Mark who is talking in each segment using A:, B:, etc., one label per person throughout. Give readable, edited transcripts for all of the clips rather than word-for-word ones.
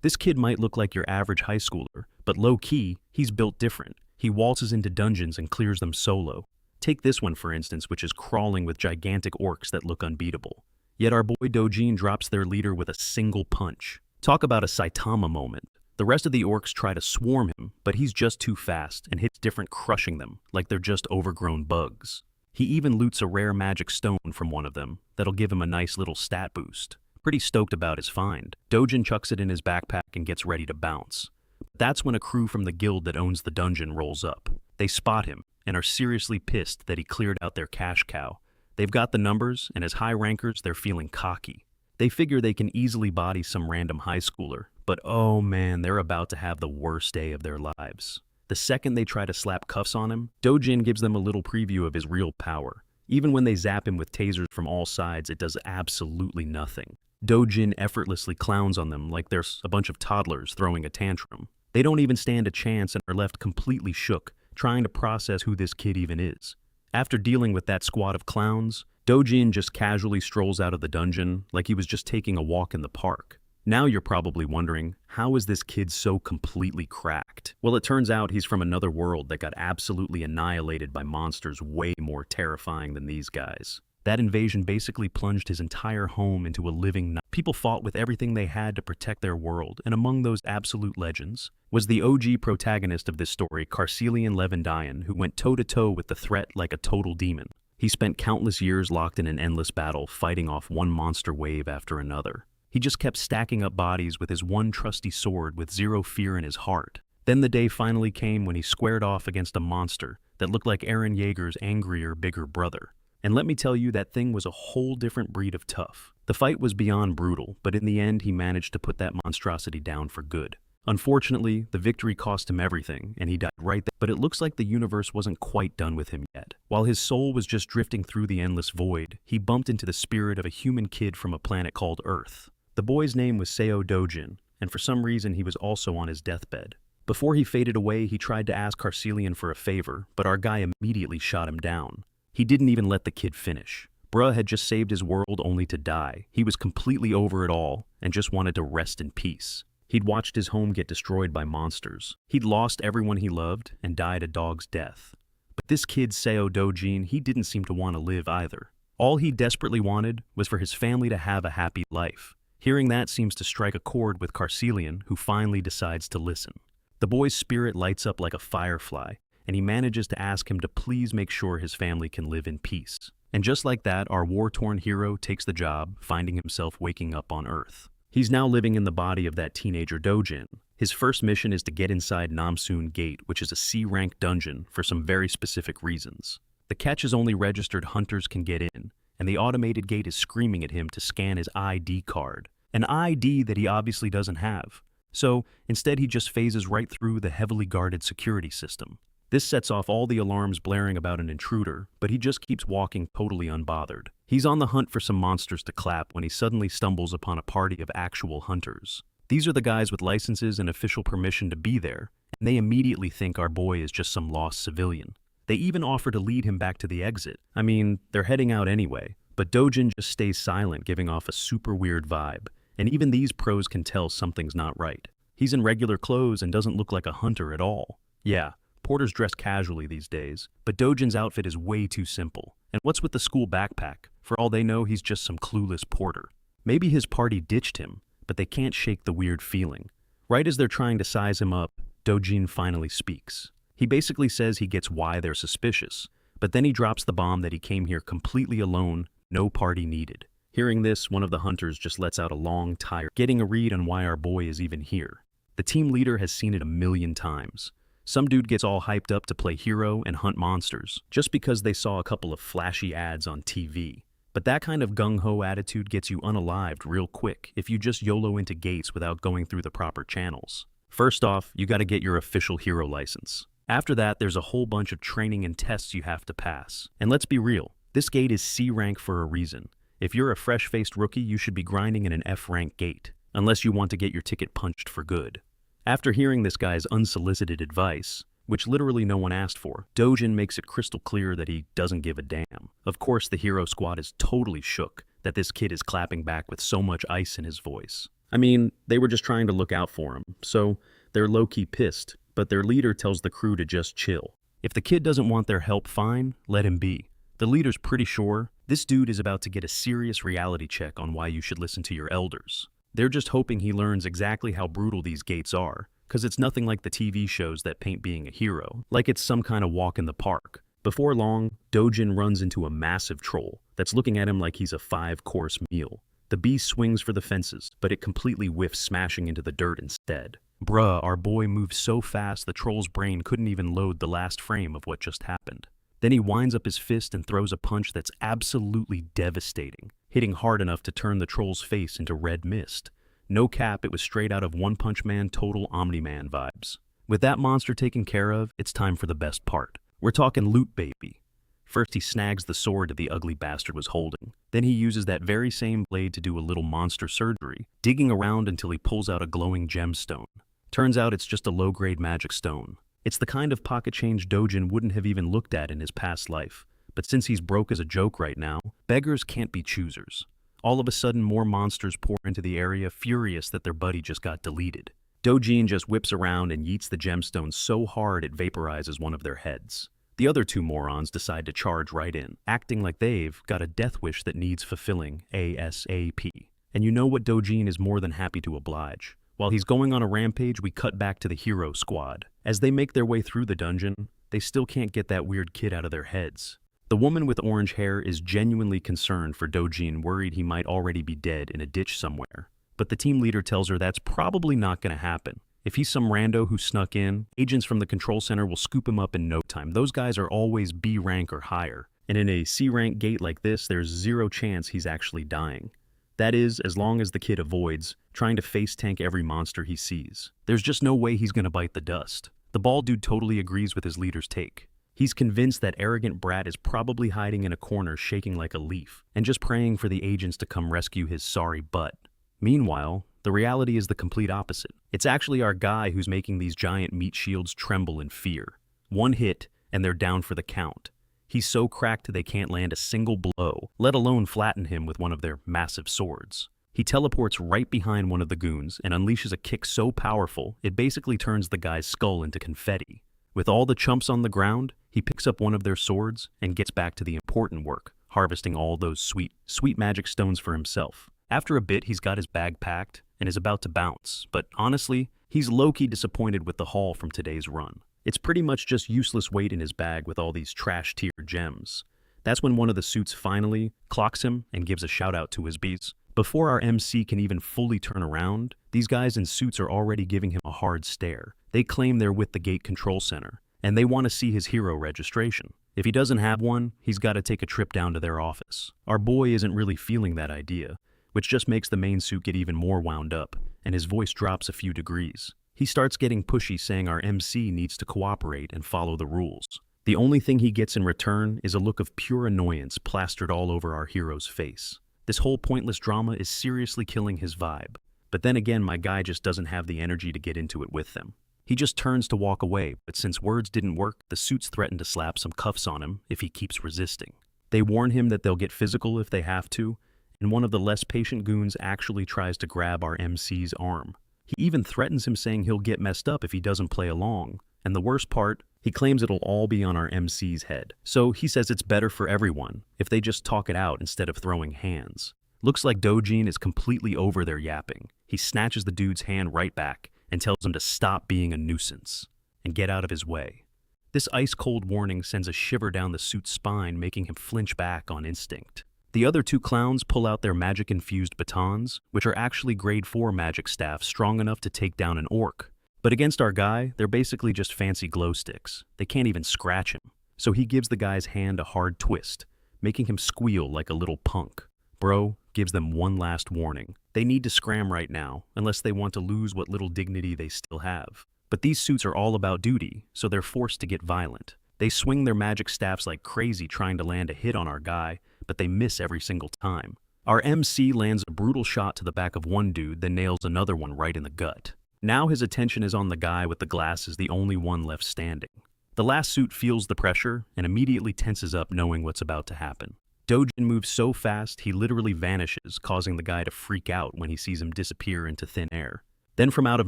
A: This kid might look like your average high schooler, but low-key, he's built different. He waltzes into dungeons and clears them solo. Take this one, for instance, which is crawling with gigantic orcs that look unbeatable. Yet our boy Dojin drops their leader with a single punch. Talk about a Saitama moment. The rest of the orcs try to swarm him, but he's just too fast and hits different, crushing them like they're just overgrown bugs. He even loots a rare magic stone from one of them that'll give him a nice little stat boost. Pretty stoked about his find. Dojin chucks it in his backpack and gets ready to bounce. That's when a crew from the guild that owns the dungeon rolls up. They spot him and are seriously pissed that he cleared out their cash cow. They've got the numbers, and as high rankers, they're feeling cocky. They figure they can easily body some random high schooler, but oh man, they're about to have the worst day of their lives. The second they try to slap cuffs on him, Dojin gives them a little preview of his real power. Even when they zap him with tasers from all sides, it does absolutely nothing. Dojin effortlessly clowns on them like they're a bunch of toddlers throwing a tantrum. They don't even stand a chance and are left completely shook, trying to process who this kid even is. After dealing with that squad of clowns, Dojin just casually strolls out of the dungeon like he was just taking a walk in the park. Now you're probably wondering, how is this kid so completely cracked? Well, it turns out he's from another world that got absolutely annihilated by monsters way more terrifying than these guys. That invasion basically plunged his entire home into a living nightmare. People fought with everything they had to protect their world, and among those absolute legends was the OG protagonist of this story, Carcelian Levendian, who went toe-to-toe with the threat like a total demon. He spent countless years locked in an endless battle, fighting off one monster wave after another. He just kept stacking up bodies with his one trusty sword with zero fear in his heart. Then the day finally came when he squared off against a monster that looked like Eren Yeager's angrier, bigger brother. And let me tell you, that thing was a whole different breed of tough. The fight was beyond brutal, but in the end he managed to put that monstrosity down for good. Unfortunately, the victory cost him everything, and he died right there. But it looks like the universe wasn't quite done with him yet. While his soul was just drifting through the endless void, he bumped into the spirit of a human kid from a planet called Earth. The boy's name was Seo Dojin, and for some reason he was also on his deathbed. Before he faded away, he tried to ask Carcelian for a favor, but our guy immediately shot him down. He didn't even let the kid finish. Bruh had just saved his world only to die. He was completely over it all and just wanted to rest in peace. He'd watched his home get destroyed by monsters. He'd lost everyone he loved and died a dog's death. But this kid, Seo Dojin, he didn't seem to want to live either. All he desperately wanted was for his family to have a happy life. Hearing that seems to strike a chord with Carcelian, who finally decides to listen. The boy's spirit lights up like a firefly, and he manages to ask him to please make sure his family can live in peace. And just like that, our war-torn hero takes the job, finding himself waking up on Earth. He's now living in the body of that teenager Dojin. His first mission is to get inside Namsoon Gate, which is a C-rank dungeon for some very specific reasons. The catch is only registered hunters can get in, and the automated gate is screaming at him to scan his ID card. An ID that he obviously doesn't have. So instead he just phases right through the heavily guarded security system. This sets off all the alarms blaring about an intruder, but he just keeps walking totally unbothered. He's on the hunt for some monsters to clap when he suddenly stumbles upon a party of actual hunters. These are the guys with licenses and official permission to be there, and they immediately think our boy is just some lost civilian. They even offer to lead him back to the exit. I mean, they're heading out anyway, but Dojin just stays silent, giving off a super weird vibe, and even these pros can tell something's not right. He's in regular clothes and doesn't look like a hunter at all. Yeah. Porters dress casually these days, but Dojin's outfit is way too simple. And what's with the school backpack? For all they know, he's just some clueless porter. Maybe his party ditched him, but they can't shake the weird feeling. Right as they're trying to size him up, Dojin finally speaks. He basically says he gets why they're suspicious, but then he drops the bomb that he came here completely alone, no party needed. Hearing this, one of the hunters just lets out a long, tired, getting a read on why our boy is even here. The team leader has seen it a million times. Some dude gets all hyped up to play hero and hunt monsters, just because they saw a couple of flashy ads on TV. But that kind of gung-ho attitude gets you unalived real quick if you just YOLO into gates without going through the proper channels. First off, you gotta get your official hero license. After that, there's a whole bunch of training and tests you have to pass. And let's be real, this gate is C rank for a reason. If you're a fresh-faced rookie, you should be grinding in an F rank gate, unless you want to get your ticket punched for good. After hearing this guy's unsolicited advice, which literally no one asked for, Dojin makes it crystal clear that he doesn't give a damn. Of course, the hero squad is totally shook that this kid is clapping back with so much ice in his voice. I mean, they were just trying to look out for him, so they're low-key pissed, but their leader tells the crew to just chill. If the kid doesn't want their help, fine, let him be. The leader's pretty sure this dude is about to get a serious reality check on why you should listen to your elders. They're just hoping he learns exactly how brutal these gates are, because it's nothing like the TV shows that paint being a hero, like it's some kind of walk in the park. Before long, Dojin runs into a massive troll that's looking at him like he's a 5-course meal. The beast swings for the fences, but it completely whiffs, smashing into the dirt instead. Bruh, our boy moves so fast the troll's brain couldn't even load the last frame of what just happened. Then he winds up his fist and throws a punch that's absolutely devastating, hitting hard enough to turn the troll's face into red mist. No cap, it was straight out of One Punch Man total Omni-Man vibes. With that monster taken care of, it's time for the best part. We're talking loot, baby. First he snags the sword that the ugly bastard was holding. Then he uses that very same blade to do a little monster surgery, digging around until he pulls out a glowing gemstone. Turns out it's just a low-grade magic stone. It's the kind of pocket change Dojin wouldn't have even looked at in his past life. But since he's broke as a joke right now, beggars can't be choosers. All of a sudden, more monsters pour into the area, furious that their buddy just got deleted. Dojin just whips around and yeets the gemstone so hard it vaporizes one of their heads. The other two morons decide to charge right in, acting like they've got a death wish that needs fulfilling ASAP. And you know what, Dojin is more than happy to oblige. While he's going on a rampage, we cut back to the hero squad. As they make their way through the dungeon, they still can't get that weird kid out of their heads. The woman with orange hair is genuinely concerned for Dojin, worried he might already be dead in a ditch somewhere. But the team leader tells her that's probably not going to happen. If he's some rando who snuck in, agents from the control center will scoop him up in no time. Those guys are always B rank or higher. And in a C rank gate like this, there's zero chance he's actually dying. That is, as long as the kid avoids trying to face tank every monster he sees. There's just no way he's going to bite the dust. The bald dude totally agrees with his leader's take. He's convinced that arrogant brat is probably hiding in a corner shaking like a leaf, and just praying for the agents to come rescue his sorry butt. Meanwhile, the reality is the complete opposite. It's actually our guy who's making these giant meat shields tremble in fear. One hit, and they're down for the count. He's so cracked they can't land a single blow, let alone flatten him with one of their massive swords. He teleports right behind one of the goons and unleashes a kick so powerful, it basically turns the guy's skull into confetti. With all the chumps on the ground, he picks up one of their swords and gets back to the important work, harvesting all those sweet magic stones for himself. After a bit, he's got his bag packed and is about to bounce, but honestly, he's low-key disappointed with the haul from today's run. It's pretty much just useless weight in his bag with all these trash-tier gems. That's when one of the suits finally clocks him and gives a shout-out to his bees. Before our MC can even fully turn around, these guys in suits are already giving him a hard stare. They claim they're with the gate control center, and they want to see his hero registration. If he doesn't have one, he's got to take a trip down to their office. Our boy isn't really feeling that idea, which just makes the main suit get even more wound up, and his voice drops a few degrees. He starts getting pushy, saying our MC needs to cooperate and follow the rules. The only thing he gets in return is a look of pure annoyance plastered all over our hero's face. This whole pointless drama is seriously killing his vibe. But then again, my guy just doesn't have the energy to get into it with them. He just turns to walk away, but since words didn't work, the suits threaten to slap some cuffs on him if he keeps resisting. They warn him that they'll get physical if they have to, and one of the less patient goons actually tries to grab our MC's arm. He even threatens him, saying he'll get messed up if he doesn't play along. And the worst part, he claims it'll all be on our MC's head. So he says it's better for everyone if they just talk it out instead of throwing hands. Looks like Dojin is completely over their yapping. He snatches the dude's hand right back and tells him to stop being a nuisance and get out of his way. This ice-cold warning sends a shiver down the suit's spine, making him flinch back on instinct. The other two clowns pull out their magic-infused batons, which are actually grade 4 magic staffs strong enough to take down an orc. But against our guy, they're basically just fancy glow sticks. They can't even scratch him. So he gives the guy's hand a hard twist, making him squeal like a little punk. Bro gives them one last warning. They need to scram right now, unless they want to lose what little dignity they still have. But these suits are all about duty, so they're forced to get violent. They swing their magic staffs like crazy trying to land a hit on our guy, but they miss every single time. Our MC lands a brutal shot to the back of one dude, then nails another one right in the gut. Now his attention is on the guy with the glasses, the only one left standing. The last suit feels the pressure and immediately tenses up, knowing what's about to happen. Dojin moves so fast he literally vanishes, causing the guy to freak out when he sees him disappear into thin air. Then from out of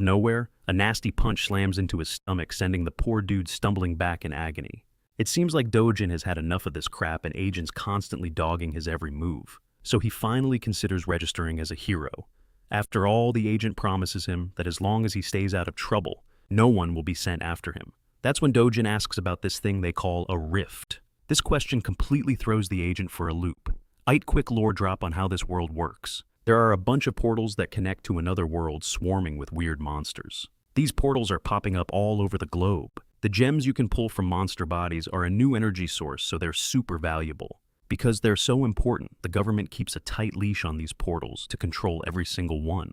A: nowhere, a nasty punch slams into his stomach, sending the poor dude stumbling back in agony. It seems like Dojin has had enough of this crap and agents constantly dogging his every move, so he finally considers registering as a hero. After all, the agent promises him that as long as he stays out of trouble, no one will be sent after him. That's when Dojin asks about this thing they call a rift. This question completely throws the agent for a loop. Quick lore drop on how this world works. There are a bunch of portals that connect to another world swarming with weird monsters. These portals are popping up all over the globe. The gems you can pull from monster bodies are a new energy source, so they're super valuable. Because they're so important, the government keeps a tight leash on these portals to control every single one.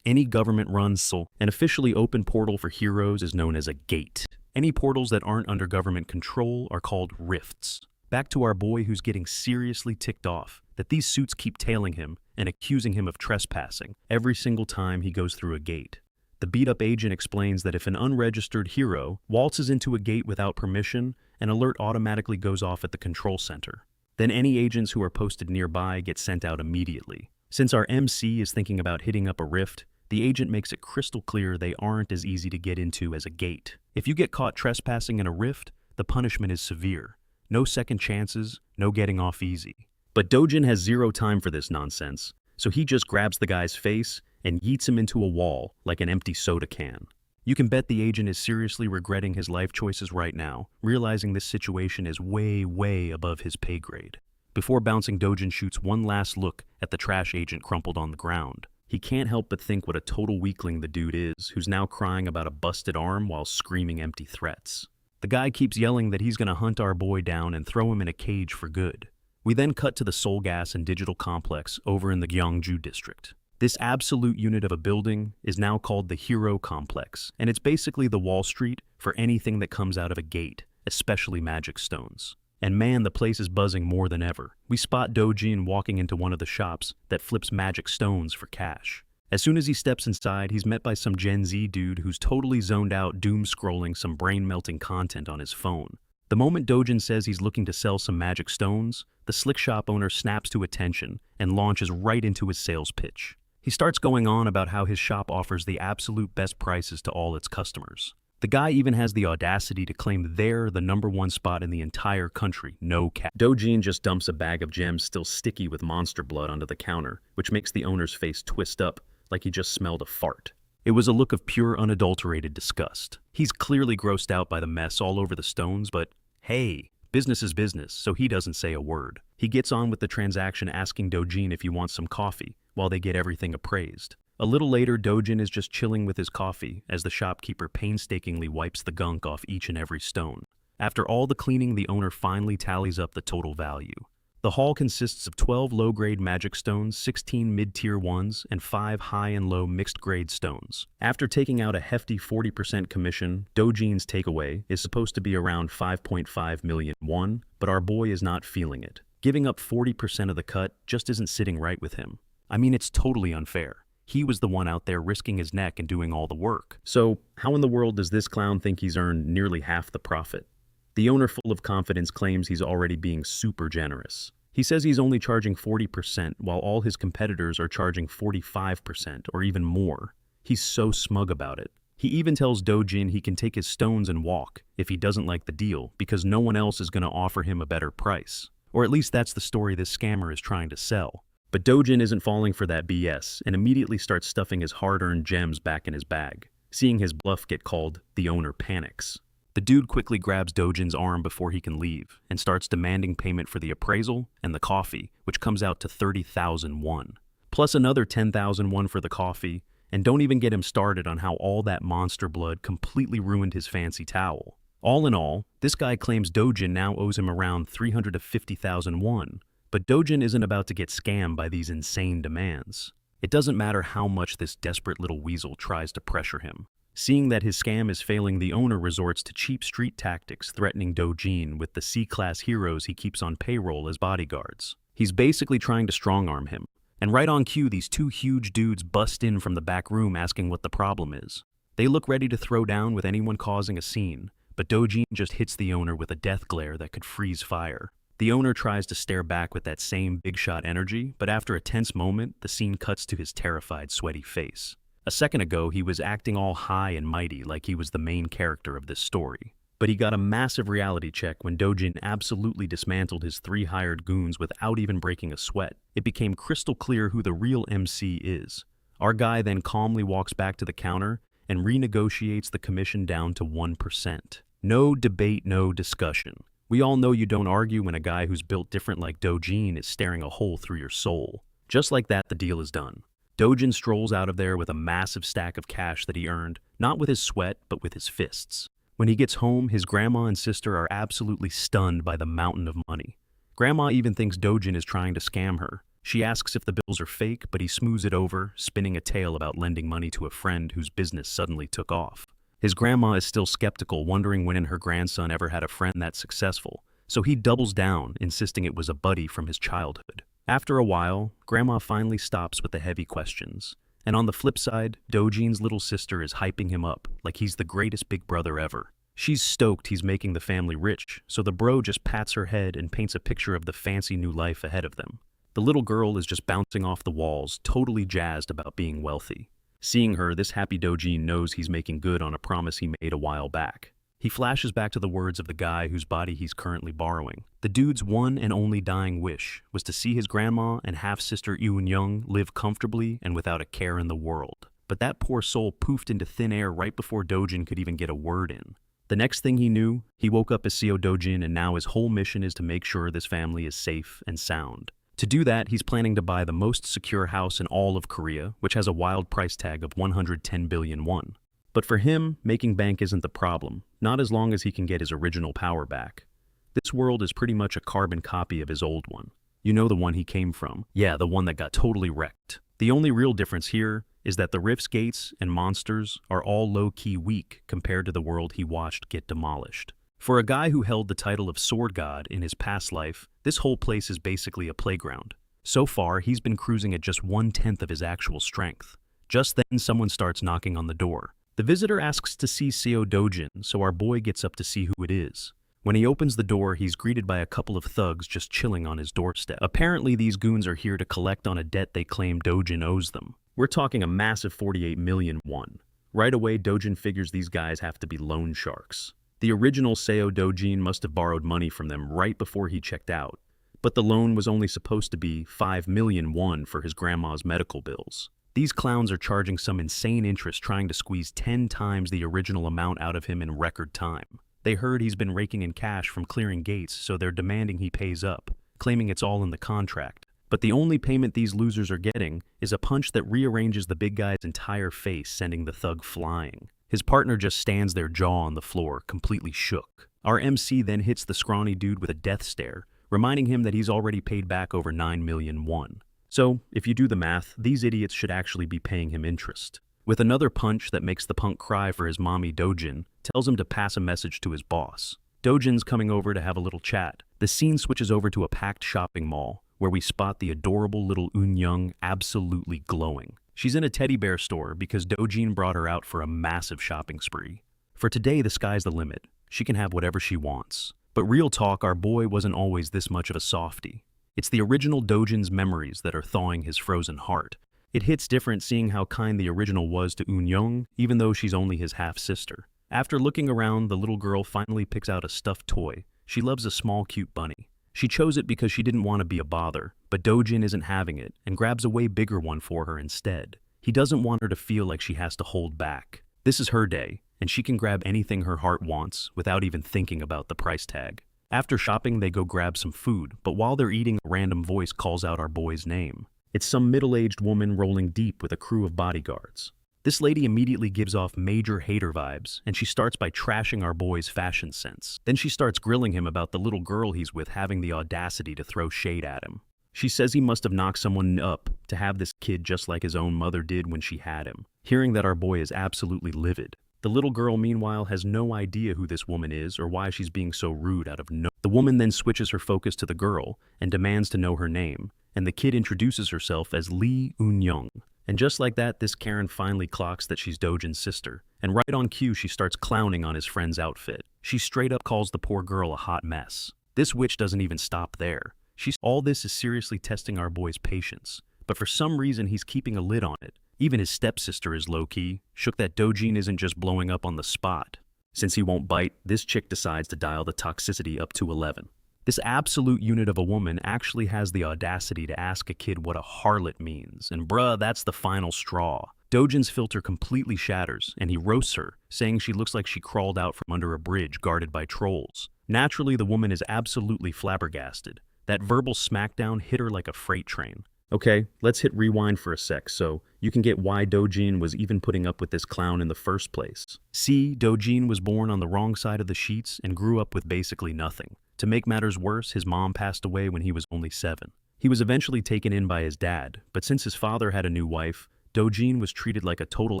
A: Any government-run an officially open portal for heroes is known as a gate. Any portals that aren't under government control are called rifts. Back to our boy who's getting seriously ticked off that these suits keep tailing him and accusing him of trespassing every single time he goes through a gate. The beat-up agent explains that if an unregistered hero waltzes into a gate without permission, an alert automatically goes off at the control center. Then any agents who are posted nearby get sent out immediately. Since our MC is thinking about hitting up a rift, the agent makes it crystal clear they aren't as easy to get into as a gate. If you get caught trespassing in a rift, the punishment is severe. No second chances, no getting off easy. But Dojin has zero time for this nonsense, so he just grabs the guy's face and yeets him into a wall like an empty soda can. You can bet the agent is seriously regretting his life choices right now, realizing this situation is way above his pay grade. Before bouncing, Dojin shoots one last look at the trash agent crumpled on the ground. He can't help but think what a total weakling the dude is, who's now crying about a busted arm while screaming empty threats. The guy keeps yelling that he's gonna hunt our boy down and throw him in a cage for good. We then cut to the Soul Gas and Digital Complex over in the Gyeongju district. This absolute unit of a building is now called the Hero Complex, and it's basically the Wall Street for anything that comes out of a gate, especially magic stones. And man, the place is buzzing more than ever. We spot Dojin walking into one of the shops that flips magic stones for cash. As soon as he steps inside, he's met by some Gen Z dude who's totally zoned out, doom-scrolling some brain-melting content on his phone. The moment Dojin says he's looking to sell some magic stones, the slick shop owner snaps to attention and launches right into his sales pitch. He starts going on about how his shop offers the absolute best prices to all its customers. The guy even has the audacity to claim they're the #1 spot in the entire country, no cap. Dojin just dumps a bag of gems still sticky with monster blood onto the counter, which makes the owner's face twist up like he just smelled a fart. It was a look of pure unadulterated disgust. He's clearly grossed out by the mess all over the stones, but hey, business is business, so he doesn't say a word. He gets on with the transaction, asking Dojin if he wants some coffee, while they get everything appraised. A little later, Dojin is just chilling with his coffee as the shopkeeper painstakingly wipes the gunk off each and every stone. After all the cleaning, the owner finally tallies up the total value. The haul consists of 12 low-grade magic stones, 16 mid-tier ones, and 5 high and low mixed-grade stones. After taking out a hefty 40% commission, Dojin's takeaway is supposed to be around 5.5 million won, but our boy is not feeling it. Giving up 40% of the cut just isn't sitting right with him. I mean, it's totally unfair. He was the one out there risking his neck and doing all the work. So, how in the world does this clown think he's earned nearly half the profit? The owner, full of confidence, claims he's already being super generous. He says he's only charging 40% while all his competitors are charging 45% or even more. He's so smug about it. He even tells Dojin he can take his stones and walk if he doesn't like the deal because no one else is going to offer him a better price. Or at least that's the story this scammer is trying to sell. But Dojin isn't falling for that BS and immediately starts stuffing his hard-earned gems back in his bag. Seeing his bluff get called, the owner panics. The dude quickly grabs Dojin's arm before he can leave and starts demanding payment for the appraisal and the coffee, which comes out to 30,000 won. Plus another 10,000 won for the coffee, and don't even get him started on how all that monster blood completely ruined his fancy towel. All in all, this guy claims Dojin now owes him around 350,000 won, but Dojin isn't about to get scammed by these insane demands. It doesn't matter how much this desperate little weasel tries to pressure him. Seeing that his scam is failing, the owner resorts to cheap street tactics, threatening Dojin with the C-class heroes he keeps on payroll as bodyguards. He's basically trying to strong-arm him. And right on cue, these two huge dudes bust in from the back room asking what the problem is. They look ready to throw down with anyone causing a scene, but Dojin just hits the owner with a death glare that could freeze fire. The owner tries to stare back with that same big shot energy, but after a tense moment, the scene cuts to his terrified, sweaty face. A second ago, he was acting all high and mighty like he was the main character of this story. But he got a massive reality check when Dojin absolutely dismantled his 3 hired goons without even breaking a sweat. It became crystal clear who the real MC is. Our guy then calmly walks back to the counter and renegotiates the commission down to 1%. No debate, no discussion. We all know you don't argue when a guy who's built different like Dojin is staring a hole through your soul. Just like that, the deal is done. Dojin strolls out of there with a massive stack of cash that he earned, not with his sweat, but with his fists. When he gets home, his grandma and sister are absolutely stunned by the mountain of money. Grandma even thinks Dojin is trying to scam her. She asks if the bills are fake, but he smooths it over, spinning a tale about lending money to a friend whose business suddenly took off. His grandma is still skeptical, wondering when her grandson ever had a friend that successful, so he doubles down, insisting it was a buddy from his childhood. After a while, Grandma finally stops with the heavy questions. And on the flip side, Dojin's little sister is hyping him up like he's the greatest big brother ever. She's stoked he's making the family rich, so the bro just pats her head and paints a picture of the fancy new life ahead of them. The little girl is just bouncing off the walls, totally jazzed about being wealthy. Seeing her, this happy Dojin knows he's making good on a promise he made a while back. He flashes back to the words of the guy whose body he's currently borrowing. The dude's one and only dying wish was to see his grandma and half-sister Yoon live comfortably and without a care in the world. But that poor soul poofed into thin air right before Dojin could even get a word in. The next thing he knew, he woke up as Seo Dojin, and now his whole mission is to make sure this family is safe and sound. To do that, he's planning to buy the most secure house in all of Korea, which has a wild price tag of 110 billion won. But for him, making bank isn't the problem, not as long as he can get his original power back. This world is pretty much a carbon copy of his old one. You know, the one he came from. Yeah, the one that got totally wrecked. The only real difference here is that the rifts, gates, and monsters are all low-key weak compared to the world he watched get demolished. For a guy who held the title of Sword God in his past life, this whole place is basically a playground. So far, he's been cruising at just 1/10 of his actual strength. Just then, someone starts knocking on the door. The visitor asks to see Seo Dojin, so our boy gets up to see who it is. When he opens the door, he's greeted by a couple of thugs just chilling on his doorstep. Apparently, these goons are here to collect on a debt they claim Dojin owes them. We're talking a massive 48 million won. Right away, Dojin figures these guys have to be loan sharks. The original Seo Dojin must have borrowed money from them right before he checked out. But the loan was only supposed to be 5 million won for his grandma's medical bills. These clowns are charging some insane interest, trying to squeeze 10 times the original amount out of him in record time. They heard he's been raking in cash from clearing gates, so they're demanding he pays up, claiming it's all in the contract. But the only payment these losers are getting is a punch that rearranges the big guy's entire face, sending the thug flying. His partner just stands there, jaw on the floor, completely shook. Our MC then hits the scrawny dude with a death stare, reminding him that he's already paid back over 9 million won. So, if you do the math, these idiots should actually be paying him interest. With another punch that makes the punk cry for his mommy, Dojin tells him to pass a message to his boss. Dojin's coming over to have a little chat. The scene switches over to a packed shopping mall, where we spot the adorable little Yoon absolutely glowing. She's in a teddy bear store because Dojin brought her out for a massive shopping spree. For today, the sky's the limit. She can have whatever she wants. But real talk, our boy wasn't always this much of a softie. It's the original Dojin's memories that are thawing his frozen heart. It hits different seeing how kind the original was to Yoon, even though she's only his half-sister. After looking around, the little girl finally picks out a stuffed toy. She loves a small, cute bunny. She chose it because she didn't want to be a bother, but Dojin isn't having it and grabs a way bigger one for her instead. He doesn't want her to feel like she has to hold back. This is her day, and she can grab anything her heart wants without even thinking about the price tag. After shopping, they go grab some food, but while they're eating, a random voice calls out our boy's name. It's some middle-aged woman rolling deep with a crew of bodyguards. This lady immediately gives off major hater vibes, and she starts by trashing our boy's fashion sense. Then she starts grilling him about the little girl he's with having the audacity to throw shade at him. She says he must have knocked someone up to have this kid just like his own mother did when she had him. Hearing that, our boy is absolutely livid. The little girl, meanwhile, has no idea who this woman is or why she's being so rude out of no. The woman then switches her focus to the girl and demands to know her name, and the kid introduces herself as Lee Eun-young. And just like that, this Karen finally clocks that she's Dojin's sister, and right on cue she starts clowning on his friend's outfit. She straight up calls the poor girl a hot mess. This witch doesn't even stop there. All this is seriously testing our boy's patience, but for some reason he's keeping a lid on it. Even his stepsister is low-key, shook that Dojin isn't just blowing up on the spot. Since he won't bite, this chick decides to dial the toxicity up to 11. This absolute unit of a woman actually has the audacity to ask a kid what a harlot means, and bruh, that's the final straw. Dojin's filter completely shatters, and he roasts her, saying she looks like she crawled out from under a bridge guarded by trolls. Naturally, the woman is absolutely flabbergasted. That verbal smackdown hit her like a freight train. Okay, let's hit rewind for a sec so you can get why Dojin was even putting up with this clown in the first place. See, Dojin was born on the wrong side of the sheets and grew up with basically nothing. To make matters worse, his mom passed away when he was only 7. He was eventually taken in by his dad, but since his father had a new wife, Dojin was treated like a total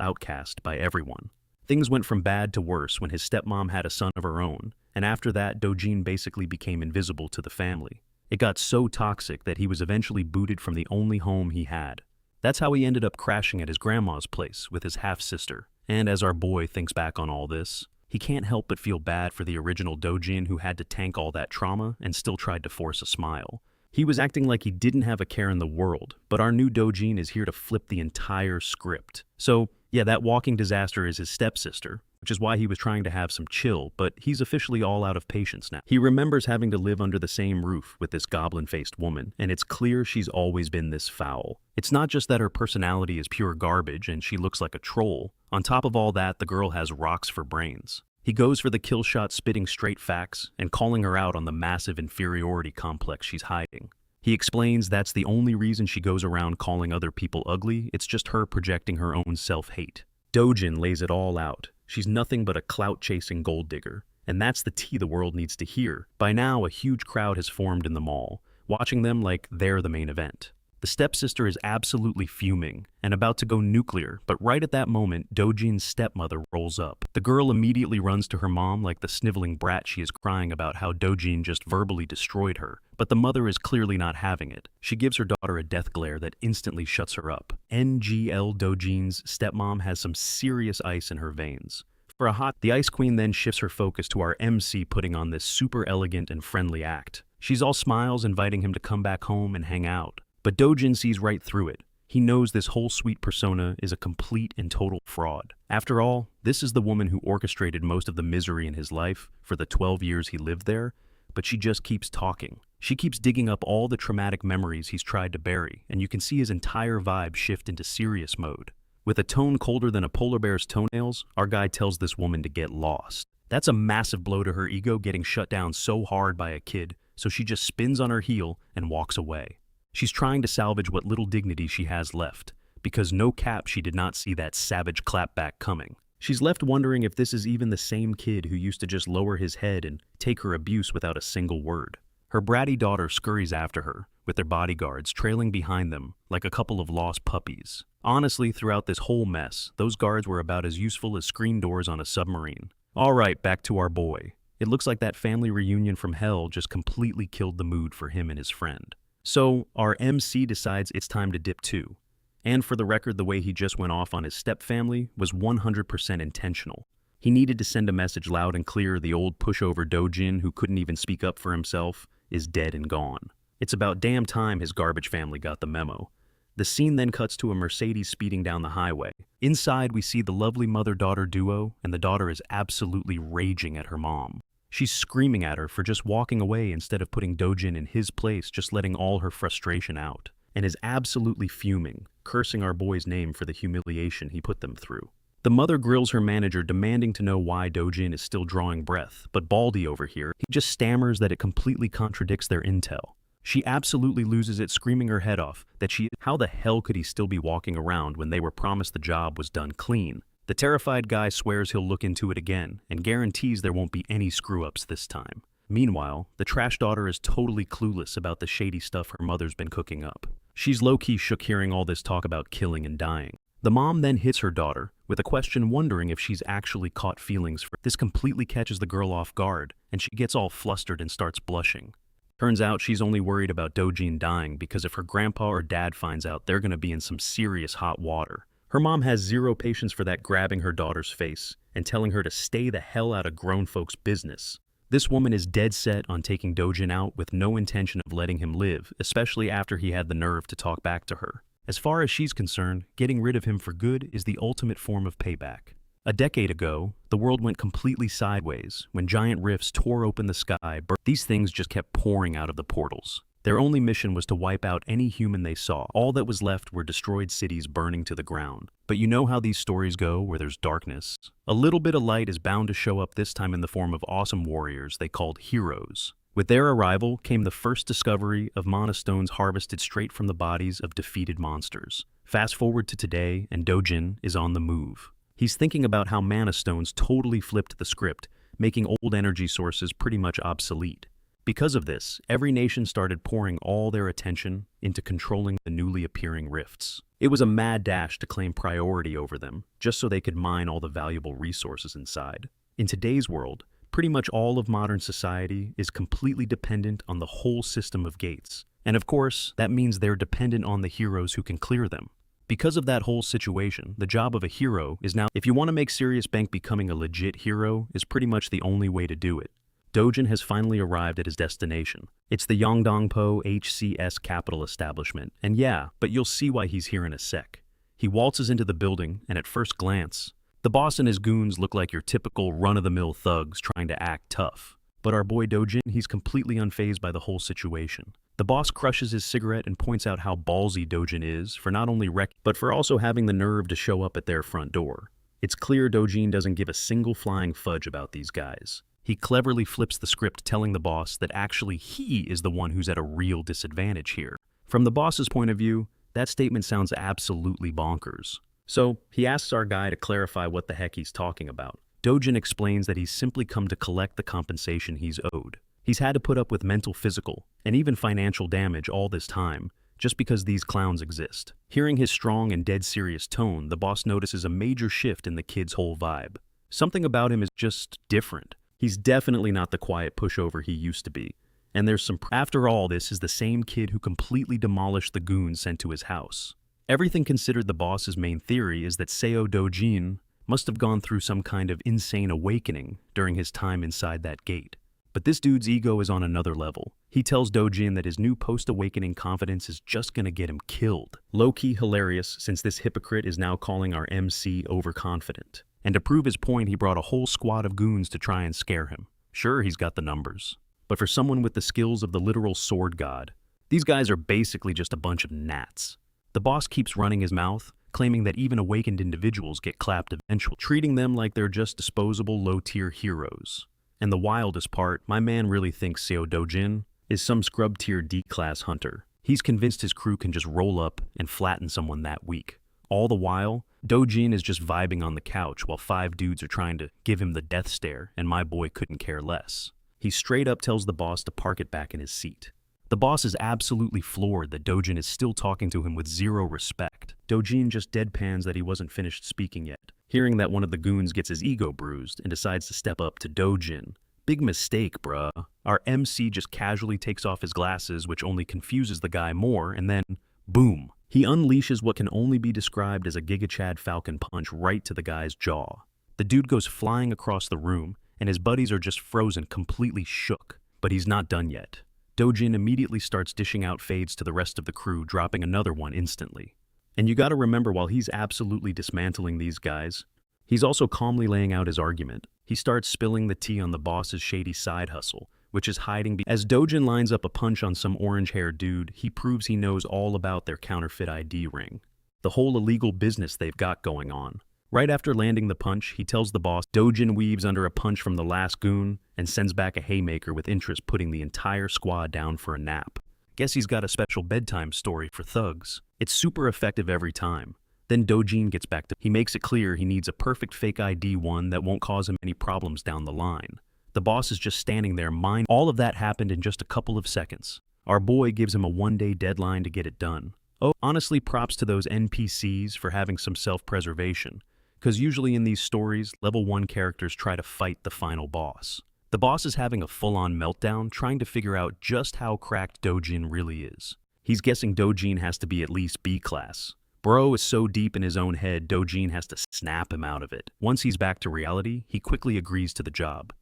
A: outcast by everyone. Things went from bad to worse when his stepmom had a son of her own, and after that, Dojin basically became invisible to the family. It got so toxic that he was eventually booted from the only home he had. That's how he ended up crashing at his grandma's place with his half-sister. And as our boy thinks back on all this, he can't help but feel bad for the original Dojin who had to tank all that trauma and still tried to force a smile. He was acting like he didn't have a care in the world, but our new Dojin is here to flip the entire script. So, yeah, that walking disaster is his stepsister, which is why he was trying to have some chill, but he's officially all out of patience now. He remembers having to live under the same roof with this goblin-faced woman, and it's clear she's always been this foul. It's not just that her personality is pure garbage and she looks like a troll. On top of all that, the girl has rocks for brains. He goes for the kill shot, spitting straight facts and calling her out on the massive inferiority complex she's hiding. He explains that's the only reason she goes around calling other people ugly, it's just her projecting her own self-hate. Dojin lays it all out. She's nothing but a clout-chasing gold digger, and that's the tea the world needs to hear. By now, a huge crowd has formed in the mall, watching them like they're the main event. The stepsister is absolutely fuming and about to go nuclear, but right at that moment, Dojin's stepmother rolls up. The girl immediately runs to her mom like the sniveling brat she is, crying about how Dojin just verbally destroyed her. But the mother is clearly not having it. She gives her daughter a death glare that instantly shuts her up. NGL Dojin's stepmom has some serious ice in her veins. The Ice Queen then shifts her focus to our MC putting on this super elegant and friendly act. She's all smiles, inviting him to come back home and hang out. But Dojin sees right through it. He knows this whole sweet persona is a complete and total fraud. After all, this is the woman who orchestrated most of the misery in his life for the 12 years he lived there, but she just keeps talking. She keeps digging up all the traumatic memories he's tried to bury, and you can see his entire vibe shift into serious mode. With a tone colder than a polar bear's toenails, our guy tells this woman to get lost. That's a massive blow to her ego, getting shut down so hard by a kid, so she just spins on her heel and walks away. She's trying to salvage what little dignity she has left, because no cap she did not see that savage clapback coming. She's left wondering if this is even the same kid who used to just lower his head and take her abuse without a single word. Her bratty daughter scurries after her, with their bodyguards trailing behind them like a couple of lost puppies. Honestly, throughout this whole mess, those guards were about as useful as screen doors on a submarine. Alright, back to our boy. It looks like that family reunion from hell just completely killed the mood for him and his friend. So, our MC decides it's time to dip too. And for the record, the way he just went off on his stepfamily was 100% intentional. He needed to send a message loud and clear: the old pushover Dojin who couldn't even speak up for himself is dead and gone. It's about damn time his garbage family got the memo. The scene then cuts to a Mercedes speeding down the highway. Inside, we see the lovely mother-daughter duo, and the daughter is absolutely raging at her mom. She's screaming at her for just walking away instead of putting Dojin in his place, just letting all her frustration out, and is absolutely fuming, cursing our boy's name for the humiliation he put them through. The mother grills her manager, demanding to know why Dojin is still drawing breath, but Baldy over here, he just stammers that it completely contradicts their intel. She absolutely loses it, screaming her head off that how the hell could he still be walking around when they were promised the job was done clean? The terrified guy swears he'll look into it again and guarantees there won't be any screw-ups this time. Meanwhile, the trash daughter is totally clueless about the shady stuff her mother's been cooking up. She's low-key shook hearing all this talk about killing and dying. The mom then hits her daughter with a question, wondering if she's actually caught feelings for this. Completely catches the girl off guard, and she gets all flustered and starts blushing. Turns out she's only worried about Dojin dying because if her grandpa or dad finds out, they're gonna be in some serious hot water. Her mom has zero patience for that, grabbing her daughter's face and telling her to stay the hell out of grown folks' business. This woman is dead set on taking Dojin out with no intention of letting him live, especially after he had the nerve to talk back to her. As far as she's concerned, getting rid of him for good is the ultimate form of payback. A decade ago, the world went completely sideways when giant rifts tore open the sky. These things just kept pouring out of the portals. Their only mission was to wipe out any human they saw. All that was left were destroyed cities burning to the ground. But you know how these stories go where there's darkness? A little bit of light is bound to show up, this time in the form of awesome warriors they called heroes. With their arrival came the first discovery of mana stones harvested straight from the bodies of defeated monsters. Fast forward to today, and Dojin is on the move. He's thinking about how mana stones totally flipped the script, making old energy sources pretty much obsolete. Because of this, every nation started pouring all their attention into controlling the newly appearing rifts. It was a mad dash to claim priority over them, just so they could mine all the valuable resources inside. In today's world, pretty much all of modern society is completely dependent on the whole system of gates. And of course, that means they're dependent on the heroes who can clear them. Because of that whole situation, the job of a hero is now, if you want to make serious bank, becoming a legit hero is pretty much the only way to do it. Dojin has finally arrived at his destination. It's the Yongdongpo HCS capital establishment, and yeah, but you'll see why he's here in a sec. He waltzes into the building, and at first glance, the boss and his goons look like your typical run-of-the-mill thugs trying to act tough. But our boy Dojin, he's completely unfazed by the whole situation. The boss crushes his cigarette and points out how ballsy Dojin is for not only but for also having the nerve to show up at their front door. It's clear Dojin doesn't give a single flying fudge about these guys. He cleverly flips the script, telling the boss that actually he is the one who's at a real disadvantage here. From the boss's point of view, that statement sounds absolutely bonkers. So, he asks our guy to clarify what the heck he's talking about. Dojin explains that he's simply come to collect the compensation he's owed. He's had to put up with mental, physical, and even financial damage all this time, just because these clowns exist. Hearing his strong and dead serious tone, the boss notices a major shift in the kid's whole vibe. Something about him is just different. He's definitely not the quiet pushover he used to be. And there's some after all, this is the same kid who completely demolished the goons sent to his house. Everything considered, the boss's main theory is that Seo Dojin must have gone through some kind of insane awakening during his time inside that gate. But this dude's ego is on another level. He tells Dojin that his new post-awakening confidence is just gonna get him killed. Low-key hilarious, since this hypocrite is now calling our MC overconfident. And to prove his point, he brought a whole squad of goons to try and scare him. Sure, he's got the numbers. But for someone with the skills of the literal sword god, these guys are basically just a bunch of gnats. The boss keeps running his mouth, claiming that even awakened individuals get clapped eventually, treating them like they're just disposable low-tier heroes. And the wildest part, my man really thinks Seo Dojin is some scrub-tier D-class hunter. He's convinced his crew can just roll up and flatten someone that weak. All the while, Dojin is just vibing on the couch while 5 dudes are trying to give him the death stare, and my boy couldn't care less. He straight up tells the boss to park it back in his seat. The boss is absolutely floored that Dojin is still talking to him with zero respect. Dojin just deadpans that he wasn't finished speaking yet. Hearing that, one of the goons gets his ego bruised and decides to step up to Dojin. Big mistake, bruh. Our MC just casually takes off his glasses, which only confuses the guy more, and then, boom. He unleashes what can only be described as a Giga Chad Falcon punch right to the guy's jaw. The dude goes flying across the room, and his buddies are just frozen, completely shook. But he's not done yet. Dojin immediately starts dishing out fades to the rest of the crew, dropping another one instantly. And you gotta remember, while he's absolutely dismantling these guys, he's also calmly laying out his argument. He starts spilling the tea on the boss's shady side hustle, which is hiding as Dojin lines up a punch on some orange-haired dude. He proves he knows all about their counterfeit ID ring, the whole illegal business they've got going on. Right after landing the punch, he tells the boss Dojin weaves under a punch from the last goon and sends back a haymaker with interest, putting the entire squad down for a nap. Guess he's got a special bedtime story for thugs. It's super effective every time. Then Dojin gets back to he makes it clear he needs a perfect fake ID, one that won't cause him any problems down the line. The boss is just standing there, all of that happened in just a couple of seconds. Our boy gives him a 1-day deadline to get it done. Oh, honestly, props to those NPCs for having some self-preservation, because usually in these stories, level 1 characters try to fight the final boss. The boss is having a full-on meltdown, trying to figure out just how cracked Dojin really is. He's guessing Dojin has to be at least B-class. Bro is so deep in his own head, Dojin has to snap him out of it. Once he's back to reality, he quickly agrees to the job.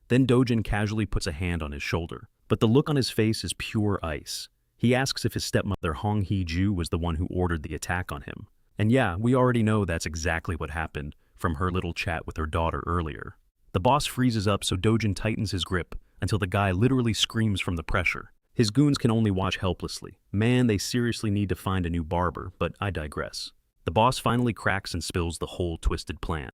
A: Then Dojin casually puts a hand on his shoulder, but the look on his face is pure ice. He asks if his stepmother Hong Hee-ju was the one who ordered the attack on him. And yeah, we already know that's exactly what happened from her little chat with her daughter earlier. The boss freezes up so Dojin tightens his grip until the guy literally screams from the pressure. His goons can only watch helplessly. Man, they seriously need to find a new barber, but I digress. The boss finally cracks and spills the whole twisted plan.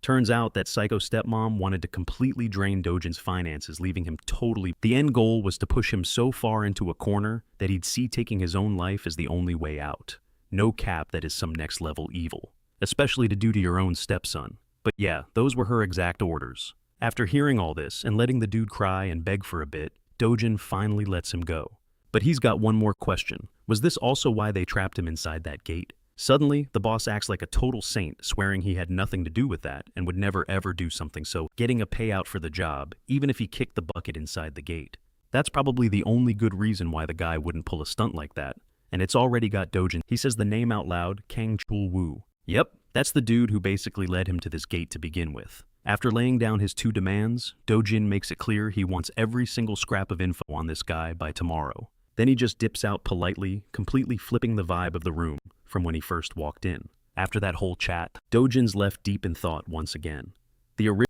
A: Turns out that psycho stepmom wanted to completely drain Dojin's finances, leaving him totally. The end goal was to push him so far into a corner that he'd see taking his own life as the only way out. No cap, that is some next level evil. Especially to do to your own stepson. But yeah, those were her exact orders. After hearing all this and letting the dude cry and beg for a bit, Dojin finally lets him go. But he's got one more question. Was this also why they trapped him inside that gate? Suddenly, the boss acts like a total saint, swearing he had nothing to do with that and would never ever do something so, getting a payout for the job, even if he kicked the bucket inside the gate. That's probably the only good reason why the guy wouldn't pull a stunt like that. And it's already got Dojin. He says the name out loud, Kang Chul-woo. Yep, that's the dude who basically led him to this gate to begin with. After laying down his 2 demands, Dojin makes it clear he wants every single scrap of info on this guy by tomorrow. Then he just dips out politely, completely flipping the vibe of the room from when he first walked in. After that whole chat, Dojin's left deep in thought once again.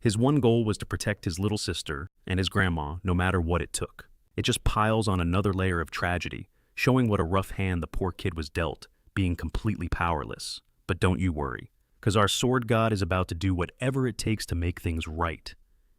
A: His one goal was to protect his little sister and his grandma no matter what it took. It just piles on another layer of tragedy, showing what a rough hand the poor kid was dealt, being completely powerless. But don't you worry, because our sword god is about to do whatever it takes to make things right.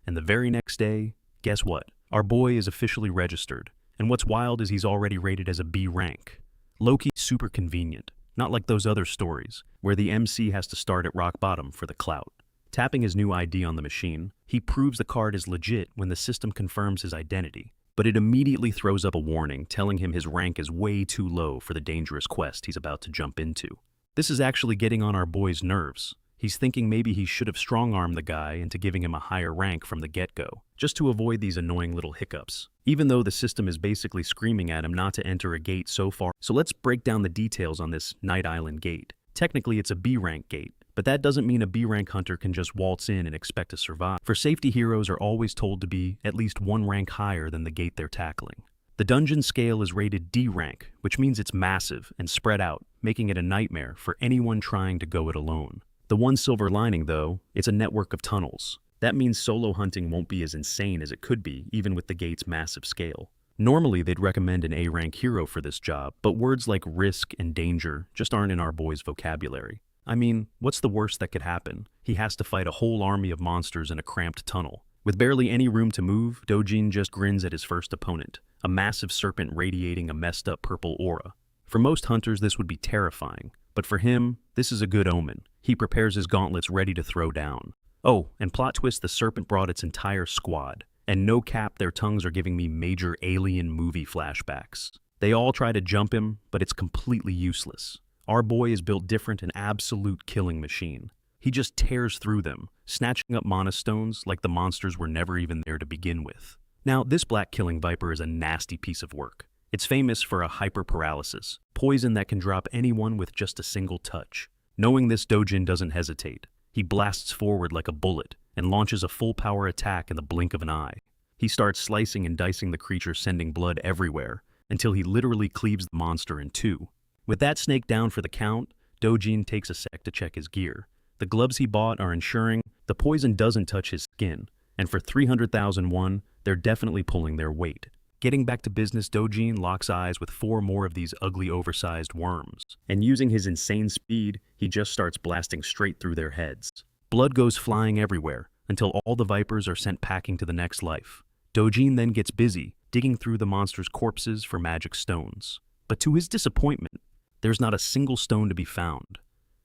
A: And the very next day, guess what? Our boy is officially registered, and what's wild is he's already rated as a B rank. Low-key super convenient, not like those other stories, where the MC has to start at rock bottom for the clout. Tapping his new ID on the machine, he proves the card is legit when the system confirms his identity, but it immediately throws up a warning telling him his rank is way too low for the dangerous quest he's about to jump into. This is actually getting on our boy's nerves. He's thinking maybe he should have strong-armed the guy into giving him a higher rank from the get-go, just to avoid these annoying little hiccups, even though the system is basically screaming at him not to enter a gate so far. So let's break down the details on this Night Island gate. Technically, it's a B-rank gate, but that doesn't mean a B-rank hunter can just waltz in and expect to survive. For safety, heroes are always told to be at least 1 rank higher than the gate they're tackling. The dungeon scale is rated D rank, which means it's massive and spread out, making it a nightmare for anyone trying to go it alone. The one silver lining, though, it's a network of tunnels. That means solo hunting won't be as insane as it could be, even with the gate's massive scale. Normally, they'd recommend an A-rank hero for this job, but words like risk and danger just aren't in our boy's vocabulary. I mean, what's the worst that could happen? He has to fight a whole army of monsters in a cramped tunnel. With barely any room to move, Dojin just grins at his first opponent, a massive serpent radiating a messed up purple aura. For most hunters, this would be terrifying, but for him, this is a good omen. He prepares his gauntlets ready to throw down. Oh, and plot twist, the serpent brought its entire squad. And no cap, their tongues are giving me major alien movie flashbacks. They all try to jump him, but it's completely useless. Our boy is built different, an absolute killing machine. He just tears through them, snatching up mana stones like the monsters were never even there to begin with. Now, this black killing viper is a nasty piece of work. It's famous for a hyper-paralysis, poison that can drop anyone with just a single touch. Knowing this, Dojin doesn't hesitate. He blasts forward like a bullet and launches a full-power attack in the blink of an eye. He starts slicing and dicing the creature, sending blood everywhere, until he literally cleaves the monster in 2. With that snake down for the count, Dojin takes a sec to check his gear. The gloves he bought are ensuring the poison doesn't touch his skin, and for 300,001, they're definitely pulling their weight. Getting back to business, Dojin locks eyes with 4 more of these ugly oversized worms, and using his insane speed, he just starts blasting straight through their heads. Blood goes flying everywhere, until all the vipers are sent packing to the next life. Dojin then gets busy, digging through the monster's corpses for magic stones. But to his disappointment, there's not a single stone to be found.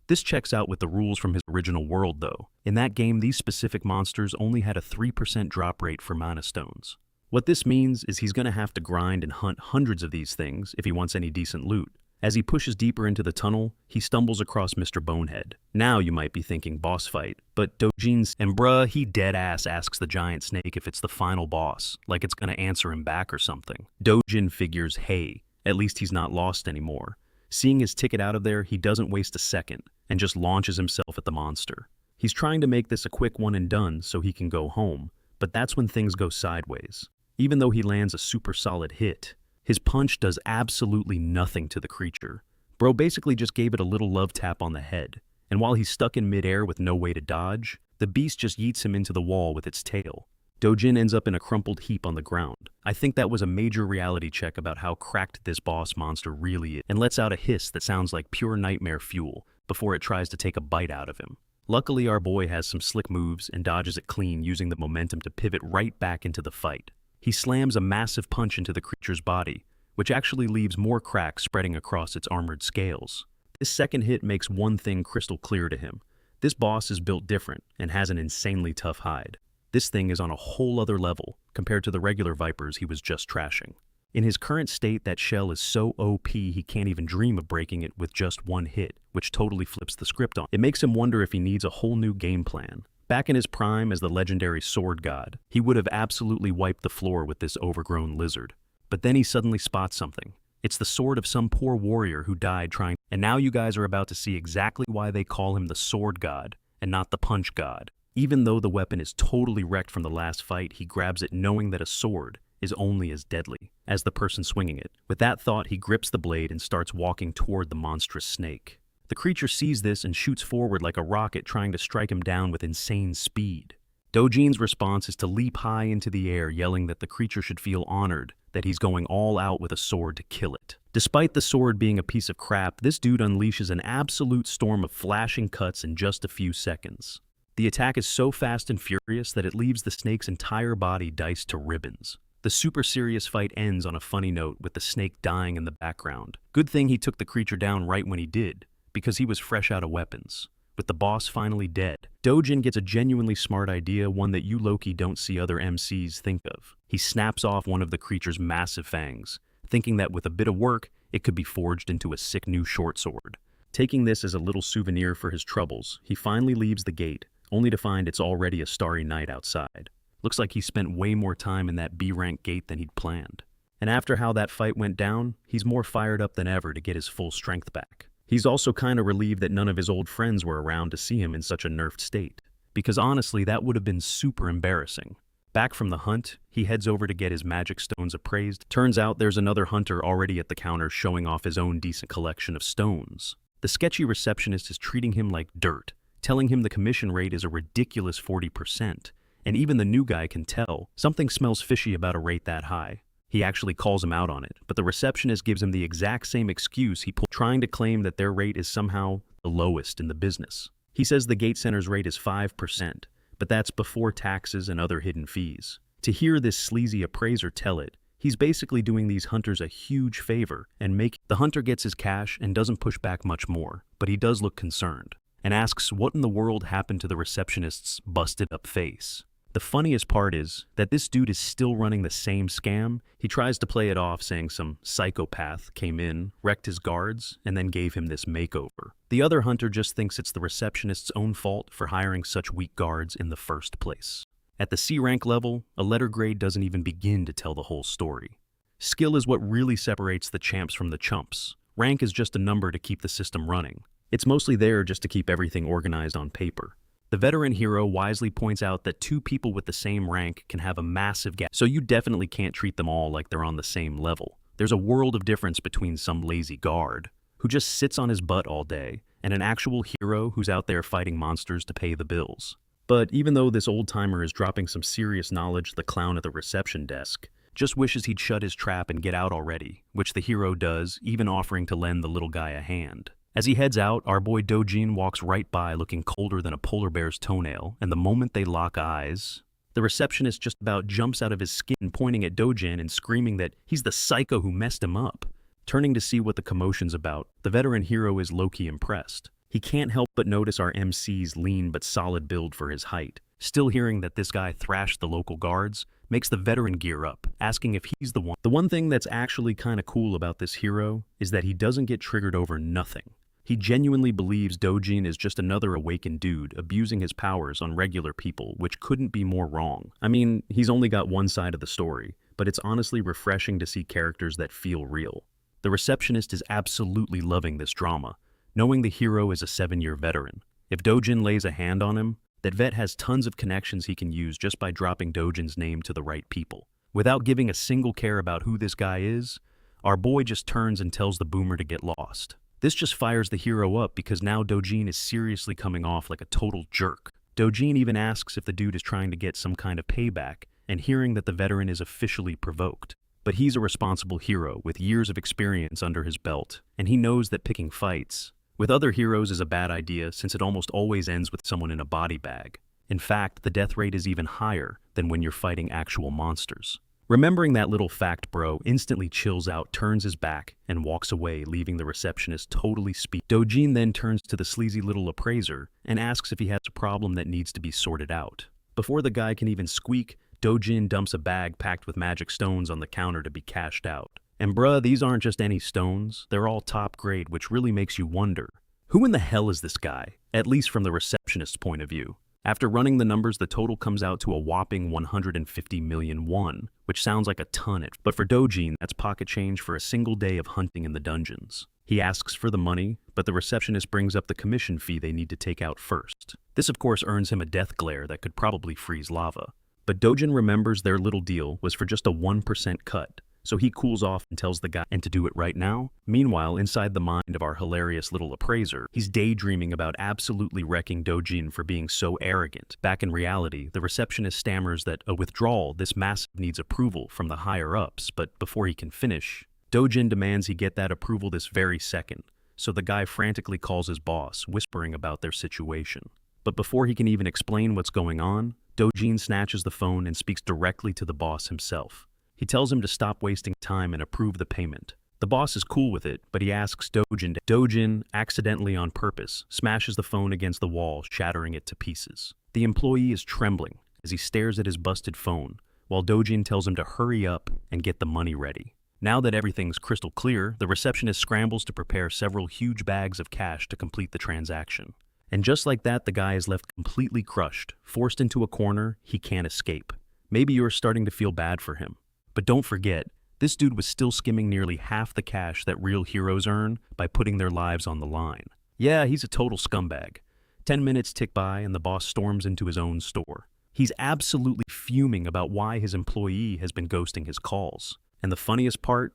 A: This checks out with the rules from his original world, though. In that game, these specific monsters only had a 3% drop rate for mana stones. What this means is he's gonna have to grind and hunt hundreds of these things if he wants any decent loot. As he pushes deeper into the tunnel, he stumbles across Mr. Bonehead. Now you might be thinking boss fight, but Dojin's and bruh, he deadass asks the giant snake if it's the final boss, like it's gonna answer him back or something. Dojin figures, hey, at least he's not lost anymore. Seeing his ticket out of there, he doesn't waste a second and just launches himself at the monster. He's trying to make this a quick one and done so he can go home, But that's when things go sideways. Even though he lands a super solid hit, his punch does absolutely nothing to the creature. Bro basically just gave it a little love tap on the head, and while he's stuck in midair with no way to dodge, the beast just yeets him into the wall with its tail. Dojin ends up in a crumpled heap on the ground. I think that was a major reality check about how cracked this boss monster really is, and lets out a hiss that sounds like pure nightmare fuel before it tries to take a bite out of him. Luckily, our boy has some slick moves and dodges it clean, using the momentum to pivot right back into the fight. He slams a massive punch into the creature's body, which actually leaves more cracks spreading across its armored scales. This second hit makes one thing crystal clear to him. This boss is built different and has an insanely tough hide. This thing is on a whole other level compared to the regular Vipers he was just trashing. In his current state, that shell is so OP he can't even dream of breaking it with just one hit, which totally flips the script on. It makes him wonder if he needs a whole new game plan. Back in his prime as the legendary sword god, he would have absolutely wiped the floor with this overgrown lizard. But then he suddenly spots something. It's the sword of some poor warrior who died trying, and now you guys are about to see exactly why they call him the sword god and not the punch god. Even though the weapon is totally wrecked from the last fight, he grabs it knowing that a sword is only as deadly as the person swinging it. With that thought, he grips the blade and starts walking toward the monstrous snake. The creature sees this and shoots forward like a rocket, trying to strike him down with insane speed. Dojin's response is to leap high into the air, yelling that the creature should feel honored that he's going all out with a sword to kill it. Despite the sword being a piece of crap, this dude unleashes an absolute storm of flashing cuts in just a few seconds. The attack is so fast and furious that it leaves the snake's entire body diced to ribbons. The super serious fight ends on a funny note with the snake dying in the background. Good thing he took the creature down right when he did, because he was fresh out of weapons. With the boss finally dead, Dojin gets a genuinely smart idea, one that you low-key don't see other MCs think of. He snaps off one of the creature's massive fangs, thinking that with a bit of work, it could be forged into a sick new short sword. Taking this as a little souvenir for his troubles, he finally leaves the gate, only to find it's already a starry night outside. Looks like he spent way more time in that B-rank gate than he'd planned. And after how that fight went down, he's more fired up than ever to get his full strength back. He's also kinda relieved that none of his old friends were around to see him in such a nerfed state, because honestly, that would have been super embarrassing. Back from the hunt, he heads over to get his magic stones appraised. Turns out there's another hunter already at the counter showing off his own decent collection of stones. The sketchy receptionist is treating him like dirt, telling him the commission rate is a ridiculous 40%, and even the new guy can tell something smells fishy about a rate that high. He actually calls him out on it, but the receptionist gives him the exact same excuse he pulled, trying to claim that their rate is somehow the lowest in the business. He says the gate center's rate is 5%, but that's before taxes and other hidden fees. To hear this sleazy appraiser tell it, he's basically doing these hunters a huge favor and the hunter gets his cash and doesn't push back much more, but he does look concerned and asks what in the world happened to the receptionist's busted up face. The funniest part is that this dude is still running the same scam. He tries to play it off saying some psychopath came in, wrecked his guards, and then gave him this makeover. The other hunter just thinks it's the receptionist's own fault for hiring such weak guards in the first place. At the C rank level, a letter grade doesn't even begin to tell the whole story. Skill is what really separates the champs from the chumps. Rank is just a number to keep the system running. It's mostly there just to keep everything organized on paper. The veteran hero wisely points out that two people with the same rank can have a massive gap, so you definitely can't treat them all like they're on the same level. There's a world of difference between some lazy guard who just sits on his butt all day and an actual hero who's out there fighting monsters to pay the bills. But even though this old-timer is dropping some serious knowledge, the clown at the reception desk just wishes he'd shut his trap and get out already, which the hero does, even offering to lend the little guy a hand. As he heads out, our boy Dojin walks right by looking colder than a polar bear's toenail, and the moment they lock eyes, the receptionist just about jumps out of his skin, pointing at Dojin and screaming that he's the psycho who messed him up. Turning to see what the commotion's about, the veteran hero is low-key impressed. He can't help but notice our MC's lean but solid build for his height. Still hearing that this guy thrashed the local guards makes the veteran gear up, asking if he's the one. The one thing that's actually kinda cool about this hero is that he doesn't get triggered over nothing. He genuinely believes Dojin is just another awakened dude abusing his powers on regular people, which couldn't be more wrong. I mean, he's only got one side of the story, but it's honestly refreshing to see characters that feel real. The receptionist is absolutely loving this drama, knowing the hero is a 7-year veteran. If Dojin lays a hand on him, That vet has tons of connections he can use just by dropping Dojin's name to the right people. Without giving a single care about who this guy is, our boy just turns and tells the boomer to get lost. This just fires the hero up because now Dojin is seriously coming off like a total jerk. Dojin even asks if the dude is trying to get some kind of payback, and hearing that the veteran is officially provoked. But he's a responsible hero with years of experience under his belt, and he knows that picking fights with other heroes is a bad idea since it almost always ends with someone in a body bag. In fact, the death rate is even higher than when you're fighting actual monsters. Remembering that little fact, bro instantly chills out, turns his back, and walks away, leaving the receptionist totally speechless. Dojin then turns to the sleazy little appraiser and asks if he has a problem that needs to be sorted out. Before the guy can even squeak, Dojin dumps a bag packed with magic stones on the counter to be cashed out. And bruh, these aren't just any stones, they're all top grade, which really makes you wonder, who in the hell is this guy, at least from the receptionist's point of view? After running the numbers, the total comes out to a whopping 150 million won, which sounds like a ton, but for Dojin, that's pocket change for a single day of hunting in the dungeons. He asks for the money, but the receptionist brings up the commission fee they need to take out first. This of course earns him a death glare that could probably freeze lava. But Dojin remembers their little deal was for just a 1% cut, so he cools off and tells the guy to do it right now. Meanwhile, inside the mind of our hilarious little appraiser, he's daydreaming about absolutely wrecking Dojin for being so arrogant. Back in reality, the receptionist stammers that a withdrawal this massive needs approval from the higher-ups, but before he can finish, Dojin demands he get that approval this very second, so the guy frantically calls his boss, whispering about their situation. But before he can even explain what's going on, Dojin snatches the phone and speaks directly to the boss himself. He tells him to stop wasting time and approve the payment. The boss is cool with it, but he asks Dojin to. Dojin, accidentally on purpose, smashes the phone against the wall, shattering it to pieces. The employee is trembling as he stares at his busted phone, while Dojin tells him to hurry up and get the money ready. Now that everything's crystal clear, the receptionist scrambles to prepare several huge bags of cash to complete the transaction. And just like that, the guy is left completely crushed, forced into a corner he can't escape. Maybe you're starting to feel bad for him. But don't forget, this dude was still skimming nearly half the cash that real heroes earn by putting their lives on the line. Yeah, he's a total scumbag. 10 minutes tick by and the boss storms into his own store. He's absolutely fuming about why his employee has been ghosting his calls. And the funniest part,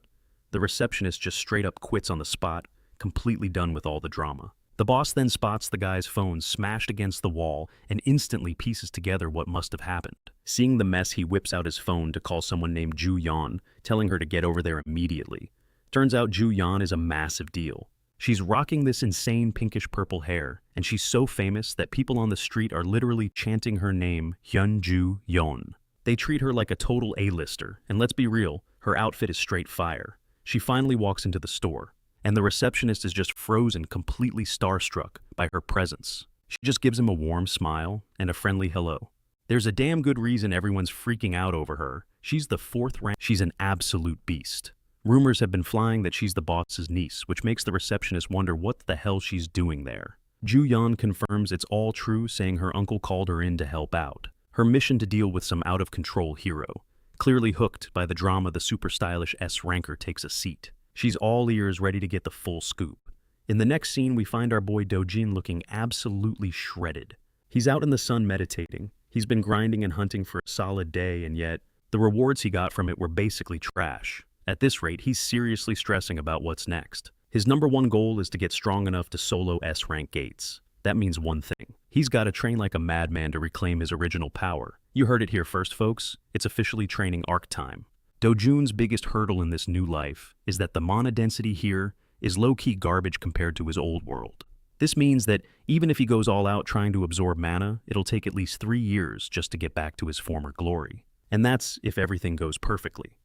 A: the receptionist just straight up quits on the spot, completely done with all the drama. The boss then spots the guy's phone smashed against the wall and instantly pieces together what must have happened. Seeing the mess, he whips out his phone to call someone named Ju Yan, telling her to get over there immediately. Turns out Ju Yan is a massive deal. She's rocking this insane pinkish purple hair, and she's so famous that people on the street are literally chanting her name, Hyun Ju Yeon. They treat her like a total A-lister, and let's be real, her outfit is straight fire. She finally walks into the store, and the receptionist is just frozen, completely starstruck by her presence. She just gives him a warm smile and a friendly hello. There's a damn good reason everyone's freaking out over her. She's the 4th rank. She's an absolute beast. Rumors have been flying that she's the boss's niece, which makes the receptionist wonder what the hell she's doing there. Ju Yan confirms it's all true, saying her uncle called her in to help out. Her mission to deal with some out-of-control hero. Clearly hooked by the drama, the super stylish S-ranker takes a seat. She's all ears, ready to get the full scoop. In the next scene, we find our boy Dojin looking absolutely shredded. He's out in the sun meditating. He's been grinding and hunting for a solid day, and yet the rewards he got from it were basically trash. At this rate, he's seriously stressing about what's next. His number one goal is to get strong enough to solo S-rank gates. That means one thing. He's got to train like a madman to reclaim his original power. You heard it here first, folks. It's officially training arc time. Dojun's biggest hurdle in this new life is that the mana density here is low-key garbage compared to his old world. This means that even if he goes all out trying to absorb mana, it'll take at least 3 years just to get back to his former glory. And that's if everything goes perfectly.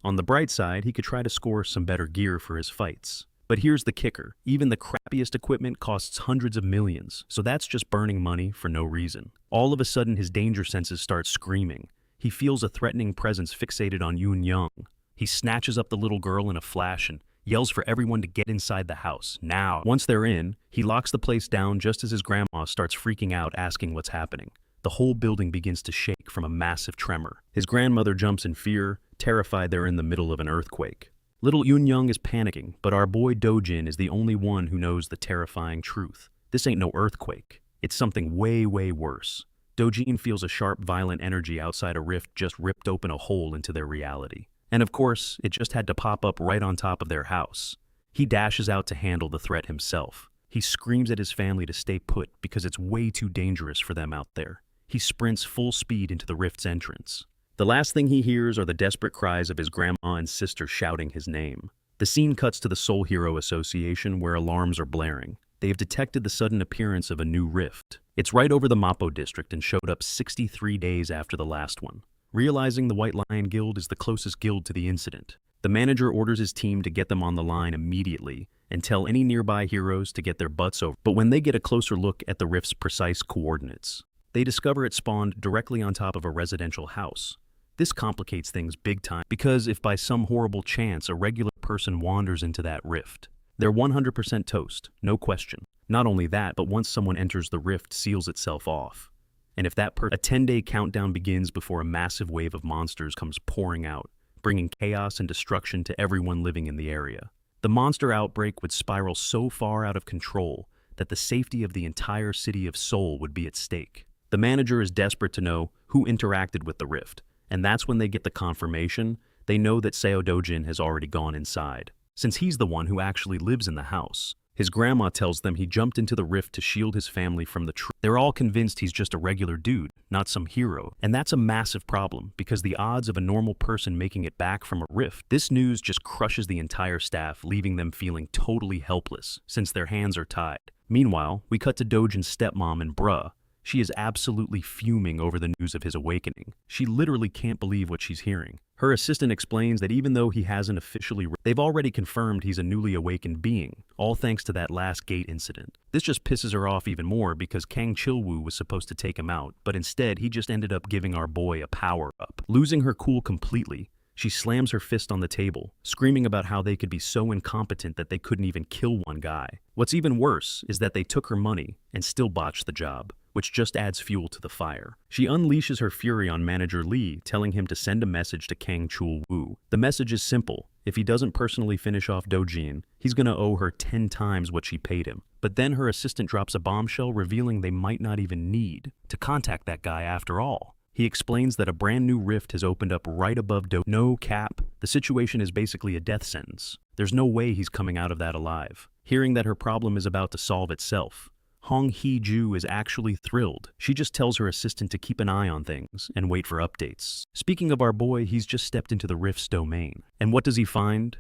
A: On the bright side, he could try to score some better gear for his fights. But here's the kicker. Even the crappiest equipment costs hundreds of millions, so that's just burning money for no reason. All of a sudden, his danger senses start screaming. He feels a threatening presence fixated on Yoon Young. He snatches up the little girl in a flash and yells for everyone to get inside the house, now. Once they're in, he locks the place down just as his grandma starts freaking out, asking what's happening. The whole building begins to shake from a massive tremor. His grandmother jumps in fear, terrified they're in the middle of an earthquake. Little Yoon Young is panicking, but our boy Dojin is the only one who knows the terrifying truth. This ain't no earthquake. It's something way, way worse. Dojin feels a sharp, violent energy outside a rift just ripped open a hole into their reality. And of course, it just had to pop up right on top of their house. He dashes out to handle the threat himself. He screams at his family to stay put because it's way too dangerous for them out there. He sprints full speed into the rift's entrance. The last thing he hears are the desperate cries of his grandma and sister shouting his name. The scene cuts to the Soul Hero Association where alarms are blaring. They have detected the sudden appearance of a new rift. It's right over the Mappo district and showed up 63 days after the last one. Realizing the White Lion Guild is the closest guild to the incident, the manager orders his team to get them on the line immediately and tell any nearby heroes to get their butts over. But when they get a closer look at the rift's precise coordinates, they discover it spawned directly on top of a residential house. This complicates things big time because if by some horrible chance a regular person wanders into that rift, they're 100% toast, no question. Not only that, but once someone enters the rift seals itself off. And if that a 10-day countdown begins before a massive wave of monsters comes pouring out, bringing chaos and destruction to everyone living in the area. The monster outbreak would spiral so far out of control that the safety of the entire city of Seoul would be at stake. The manager is desperate to know who interacted with the rift, and that's when they get the confirmation. They know that Seo Dojin has already gone inside, since he's the one who actually lives in the house. His grandma tells them he jumped into the rift to shield his family from the They're all convinced he's just a regular dude, not some hero. And that's a massive problem, because the odds of a normal person making it back from a rift. This news just crushes the entire staff, leaving them feeling totally helpless, since their hands are tied. Meanwhile, we cut to Dojin's stepmom and bruh. She is absolutely fuming over the news of his awakening. She literally can't believe what she's hearing. Her assistant explains that even though he hasn't officially, they've already confirmed he's a newly awakened being, all thanks to that last gate incident. This just pisses her off even more because Kang Chil-woo was supposed to take him out, but instead he just ended up giving our boy a power-up. Losing her cool completely, she slams her fist on the table, screaming about how they could be so incompetent that they couldn't even kill one guy. What's even worse is that they took her money and still botched the job, which just adds fuel to the fire. She unleashes her fury on Manager Lee, telling him to send a message to Kang Chul-woo. The message is simple. If he doesn't personally finish off Dojin, he's gonna owe her 10 times what she paid him. But then her assistant drops a bombshell revealing they might not even need to contact that guy after all. He explains that a brand new rift has opened up right above No cap. The situation is basically a death sentence. There's no way he's coming out of that alive. Hearing that her problem is about to solve itself, Hong Hee-ju is actually thrilled. She just tells her assistant to keep an eye on things and wait for updates. Speaking of our boy, he's just stepped into the rift's domain. And what does he find?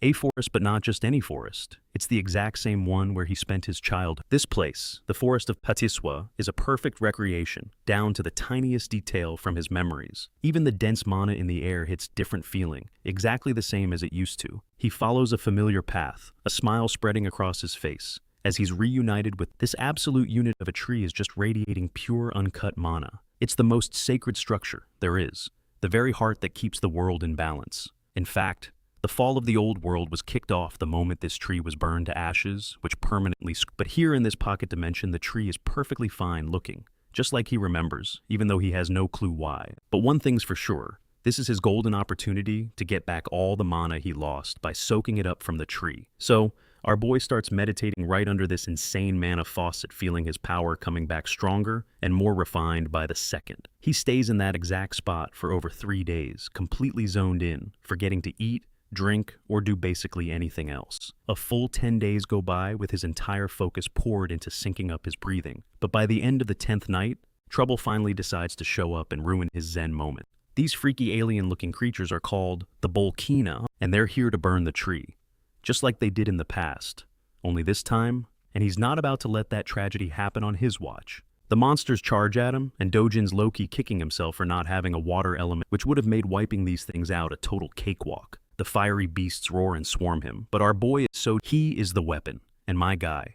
A: A forest, but not just any forest. It's the exact same one where he spent his childhood. This place, the forest of Patiswa, is a perfect recreation, down to the tiniest detail from his memories. Even the dense mana in the air hits different feeling, exactly the same as it used to. He follows a familiar path, a smile spreading across his face, as he's reunited with this absolute unit of a tree is just radiating pure uncut mana. It's the most sacred structure there is, the very heart that keeps the world in balance. In fact, the fall of the old world was kicked off the moment this tree was burned to ashes, which permanently but here in this pocket dimension the tree is perfectly fine looking, just like he remembers, even though he has no clue why. But one thing's for sure, this is his golden opportunity to get back all the mana he lost by soaking it up from the tree. So, our boy starts meditating right under this insane mana faucet, feeling his power coming back stronger and more refined by the second. He stays in that exact spot for over 3 days, completely zoned in, forgetting to eat, drink, or do basically anything else. A full 10 days go by with his entire focus poured into syncing up his breathing. But by the end of the 10th night, trouble finally decides to show up and ruin his zen moment. These freaky alien-looking creatures are called the Bolkina, and they're here to burn the tree, just like they did in the past. Only this time, and he's not about to let that tragedy happen on his watch. The monsters charge at him, and Dojin's low-key kicking himself for not having a water element, which would have made wiping these things out a total cakewalk. The fiery beasts roar and swarm him, but our boy is he is the weapon, and my guy.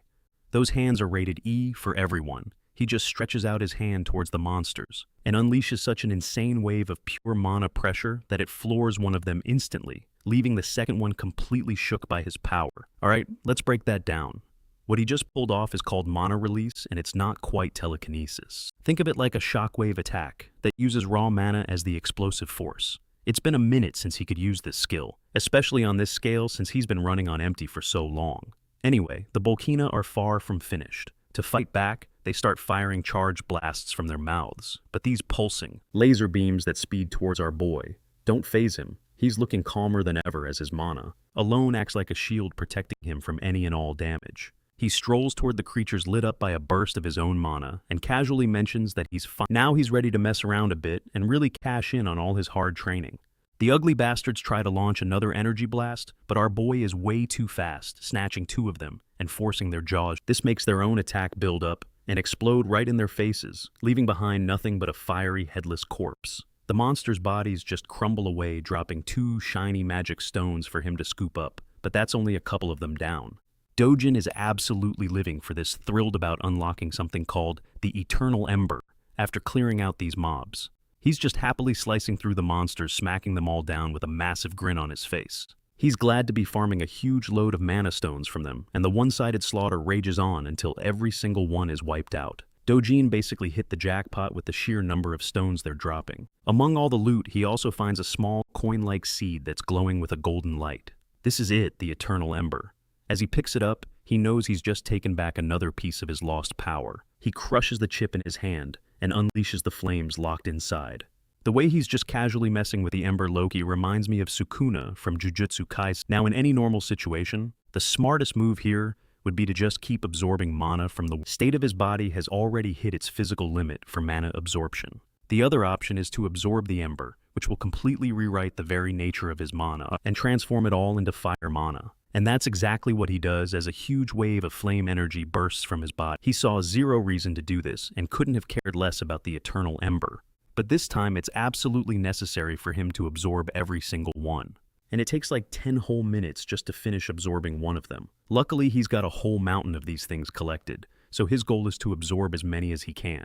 A: Those hands are rated E for everyone. He just stretches out his hand towards the monsters, and unleashes such an insane wave of pure mana pressure that it floors one of them instantly, leaving the second one completely shook by his power. Alright, let's break that down. What he just pulled off is called mana release, and it's not quite telekinesis. Think of it like a shockwave attack that uses raw mana as the explosive force. It's been a minute since he could use this skill, especially on this scale since he's been running on empty for so long. Anyway, the Bolkina are far from finished. To fight back, they start firing charged blasts from their mouths. But these pulsing laser beams that speed towards our boy don't faze him. He's looking calmer than ever as his mana alone acts like a shield protecting him from any and all damage. He strolls toward the creatures lit up by a burst of his own mana and casually mentions that he's fine. Now he's ready to mess around a bit and really cash in on all his hard training. The ugly bastards try to launch another energy blast, but our boy is way too fast, snatching 2 of them and forcing their jaws. This makes their own attack build up and explode right in their faces, leaving behind nothing but a fiery, headless corpse. The monster's bodies just crumble away, dropping 2 shiny magic stones for him to scoop up, but that's only a couple of them down. Dojin is absolutely living for this, thrilled about unlocking something called the Eternal Ember after clearing out these mobs. He's just happily slicing through the monsters, smacking them all down with a massive grin on his face. He's glad to be farming a huge load of mana stones from them, and the one-sided slaughter rages on until every single one is wiped out. Dojin basically hit the jackpot with the sheer number of stones they're dropping. Among all the loot, he also finds a small, coin-like seed that's glowing with a golden light. This is it, the Eternal Ember. As he picks it up, he knows he's just taken back another piece of his lost power. He crushes the chip in his hand and unleashes the flames locked inside. The way he's just casually messing with the Ember Loki reminds me of Sukuna from Jujutsu Kaisen. Now, in any normal situation, the smartest move here would be to just keep absorbing mana from the state of his body has already hit its physical limit for mana absorption. The other option is to absorb the Ember, which will completely rewrite the very nature of his mana and transform it all into fire mana. And that's exactly what he does as a huge wave of flame energy bursts from his body. He saw zero reason to do this and couldn't have cared less about the Eternal Ember. But this time it's absolutely necessary for him to absorb every single one. And it takes like 10 whole minutes just to finish absorbing one of them. Luckily, he's got a whole mountain of these things collected, so his goal is to absorb as many as he can.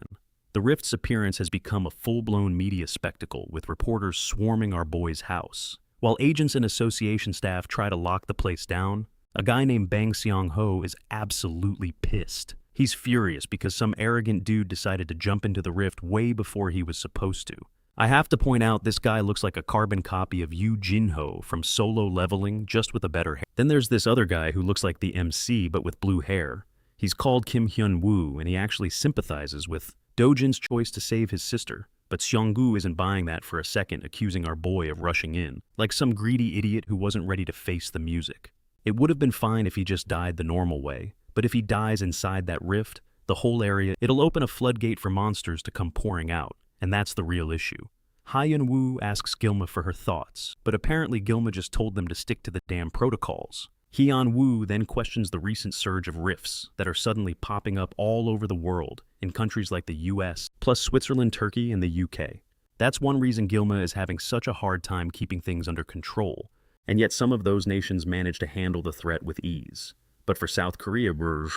A: The Rift's appearance has become a full-blown media spectacle, with reporters swarming our boy's house. While agents and association staff try to lock the place down, a guy named Bang Seong-ho is absolutely pissed. He's furious because some arrogant dude decided to jump into the Rift way before he was supposed to. I have to point out this guy looks like a carbon copy of Yu Jin-ho from Solo Leveling, just with a better hair. Then there's this other guy who looks like the MC but with blue hair. He's called Kim Hyun-woo and he actually sympathizes with Dojin's choice to save his sister. But Seong-gu isn't buying that for a second, accusing our boy of rushing in, like some greedy idiot who wasn't ready to face the music. It would have been fine if he just died the normal way, but if he dies inside that rift, the whole area, it'll open a floodgate for monsters to come pouring out, and that's the real issue. Hyun-woo asks Gilma for her thoughts, but apparently Gilma just told them to stick to the damn protocols. Hyun-woo then questions the recent surge of rifts that are suddenly popping up all over the world, in countries like the US, plus Switzerland, Turkey, and the UK. That's one reason Gilma is having such a hard time keeping things under control, and yet some of those nations manage to handle the threat with ease. But for South Korea,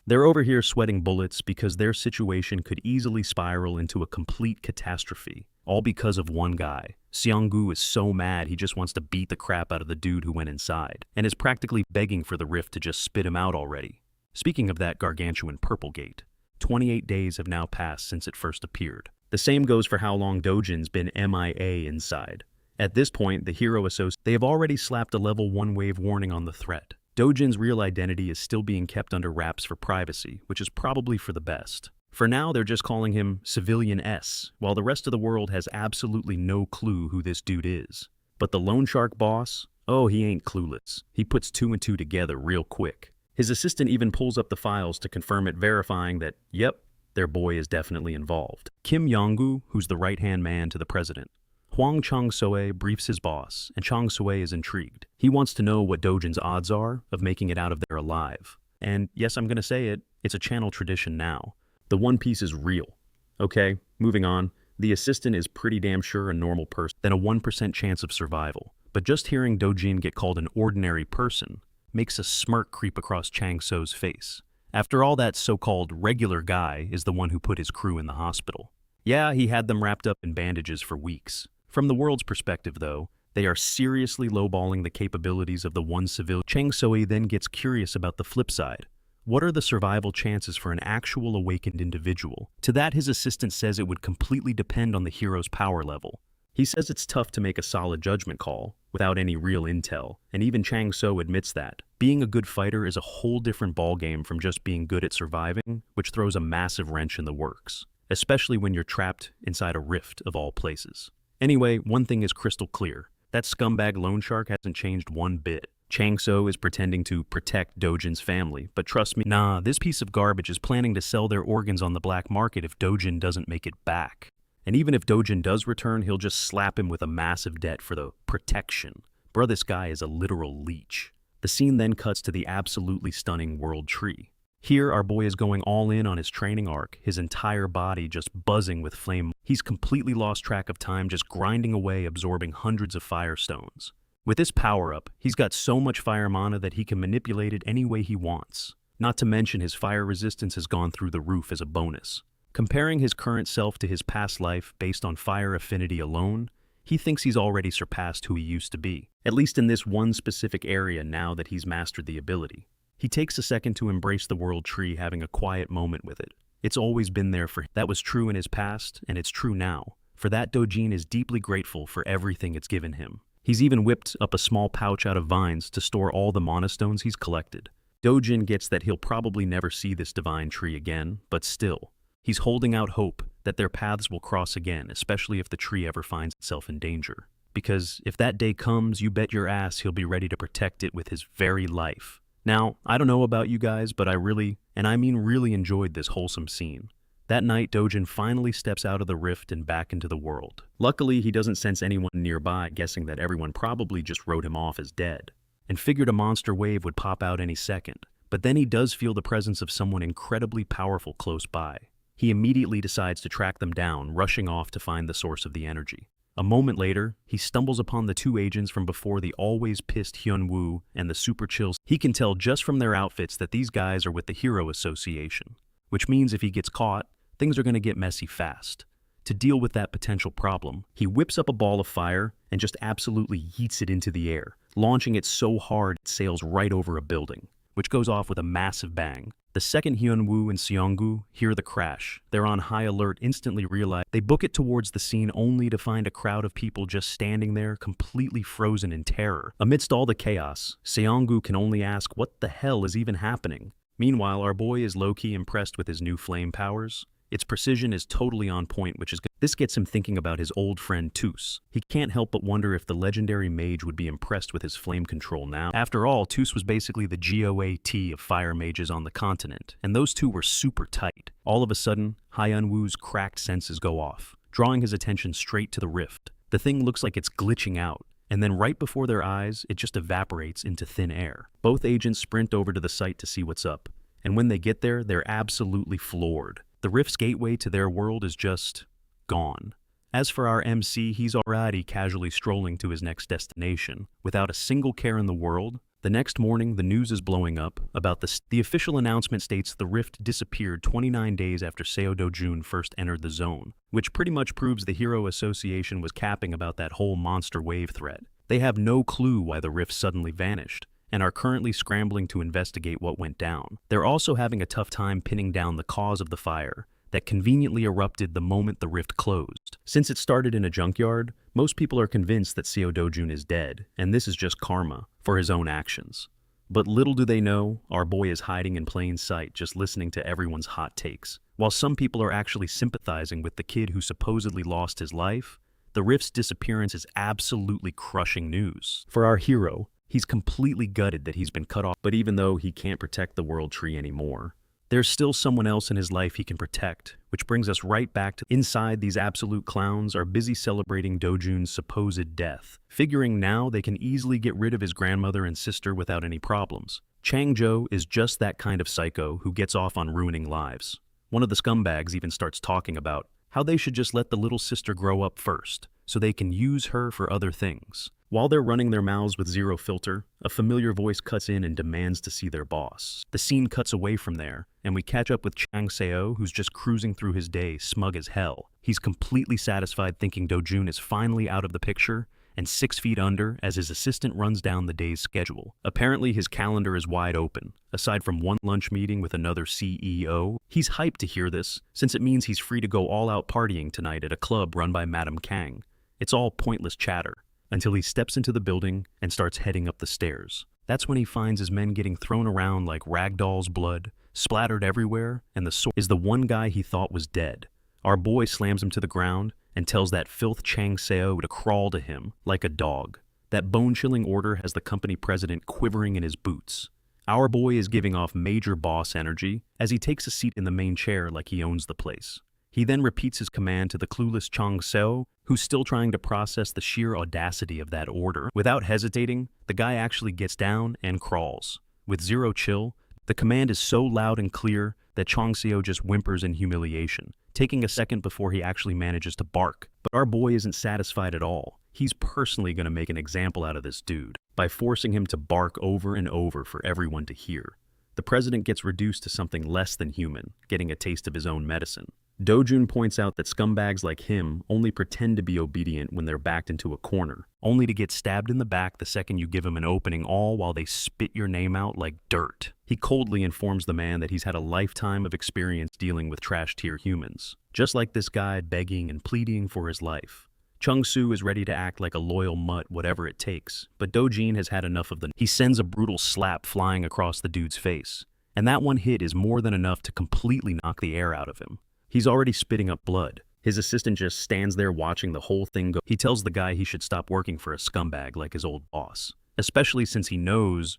A: they're over here sweating bullets because their situation could easily spiral into a complete catastrophe, all because of one guy. Seong-gu is so mad he just wants to beat the crap out of the dude who went inside, and is practically begging for the rift to just spit him out already. Speaking of that gargantuan purple gate, 28 days have now passed since it first appeared. The same goes for how long Dojin's been MIA inside. At this point, the Hero Association, they have already slapped a level 1 wave warning on the threat. Dojin's real identity is still being kept under wraps for privacy, which is probably for the best. For now, they're just calling him Civilian S, while the rest of the world has absolutely no clue who this dude is. But the loan shark boss? Oh, he ain't clueless. He puts 2 and 2 together real quick. His assistant even pulls up the files to confirm it, verifying that, yep, their boy is definitely involved. Kim Yong-gu, who's the right-hand man to the president. Hwang Chong-soe briefs his boss, and Chong-soe is intrigued. He wants to know what Dojin's odds are of making it out of there alive. And yes, I'm gonna say it, it's a channel tradition now. The One Piece is real. Okay, moving on. The assistant is pretty damn sure a normal person, than a 1% chance of survival. But just hearing Dojin get called an ordinary person makes a smirk creep across Chang-so's face. After all, that so-called regular guy is the one who put his crew in the hospital. Yeah, he had them wrapped up in bandages for weeks. From the world's perspective, though, they are seriously lowballing the capabilities of the one civilian. Chang-soe then gets curious about the flip side. What are the survival chances for an actual awakened individual? To that, his assistant says it would completely depend on the hero's power level. He says it's tough to make a solid judgment call, without any real intel, and even Chang So admits that. Being a good fighter is a whole different ballgame from just being good at surviving, which throws a massive wrench in the works, especially when you're trapped inside a rift of all places. Anyway, one thing is crystal clear. That scumbag loan shark hasn't changed one bit. Chang So is pretending to protect Dojin's family, but trust me, nah, this piece of garbage is planning to sell their organs on the black market if Dojin doesn't make it back. And even if Dojin does return, he'll just slap him with a massive debt for the protection. Bruh, this guy is a literal leech. The scene then cuts to the absolutely stunning World Tree. Here, our boy is going all in on his training arc, his entire body just buzzing with flame. He's completely lost track of time, just grinding away, absorbing hundreds of firestones. With this power-up, he's got so much fire mana that he can manipulate it any way he wants. Not to mention his fire resistance has gone through the roof as a bonus. Comparing his current self to his past life based on fire affinity alone, he thinks he's already surpassed who he used to be, at least in this one specific area now that he's mastered the ability. He takes a second to embrace the World Tree, having a quiet moment with it. It's always been there for him. That was true in his past, and it's true now. For that, Dojin is deeply grateful for everything it's given him. He's even whipped up a small pouch out of vines to store all the mana stones he's collected. Dojin gets that he'll probably never see this divine tree again, but still, he's holding out hope that their paths will cross again, especially if the tree ever finds itself in danger. Because if that day comes, you bet your ass he'll be ready to protect it with his very life. Now, I don't know about you guys, but I really, and I mean really, enjoyed this wholesome scene. That night, Dojin finally steps out of the rift and back into the world. Luckily, he doesn't sense anyone nearby, guessing that everyone probably just wrote him off as dead, and figured a monster wave would pop out any second. But then he does feel the presence of someone incredibly powerful close by. He immediately decides to track them down, rushing off to find the source of the energy. A moment later, he stumbles upon the two agents from before, the always pissed Hyun-woo and the super chills. He can tell just from their outfits that these guys are with the Hero Association, which means if he gets caught, things are going to get messy fast. To deal with that potential problem, he whips up a ball of fire and just absolutely yeets it into the air, launching it so hard it sails right over a building, which goes off with a massive bang. The second Hyun-woo and Seonggu hear the crash. They're on high alert, instantly realize they book it towards the scene only to find a crowd of people just standing there, completely frozen in terror. Amidst all the chaos, Seonggu can only ask what the hell is even happening. Meanwhile, our boy is low-key impressed with his new flame powers. Its precision is totally on point, which is good. This gets him thinking about his old friend Tus. He can't help but wonder if the legendary mage would be impressed with his flame control now. After all, Tus was basically the GOAT of fire mages on the continent, and those two were super tight. All of a sudden, Hyun-woo's cracked senses go off, drawing his attention straight to the rift. The thing looks like it's glitching out, and then right before their eyes, it just evaporates into thin air. Both agents sprint over to the site to see what's up, and when they get there, they're absolutely floored. The rift's gateway to their world is just gone. As for our MC, he's already casually strolling to his next destination, without a single care in the world. The next morning, the news is blowing up about the official announcement states the rift disappeared 29 days after Seo Do-jun first entered the zone, which pretty much proves the Hero Association was capping about that whole monster wave threat. They have no clue why the rift suddenly vanished, and are currently scrambling to investigate what went down. They're also having a tough time pinning down the cause of the fire that conveniently erupted the moment the rift closed. Since it started in a junkyard, most people are convinced that Seo Do-jun is dead, and this is just karma for his own actions. But little do they know, our boy is hiding in plain sight, just listening to everyone's hot takes. While some people are actually sympathizing with the kid who supposedly lost his life, the rift's disappearance is absolutely crushing news. For our hero, he's completely gutted that he's been cut off, but even though he can't protect the World Tree anymore, there's still someone else in his life he can protect, which brings us right back to inside. These absolute clowns are busy celebrating Do-jun's supposed death, figuring now they can easily get rid of his grandmother and sister without any problems. Chang-jo is just that kind of psycho who gets off on ruining lives. One of the scumbags even starts talking about how they should just let the little sister grow up first, so they can use her for other things. While they're running their mouths with zero filter, a familiar voice cuts in and demands to see their boss. The scene cuts away from there, and we catch up with Chang Seo, who's just cruising through his day, smug as hell. He's completely satisfied thinking Do-jun is finally out of the picture, and 6 feet under as his assistant runs down the day's schedule. Apparently his calendar is wide open. Aside from one lunch meeting with another CEO, he's hyped to hear this, since it means he's free to go all out partying tonight at a club run by Madame Kang. It's all pointless chatter. until he steps into the building and starts heading up the stairs. That's when he finds his men getting thrown around like ragdolls, blood splattered everywhere, and the sword is the one guy he thought was dead. Our boy slams him to the ground and tells that filth Chang Seo to crawl to him like a dog. That bone-chilling order has the company president quivering in his boots. Our boy is giving off major boss energy as he takes a seat in the main chair like he owns the place. He then repeats his command to the clueless Chang Seo, who's still trying to process the sheer audacity of that order. Without hesitating, the guy actually gets down and crawls. With zero chill, the command is so loud and clear that Chang Seo just whimpers in humiliation, taking a second before he actually manages to bark. But our boy isn't satisfied at all. He's personally going to make an example out of this dude by forcing him to bark over and over for everyone to hear. The president gets reduced to something less than human, getting a taste of his own medicine. Dojun points out that scumbags like him only pretend to be obedient when they're backed into a corner, only to get stabbed in the back the second you give them an opening, all while they spit your name out like dirt. He coldly informs the man that he's had a lifetime of experience dealing with trash-tier humans, just like this guy begging and pleading for his life. Chung Su is ready to act like a loyal mutt whatever it takes, but Dojin has had enough of the... He sends a brutal slap flying across the dude's face, and that one hit is more than enough to completely knock the air out of him. He's already spitting up blood. His assistant just stands there watching the whole thing go. He tells the guy he should stop working for a scumbag like his old boss, especially since he knows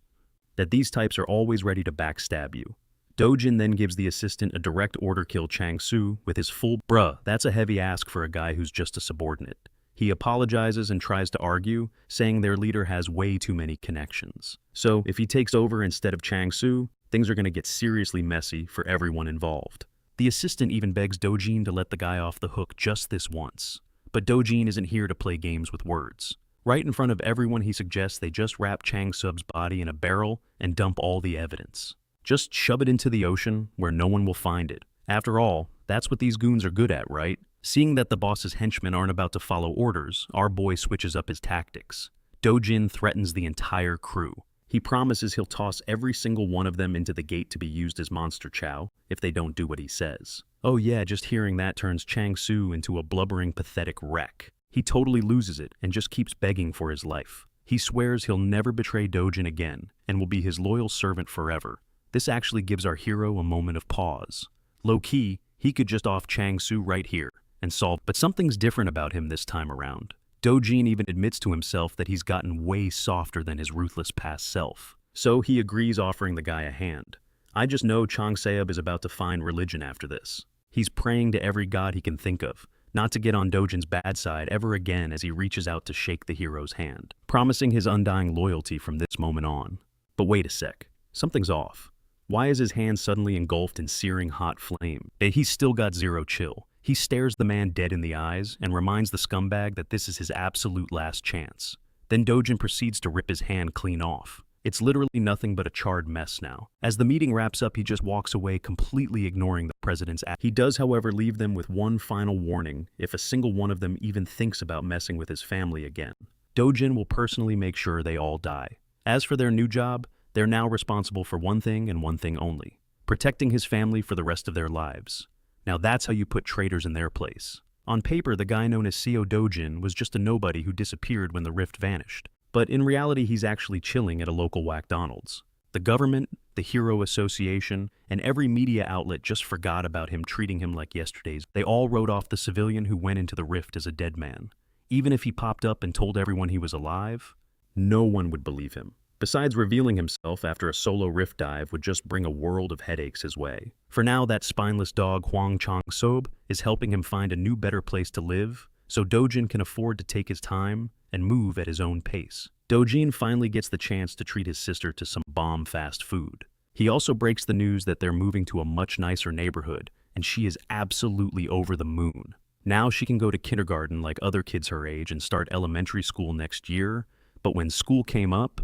A: that these types are always ready to backstab you. Dojin then gives the assistant a direct order kill Chang Su with his full bruh. That's a heavy ask for a guy who's just a subordinate. He apologizes and tries to argue, saying their leader has way too many connections. So if he takes over instead of Chang Su, things are going to get seriously messy for everyone involved. The assistant even begs Dojin to let the guy off the hook just this once. But Dojin isn't here to play games with words. Right in front of everyone, he suggests they just wrap Chang Sub's body in a barrel and dump all the evidence. Just shove it into the ocean where no one will find it. After all, that's what these goons are good at, right? Seeing that the boss's henchmen aren't about to follow orders, our boy switches up his tactics. Dojin threatens the entire crew. He promises he'll toss every single one of them into the gate to be used as monster chow if they don't do what he says. Oh yeah, just hearing that turns Chang Su into a blubbering, pathetic wreck. He totally loses it and just keeps begging for his life. He swears he'll never betray Dojin again and will be his loyal servant forever. This actually gives our hero a moment of pause. Low-key, he could just off Chang Su right here and solve, but something's different about him this time around. Dojin even admits to himself that he's gotten way softer than his ruthless past self. So he agrees, offering the guy a hand. I just know Chang Seub is about to find religion after this. He's praying to every god he can think of, not to get on Dojin's bad side ever again as he reaches out to shake the hero's hand, promising his undying loyalty from this moment on. But wait a sec, something's off. Why is his hand suddenly engulfed in searing hot flame? He's still got zero chill. He stares the man dead in the eyes and reminds the scumbag that this is his absolute last chance. Then Dojin proceeds to rip his hand clean off. It's literally nothing but a charred mess now. As the meeting wraps up, he just walks away, completely ignoring the president's act. He does, however, leave them with one final warning if a single one of them even thinks about messing with his family again. Dojin will personally make sure they all die. As for their new job, they're now responsible for one thing and one thing only: protecting his family for the rest of their lives. Now that's how you put traitors in their place. On paper, the guy known as Seo Dojin was just a nobody who disappeared when the rift vanished. But in reality, he's actually chilling at a local McDonald's. The government, the Hero Association, and every media outlet just forgot about him, treating him like yesterday's. They all wrote off the civilian who went into the rift as a dead man. Even if he popped up and told everyone he was alive, no one would believe him. Besides, revealing himself after a solo rift dive would just bring a world of headaches his way. For now, that spineless dog Huang Chang Sob is helping him find a new, better place to live, so Dojin can afford to take his time and move at his own pace. Dojin finally gets the chance to treat his sister to some bomb fast food. He also breaks the news that they're moving to a much nicer neighborhood, and she is absolutely over the moon. Now she can go to kindergarten like other kids her age and start elementary school next year, but when school came up,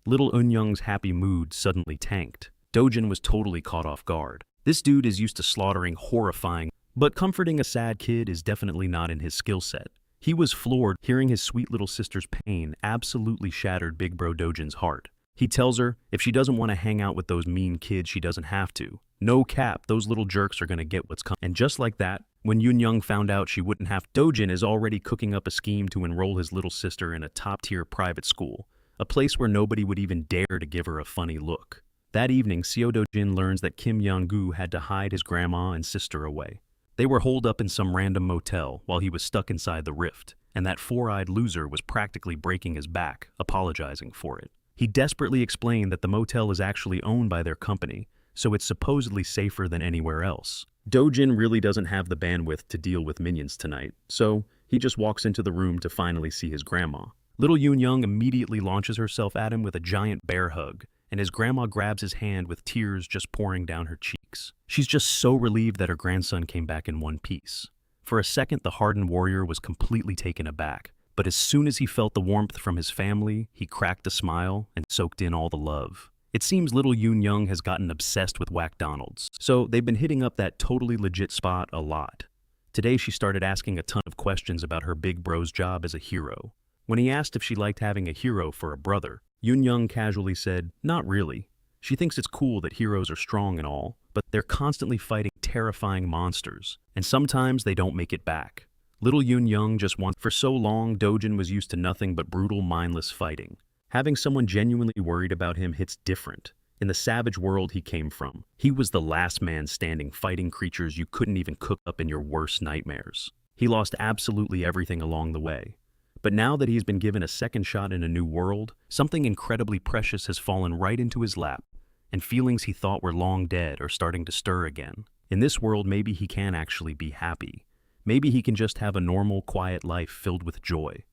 A: little Eunyoung's happy mood suddenly tanked. Dojin was totally caught off guard. This dude is used to slaughtering horrifying, but comforting a sad kid is definitely not in his skill set. He was floored. Hearing his sweet little sister's pain absolutely shattered Big Bro Dojin's heart. He tells her if she doesn't want to hang out with those mean kids, she doesn't have to. No cap, those little jerks are gonna get what's coming. And just like that, when Yun Young found out she wouldn't have, Dojin is already cooking up a scheme to enroll his little sister in a top-tier private school, a place where nobody would even dare to give her a funny look. That evening, Seo Dojin learns that Kim Yong-gu had to hide his grandma and sister away. They were holed up in some random motel while he was stuck inside the rift, and that four-eyed loser was practically breaking his back, apologizing for it. He desperately explained that the motel is actually owned by their company, so it's supposedly safer than anywhere else. Dojin really doesn't have the bandwidth to deal with minions tonight, so he just walks into the room to finally see his grandma. Little Yun Young immediately launches herself at him with a giant bear hug, and his grandma grabs his hand with tears just pouring down her cheeks. She's just so relieved that her grandson came back in one piece. For a second, the hardened warrior was completely taken aback, but as soon as he felt the warmth from his family, he cracked a smile and soaked in all the love. It seems little Yun Young has gotten obsessed with McDonald's, so they've been hitting up that totally legit spot a lot. Today she started asking a ton of questions about her big bro's job as a hero. When he asked if she liked having a hero for a brother, Yun Young casually said, "Not really." She thinks it's cool that heroes are strong and all, but they're constantly fighting terrifying monsters, and sometimes they don't make it back. Little Yun Young just wants. For so long, Dojin was used to nothing but brutal, mindless fighting. Having someone genuinely worried about him hits different. In the savage world he came from, he was the last man standing fighting creatures you couldn't even cook up in your worst nightmares. He lost absolutely everything along the way. But now that he's been given a second shot in a new world, something incredibly precious has fallen right into his lap, and feelings he thought were long dead are starting to stir again. In this world, maybe he can actually be happy. Maybe he can just have a normal, quiet life filled with joy.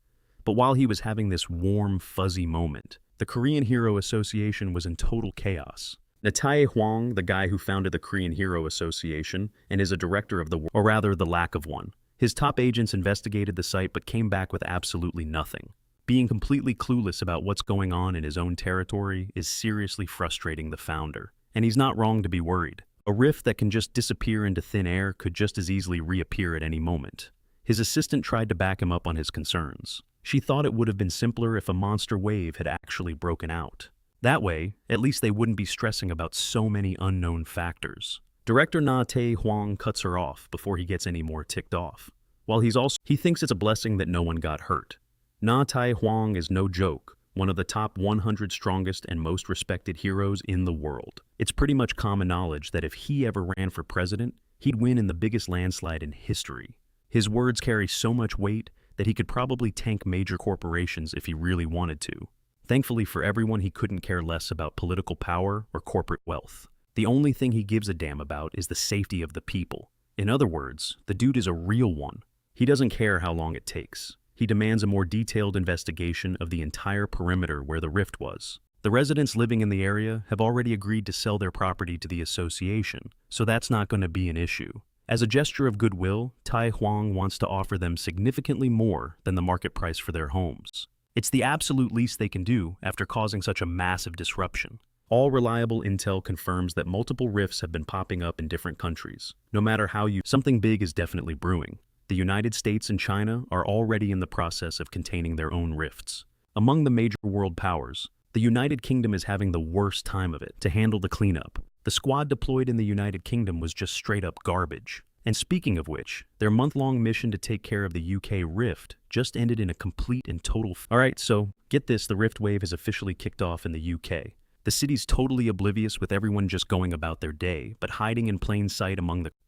A: But while he was having this warm, fuzzy moment, the Korean Hero Association was in total chaos. Nae Hwang, the guy who founded the Korean Hero Association and is a director of or rather the lack of one, his top agents investigated the site but came back with absolutely nothing. Being completely clueless about what's going on in his own territory is seriously frustrating the founder. And he's not wrong to be worried. A rift that can just disappear into thin air could just as easily reappear at any moment. His assistant tried to back him up on his concerns. She thought it would have been simpler if a monster wave had actually broken out. That way, at least they wouldn't be stressing about so many unknown factors. Director Nae Hwang cuts her off before he gets any more ticked off. While he thinks it's a blessing that no one got hurt. Nae Hwang is no joke, one of the top 100 strongest and most respected heroes in the world. It's pretty much common knowledge that if he ever ran for president, he'd win in the biggest landslide in history. His words carry so much weight that he could probably tank major corporations if he really wanted to. Thankfully for everyone, he couldn't care less about political power or corporate wealth. The only thing he gives a damn about is the safety of the people. In other words, the dude is a real one. He doesn't care how long it takes. He demands a more detailed investigation of the entire perimeter where the rift was. The residents living in the area have already agreed to sell their property to the association, so that's not going to be an issue. As a gesture of goodwill, Tai Hwang wants to offer them significantly more than the market price for their homes. It's the absolute least they can do after causing such a massive disruption. All reliable intel confirms that multiple rifts have been popping up in different countries. No matter how something big is definitely brewing. The United States and China are already in the process of containing their own rifts. Among the major world powers, the United Kingdom is having the worst time of it to handle the cleanup. The squad deployed in the United Kingdom was just straight up garbage. And speaking of which, their month-long mission to take care of the UK rift just ended in a complete and total Alright, so get this, the rift wave has officially kicked off in the UK. The city's totally oblivious with everyone just going about their day, but hiding in plain sight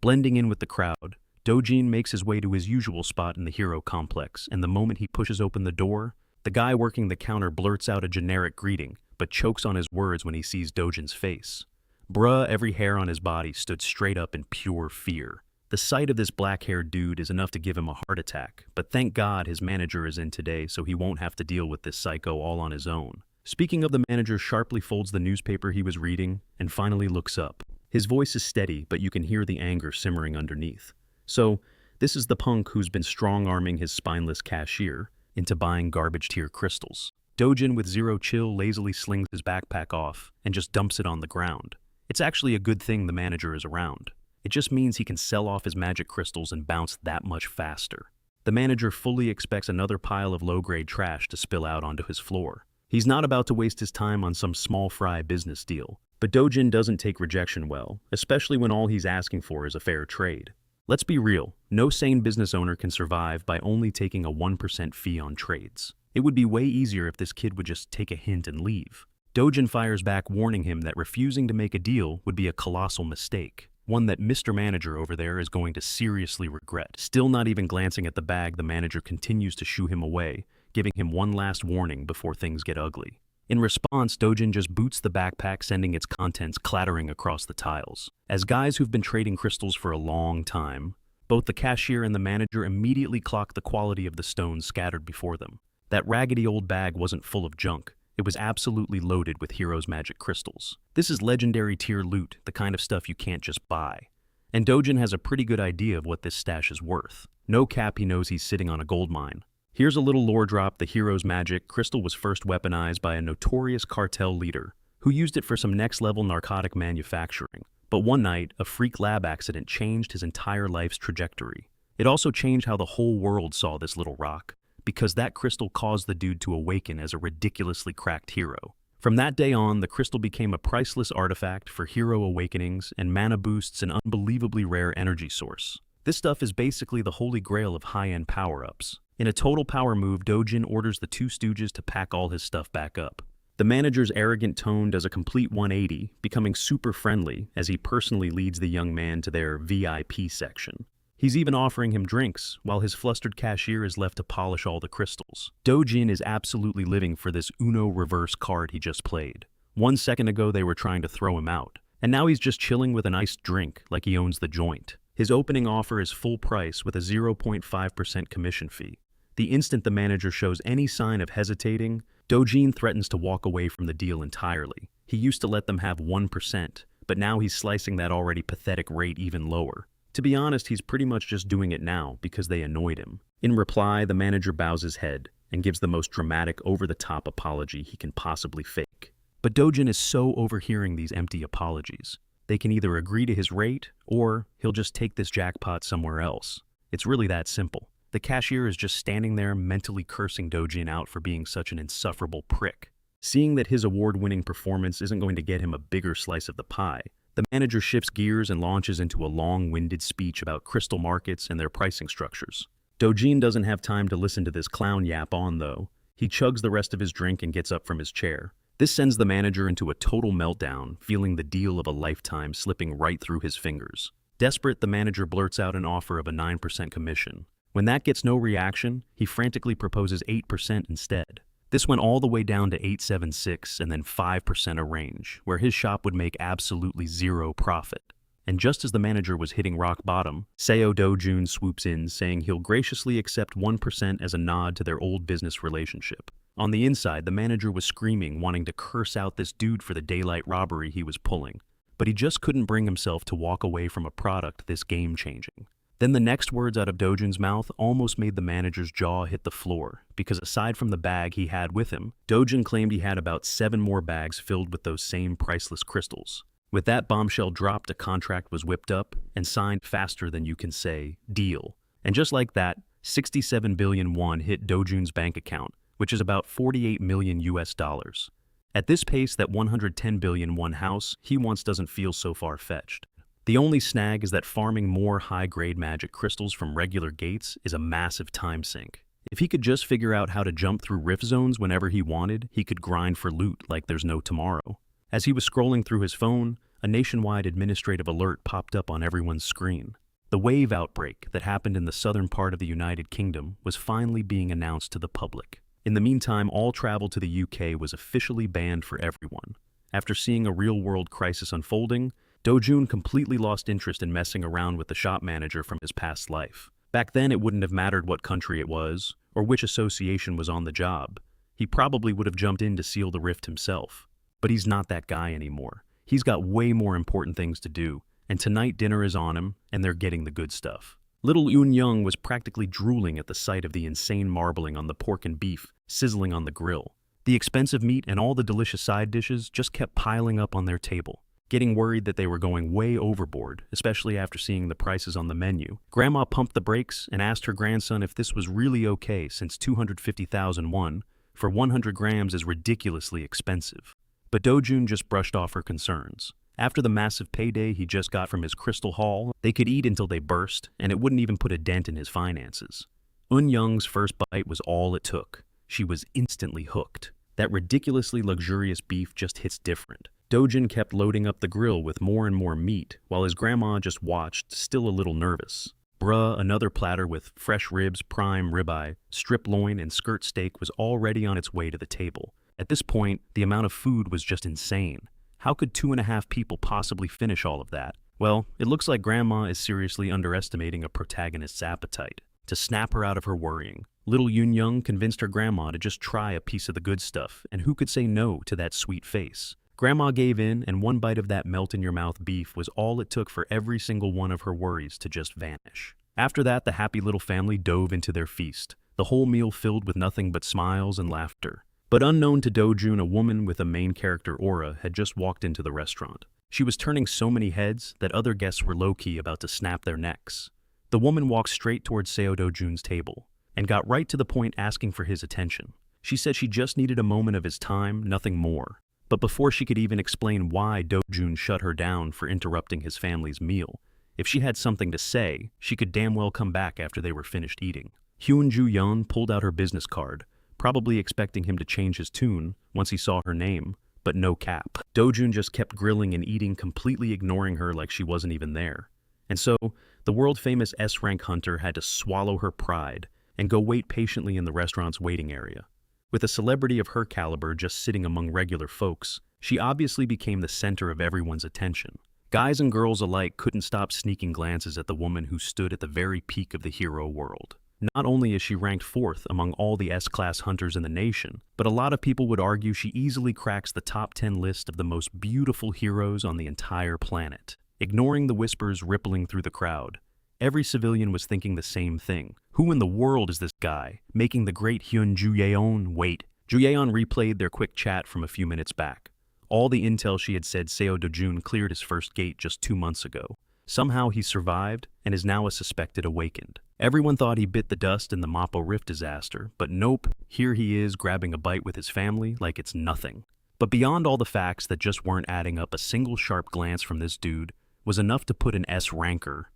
A: blending in with the crowd. Dojin makes his way to his usual spot in the hero complex, and the moment he pushes open the door, the guy working the counter blurts out a generic greeting, but chokes on his words when he sees Dojin's face. Bruh, every hair on his body stood straight up in pure fear. The sight of this black-haired dude is enough to give him a heart attack, but thank God his manager is in today so he won't have to deal with this psycho all on his own. Speaking of, the manager sharply folds the newspaper he was reading and finally looks up. His voice is steady, but you can hear the anger simmering underneath. So, this is the punk who's been strong-arming his spineless cashier into buying garbage-tier crystals. Dojin, with zero chill, lazily slings his backpack off and just dumps it on the ground. It's actually a good thing the manager is around. It just means he can sell off his magic crystals and bounce that much faster. The manager fully expects another pile of low-grade trash to spill out onto his floor. He's not about to waste his time on some small fry business deal. But Dojin doesn't take rejection well, especially when all he's asking for is a fair trade. Let's be real, no sane business owner can survive by only taking a 1% fee on trades. It would be way easier if this kid would just take a hint and leave. Dojin fires back, warning him that refusing to make a deal would be a colossal mistake, one that Mr. Manager over there is going to seriously regret. Still not even glancing at the bag, the manager continues to shoo him away, giving him one last warning before things get ugly. In response, Dojin just boots the backpack, sending its contents clattering across the tiles. As guys who've been trading crystals for a long time, both the cashier and the manager immediately clock the quality of the stones scattered before them. That raggedy old bag wasn't full of junk. It was absolutely loaded with Hero's Magic crystals. This is legendary tier loot, the kind of stuff you can't just buy. And Dojin has a pretty good idea of what this stash is worth. No cap, he knows he's sitting on a gold mine. Here's a little lore drop. The Hero's Magic crystal was first weaponized by a notorious cartel leader who used it for some next-level narcotic manufacturing. But one night, a freak lab accident changed his entire life's trajectory. It also changed how the whole world saw this little rock, because that crystal caused the dude to awaken as a ridiculously cracked hero. From that day on, the crystal became a priceless artifact for hero awakenings and mana boosts, an unbelievably rare energy source. This stuff is basically the holy grail of high-end power-ups. In a total power move, Dojin orders the two stooges to pack all his stuff back up. The manager's arrogant tone does a complete 180, becoming super friendly as he personally leads the young man to their VIP section. He's even offering him drinks, while his flustered cashier is left to polish all the crystals. Dojin is absolutely living for this Uno reverse card he just played. 1 second ago they were trying to throw him out, and now he's just chilling with an iced drink like he owns the joint. His opening offer is full price with a 0.5% commission fee. The instant the manager shows any sign of hesitating, Dojin threatens to walk away from the deal entirely. He used to let them have 1%, but now he's slicing that already pathetic rate even lower. To be honest, he's pretty much just doing it now because they annoyed him. In reply, the manager bows his head and gives the most dramatic, over-the-top apology he can possibly fake. But Dojin is so overhearing these empty apologies. They can either agree to his rate, or he'll just take this jackpot somewhere else. It's really that simple. The cashier is just standing there mentally cursing Dojin out for being such an insufferable prick. Seeing that his award-winning performance isn't going to get him a bigger slice of the pie, the manager shifts gears and launches into a long-winded speech about crystal markets and their pricing structures. Dojin doesn't have time to listen to this clown yap on, though. He chugs the rest of his drink and gets up from his chair. This sends the manager into a total meltdown, feeling the deal of a lifetime slipping right through his fingers. Desperate, the manager blurts out an offer of a 9% commission. When that gets no reaction, he frantically proposes 8% instead. This went all the way down to 8.76 and then 5% a range, where his shop would make absolutely zero profit. And just as the manager was hitting rock bottom, Seo Dojun swoops in, saying he'll graciously accept 1% as a nod to their old business relationship. On the inside, the manager was screaming, wanting to curse out this dude for the daylight robbery he was pulling. But he just couldn't bring himself to walk away from a product this game-changing. Then the next words out of Dojun's mouth almost made the manager's jaw hit the floor, because aside from the bag he had with him, Dojun claimed he had about 7 more bags filled with those same priceless crystals. With that bombshell dropped, a contract was whipped up and signed faster than you can say, deal. And just like that, 67 billion won hit Dojun's bank account, which is about 48 million US dollars. At this pace, that 110 billion won house he wants doesn't feel so far-fetched. The only snag is that farming more high-grade magic crystals from regular gates is a massive time sink. If he could just figure out how to jump through rift zones whenever he wanted, he could grind for loot like there's no tomorrow. As he was scrolling through his phone, a nationwide administrative alert popped up on everyone's screen. The wave outbreak that happened in the southern part of the United Kingdom was finally being announced to the public. In the meantime, all travel to the UK was officially banned for everyone. After seeing a real-world crisis unfolding, Dojun completely lost interest in messing around with the shop manager from his past life. Back then, it wouldn't have mattered what country it was, or which association was on the job. He probably would have jumped in to seal the rift himself. But he's not that guy anymore. He's got way more important things to do, and tonight dinner is on him, and they're getting the good stuff. Little Yoon Young was practically drooling at the sight of the insane marbling on the pork and beef sizzling on the grill. The expensive meat and all the delicious side dishes just kept piling up on their table. Getting worried that they were going way overboard, especially after seeing the prices on the menu, Grandma pumped the brakes and asked her grandson if this was really okay since 250,000 won, for 100 grams is ridiculously expensive. But Dojun just brushed off her concerns. After the massive payday he just got from his crystal haul, they could eat until they burst, and it wouldn't even put a dent in his finances. Young's first bite was all it took. She was instantly hooked. That ridiculously luxurious beef just hits different. Dojun kept loading up the grill with more and more meat, while his grandma just watched, still a little nervous. Bruh, another platter with fresh ribs, prime ribeye, strip loin, and skirt steak was already on its way to the table. At this point, the amount of food was just insane. How could 2.5 people possibly finish all of that? Well, it looks like Grandma is seriously underestimating a protagonist's appetite. To snap her out of her worrying, little Young convinced her grandma to just try a piece of the good stuff, and who could say no to that sweet face? Grandma gave in, and one bite of that melt-in-your-mouth beef was all it took for every single one of her worries to just vanish. After that, the happy little family dove into their feast, the whole meal filled with nothing but smiles and laughter. But unknown to Dojun, a woman with a main character aura had just walked into the restaurant. She was turning so many heads that other guests were low-key about to snap their necks. The woman walked straight towards Seo Dojun's table and got right to the point, asking for his attention. She said she just needed a moment of his time, nothing more. But before she could even explain why Dojun shut her down for interrupting his family's meal, if she had something to say, she could damn well come back after they were finished eating. Hyun-ju-yeon pulled out her business card, probably expecting him to change his tune once he saw her name, but no cap. Dojun just kept grilling and eating, completely ignoring her like she wasn't even there. And so, the world-famous S-rank hunter had to swallow her pride and go wait patiently in the restaurant's waiting area. With a celebrity of her caliber just sitting among regular folks, she obviously became the center of everyone's attention. Guys and girls alike couldn't stop sneaking glances at the woman who stood at the very peak of the hero world. Not only is she ranked 4th among all the S-class hunters in the nation, but a lot of people would argue she easily cracks the top 10 list of the most beautiful heroes on the entire planet. Ignoring the whispers rippling through the crowd, every civilian was thinking the same thing. Who in the world is this guy, making the great Hyun-ju-yeon wait? Ju-yeon replayed their quick chat from a few minutes back. All the intel she had said Seo Dojun cleared his first gate just 2 months ago. Somehow he survived and is now a suspected awakened. Everyone thought he bit the dust in the Mappo Rift disaster, but nope, here he is grabbing a bite with his family like it's nothing. But beyond all the facts that just weren't adding up, a single sharp glance from this dude was enough to put an S ranker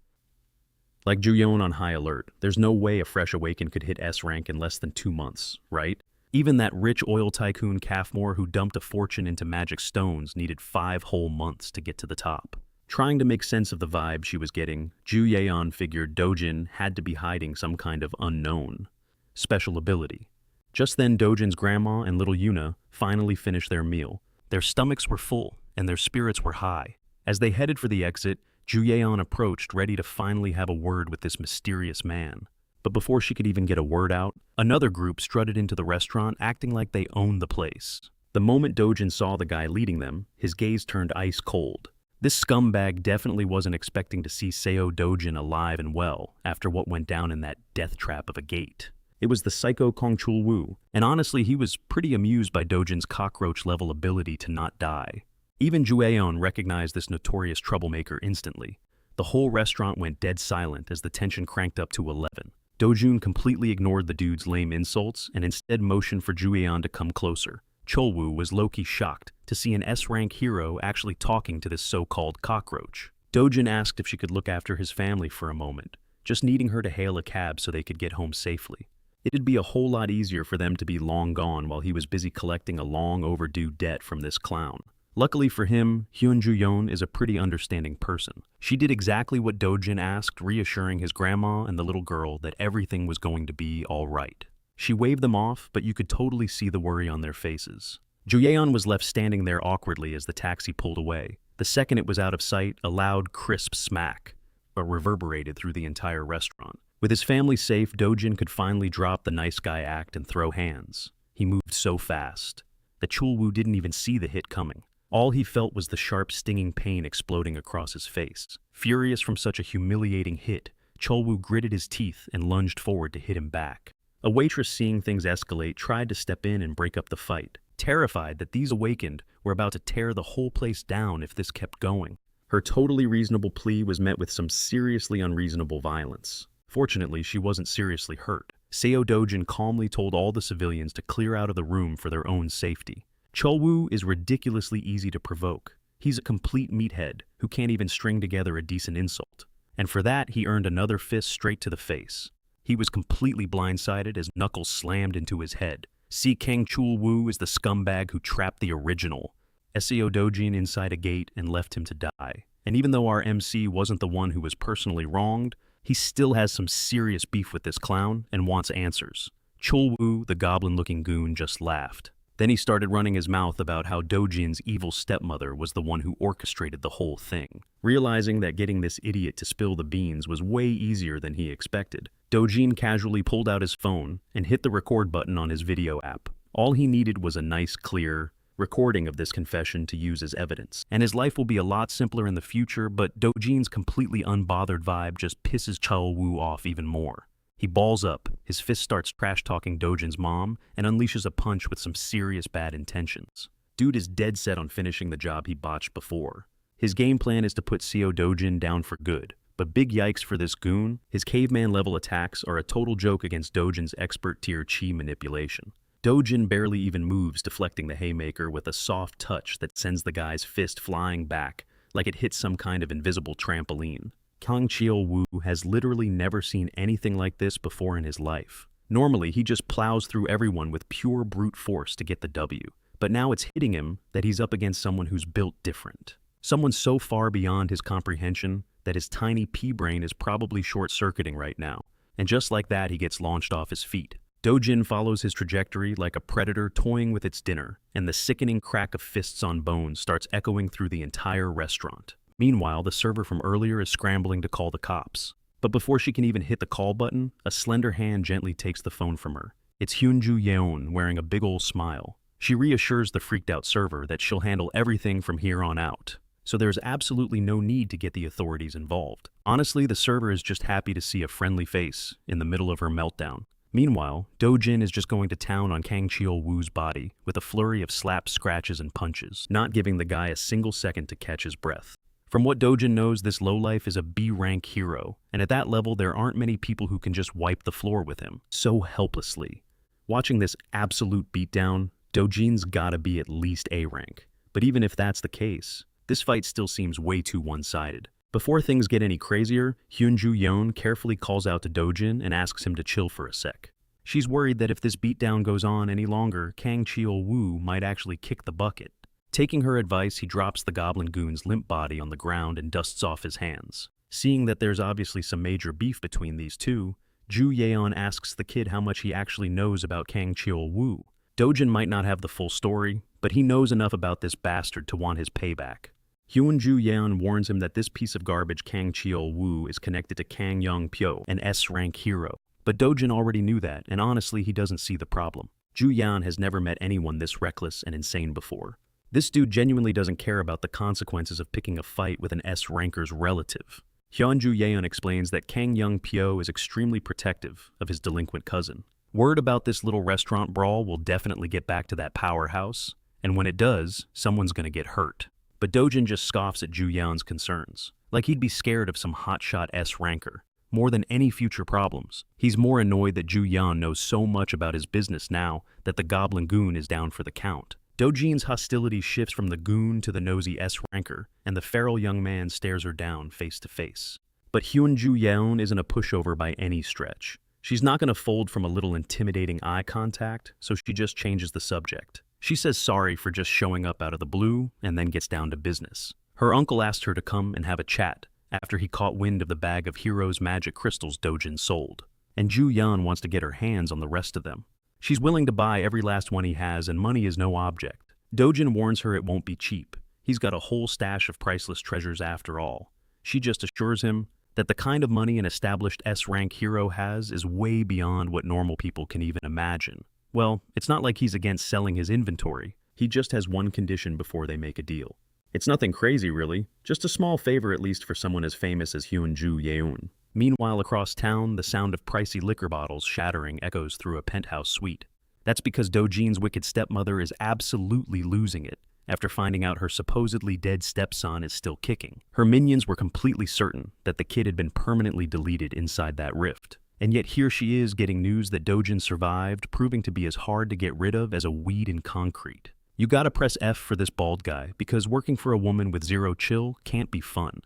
A: like Ju-yeon on high alert. There's no way a fresh awakened could hit S rank in less than 2 months, right? Even that rich oil tycoon Kafmore who dumped a fortune into magic stones needed 5 whole months to get to the top. Trying to make sense of the vibe she was getting, Ju-yeon figured Dojin had to be hiding some kind of unknown special ability. Just then, Dojin's grandma and little Yuna finally finished their meal. Their stomachs were full, and their spirits were high. As they headed for the exit, Ju-yeon approached, ready to finally have a word with this mysterious man. But before she could even get a word out, another group strutted into the restaurant, acting like they owned the place. The moment Dojin saw the guy leading them, his gaze turned ice cold. This scumbag definitely wasn't expecting to see Seo Dojin alive and well after what went down in that death trap of a gate. It was the psycho Kong Chul-woo, and honestly he was pretty amused by Dojin's cockroach-level ability to not die. Even Ju-yeon recognized this notorious troublemaker instantly. The whole restaurant went dead silent as the tension cranked up to 11. Dojun completely ignored the dude's lame insults and instead motioned for Ju-yeon to come closer. Chol-woo was low-key shocked to see an S-rank hero actually talking to this so-called cockroach. Dojin asked if she could look after his family for a moment, just needing her to hail a cab so they could get home safely. It'd be a whole lot easier for them to be long gone while he was busy collecting a long overdue debt from this clown. Luckily for him, Hyun-ju-yeon is a pretty understanding person. She did exactly what Dojin asked, reassuring his grandma and the little girl that everything was going to be all right. She waved them off, but you could totally see the worry on their faces. Ju-yeon was left standing there awkwardly as the taxi pulled away. The second it was out of sight, a loud, crisp smack reverberated through the entire restaurant. With his family safe, Dojin could finally drop the nice guy act and throw hands. He moved so fast that Chul-woo didn't even see the hit coming. All he felt was the sharp, stinging pain exploding across his face. Furious from such a humiliating hit, Chol-woo gritted his teeth and lunged forward to hit him back. A waitress, seeing things escalate, tried to step in and break up the fight, terrified that these awakened were about to tear the whole place down if this kept going. Her totally reasonable plea was met with some seriously unreasonable violence. Fortunately, she wasn't seriously hurt. Seo Dojin calmly told all the civilians to clear out of the room for their own safety. Chulwoo is ridiculously easy to provoke. He's a complete meathead who can't even string together a decent insult. And for that, he earned another fist straight to the face. He was completely blindsided as knuckles slammed into his head. See, Kang Chulwoo is the scumbag who trapped the original. Seo Dojin inside a gate and left him to die. And even though our MC wasn't the one who was personally wronged, he still has some serious beef with this clown and wants answers. Chulwoo, the goblin-looking goon, just laughed. Then he started running his mouth about how Dojin's evil stepmother was the one who orchestrated the whole thing. Realizing that getting this idiot to spill the beans was way easier than he expected, Dojin casually pulled out his phone and hit the record button on his video app. All he needed was a nice, clear recording of this confession to use as evidence. And his life will be a lot simpler in the future, but Dojin's completely unbothered vibe just pisses Chulwoo off even more. He balls up, his fist starts trash-talking Dojin's mom, and unleashes a punch with some serious bad intentions. Dude is dead set on finishing the job he botched before. His game plan is to put Seo Dojin down for good. But big yikes for this goon, his caveman-level attacks are a total joke against Dojin's expert-tier chi manipulation. Dojin barely even moves, deflecting the haymaker with a soft touch that sends the guy's fist flying back like it hits some kind of invisible trampoline. Kang Chulwoo has literally never seen anything like this before in his life. Normally, he just plows through everyone with pure brute force to get the W. But now it's hitting him that he's up against someone who's built different. Someone so far beyond his comprehension that his tiny pea-brain is probably short-circuiting right now. And just like that, he gets launched off his feet. Dojin follows his trajectory like a predator toying with its dinner, and the sickening crack of fists on bones starts echoing through the entire restaurant. Meanwhile, the server from earlier is scrambling to call the cops. But before she can even hit the call button, a slender hand gently takes the phone from her. It's Hyunju Yeon wearing a big ol' smile. She reassures the freaked-out server that she'll handle everything from here on out. So there's absolutely no need to get the authorities involved. Honestly, the server is just happy to see a friendly face in the middle of her meltdown. Meanwhile, Dojin is just going to town on Kang Chulwoo's body with a flurry of slaps, scratches, and punches, not giving the guy a single second to catch his breath. From what Dojin knows, this lowlife is a B-rank hero, and at that level there aren't many people who can just wipe the floor with him so helplessly. Watching this absolute beatdown, Dojin's gotta be at least A-rank. But even if that's the case, this fight still seems way too one-sided. Before things get any crazier, Hyunju Yeon carefully calls out to Dojin and asks him to chill for a sec. She's worried that if this beatdown goes on any longer, Kang Chulwoo might actually kick the bucket. Taking her advice, he drops the goblin goon's limp body on the ground and dusts off his hands. Seeing that there's obviously some major beef between these two, Ju Yeon asks the kid how much he actually knows about Kang Chulwoo. Dojin might not have the full story, but he knows enough about this bastard to want his payback. Hyunju Yeon warns him that this piece of garbage Kang Chulwoo is connected to Kang Young-pyo, an S-rank hero. But Dojin already knew that, and honestly, he doesn't see the problem. Ju Yeon has never met anyone this reckless and insane before. This dude genuinely doesn't care about the consequences of picking a fight with an S-ranker's relative. Hyunju Yeon explains that Kang Young-pyo is extremely protective of his delinquent cousin. Word about this little restaurant brawl will definitely get back to that powerhouse, and when it does, someone's gonna get hurt. But Dojin just scoffs at Ju Yeon's concerns, like he'd be scared of some hotshot S-ranker. More than any future problems, he's more annoyed that Ju Yeon knows so much about his business now that the goblin goon is down for the count. Dojin's hostility shifts from the goon to the nosy S-ranker, and the feral young man stares her down face to face. But Hyunju Yeon isn't a pushover by any stretch. She's not gonna fold from a little intimidating eye contact, so she just changes the subject. She says sorry for just showing up out of the blue, and then gets down to business. Her uncle asked her to come and have a chat after he caught wind of the bag of Heroes magic crystals Dojin sold. And Ju Yeon wants to get her hands on the rest of them. She's willing to buy every last one he has, and money is no object. Dojin warns her it won't be cheap. He's got a whole stash of priceless treasures after all. She just assures him that the kind of money an established S-rank hero has is way beyond what normal people can even imagine. Well, it's not like he's against selling his inventory. He just has one condition before they make a deal. It's nothing crazy, really. Just a small favor, at least for someone as famous as Hyunju Yeon. Meanwhile, across town, the sound of pricey liquor bottles shattering echoes through a penthouse suite. That's because Dojin's wicked stepmother is absolutely losing it after finding out her supposedly dead stepson is still kicking. Her minions were completely certain that the kid had been permanently deleted inside that rift. And yet here she is getting news that Dojin survived, proving to be as hard to get rid of as a weed in concrete. You gotta press F for this bald guy, because working for a woman with zero chill can't be fun.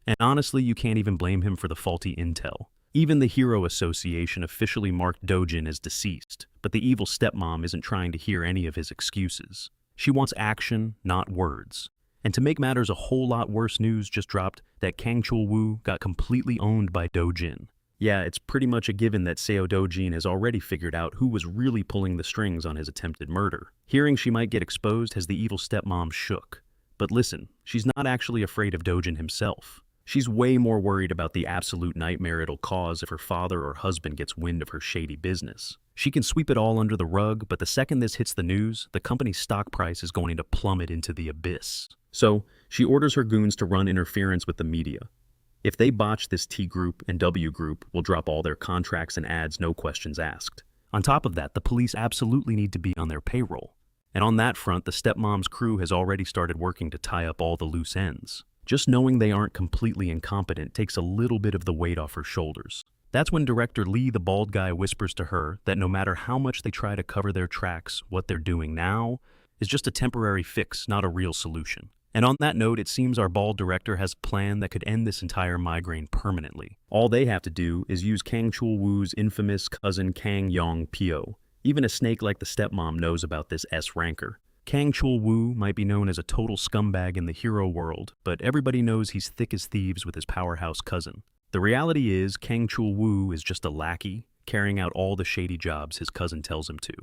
A: And honestly, you can't even blame him for the faulty intel. Even the Hero Association officially marked Dojin as deceased, but the evil stepmom isn't trying to hear any of his excuses. She wants action, not words. And to make matters a whole lot worse, news just dropped that Kang Chul-woo got completely owned by Dojin. Yeah, it's pretty much a given that Seo Dojin has already figured out who was really pulling the strings on his attempted murder. Hearing she might get exposed has the evil stepmom shook. But listen, she's not actually afraid of Dojin himself. She's way more worried about the absolute nightmare it'll cause if her father or husband gets wind of her shady business. She can sweep it all under the rug, but the second this hits the news, the company's stock price is going to plummet into the abyss. So, she orders her goons to run interference with the media. If they botch this, T Group and W Group will drop all their contracts and ads, no questions asked. On top of that, the police absolutely need to be on their payroll. And on that front, the stepmom's crew has already started working to tie up all the loose ends. Just knowing they aren't completely incompetent takes a little bit of the weight off her shoulders. That's when director Lee, the bald guy, whispers to her that no matter how much they try to cover their tracks, what they're doing now is just a temporary fix, not a real solution. And on that note, it seems our bald director has a plan that could end this entire migraine permanently. All they have to do is use Kang Chul-woo's infamous cousin Kang Yong-pyo. Even a snake like the stepmom knows about this S-ranker. Kang Chul-woo might be known as a total scumbag in the hero world, but everybody knows he's thick as thieves with his powerhouse cousin. The reality is, Kang Chul-woo is just a lackey, carrying out all the shady jobs his cousin tells him to.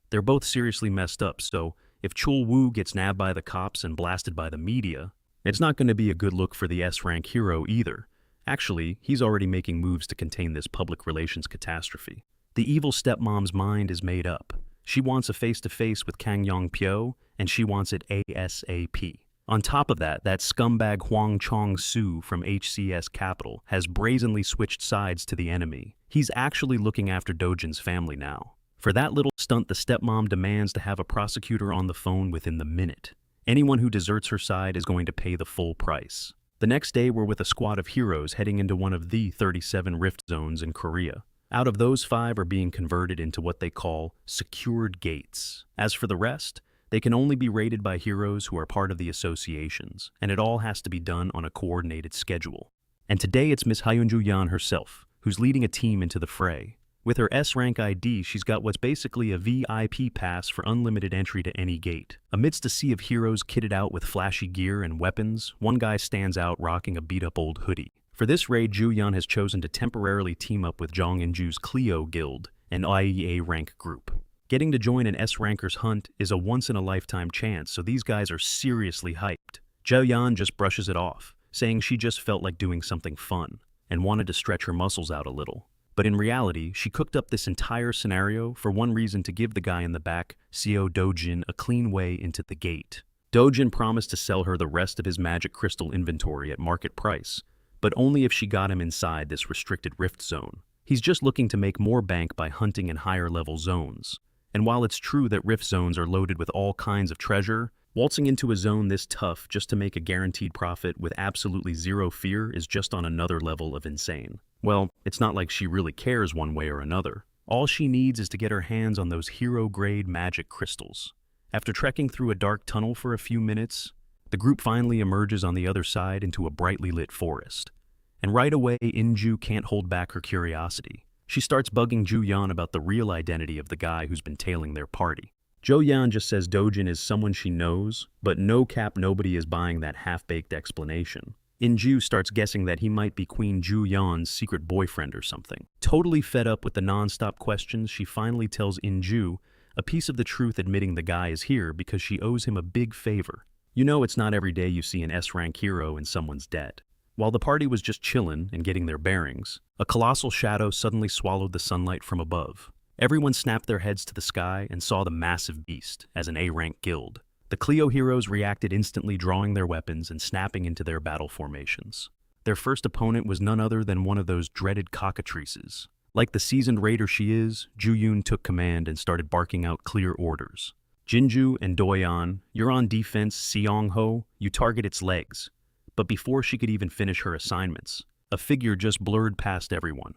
A: They're both seriously messed up, so if Chul-woo gets nabbed by the cops and blasted by the media, it's not going to be a good look for the S-rank hero either. Actually, he's already making moves to contain this public relations catastrophe. The evil stepmom's mind is made up. She wants a face-to-face with Kang Yong-pyo, and she wants it ASAP. On top of that, that scumbag Hwang Chong-soo from HCS Capital has brazenly switched sides to the enemy. He's actually looking after Dojin's family now. For that little stunt, the stepmom demands to have a prosecutor on the phone within the minute. Anyone who deserts her side is going to pay the full price. The next day, we're with a squad of heroes heading into one of the 37 rift zones in Korea. Out of those, 5 are being converted into what they call secured gates. As for the rest, they can only be raided by heroes who are part of the associations, and it all has to be done on a coordinated schedule. And today it's Miss Hyunju Yeon herself, who's leading a team into the fray. With her S-rank ID, she's got what's basically a VIP pass for unlimited entry to any gate. Amidst a sea of heroes kitted out with flashy gear and weapons, one guy stands out rocking a beat-up old hoodie. For this raid, Ju-yeon has chosen to temporarily team up with Jong In-ju's Clio Guild, an IEA rank group. Getting to join an S-ranker's hunt is a once-in-a-lifetime chance, so these guys are seriously hyped. Ju-yeon just brushes it off, saying she just felt like doing something fun, and wanted to stretch her muscles out a little. But in reality, she cooked up this entire scenario for one reason: to give the guy in the back, Seo Dojin, a clean way into the gate. Dojin promised to sell her the rest of his magic crystal inventory at market price, but only if she got him inside this restricted rift zone. He's just looking to make more bank by hunting in higher-level zones. And while it's true that rift zones are loaded with all kinds of treasure, waltzing into a zone this tough just to make a guaranteed profit with absolutely zero fear is just on another level of insane. Well, it's not like she really cares one way or another. All she needs is to get her hands on those hero-grade magic crystals. After trekking through a dark tunnel for a few minutes, the group finally emerges on the other side into a brightly lit forest. And right away, In-ju can't hold back her curiosity. She starts bugging Ju-yeon about the real identity of the guy who's been tailing their party. Jo-yeon just says Dojin is someone she knows, but no cap, nobody is buying that half-baked explanation. In-ju starts guessing that he might be Queen Ju-yeon's secret boyfriend or something. Totally fed up with the non-stop questions, she finally tells In-ju a piece of the truth, admitting the guy is here because she owes him a big favor. You know, it's not every day you see an S-rank hero in someone's debt. While the party was just chillin' and getting their bearings, a colossal shadow suddenly swallowed the sunlight from above. Everyone snapped their heads to the sky and saw the massive beast as an A-rank guild. The Clio heroes reacted instantly, drawing their weapons and snapping into their battle formations. Their first opponent was none other than one of those dreaded cockatrices. Like the seasoned raider she is, Ju-yeon took command and started barking out clear orders. Jinju and Doyeon, you're on defense. Seong-ho, you target its legs. But before she could even finish her assignments, a figure just blurred past everyone.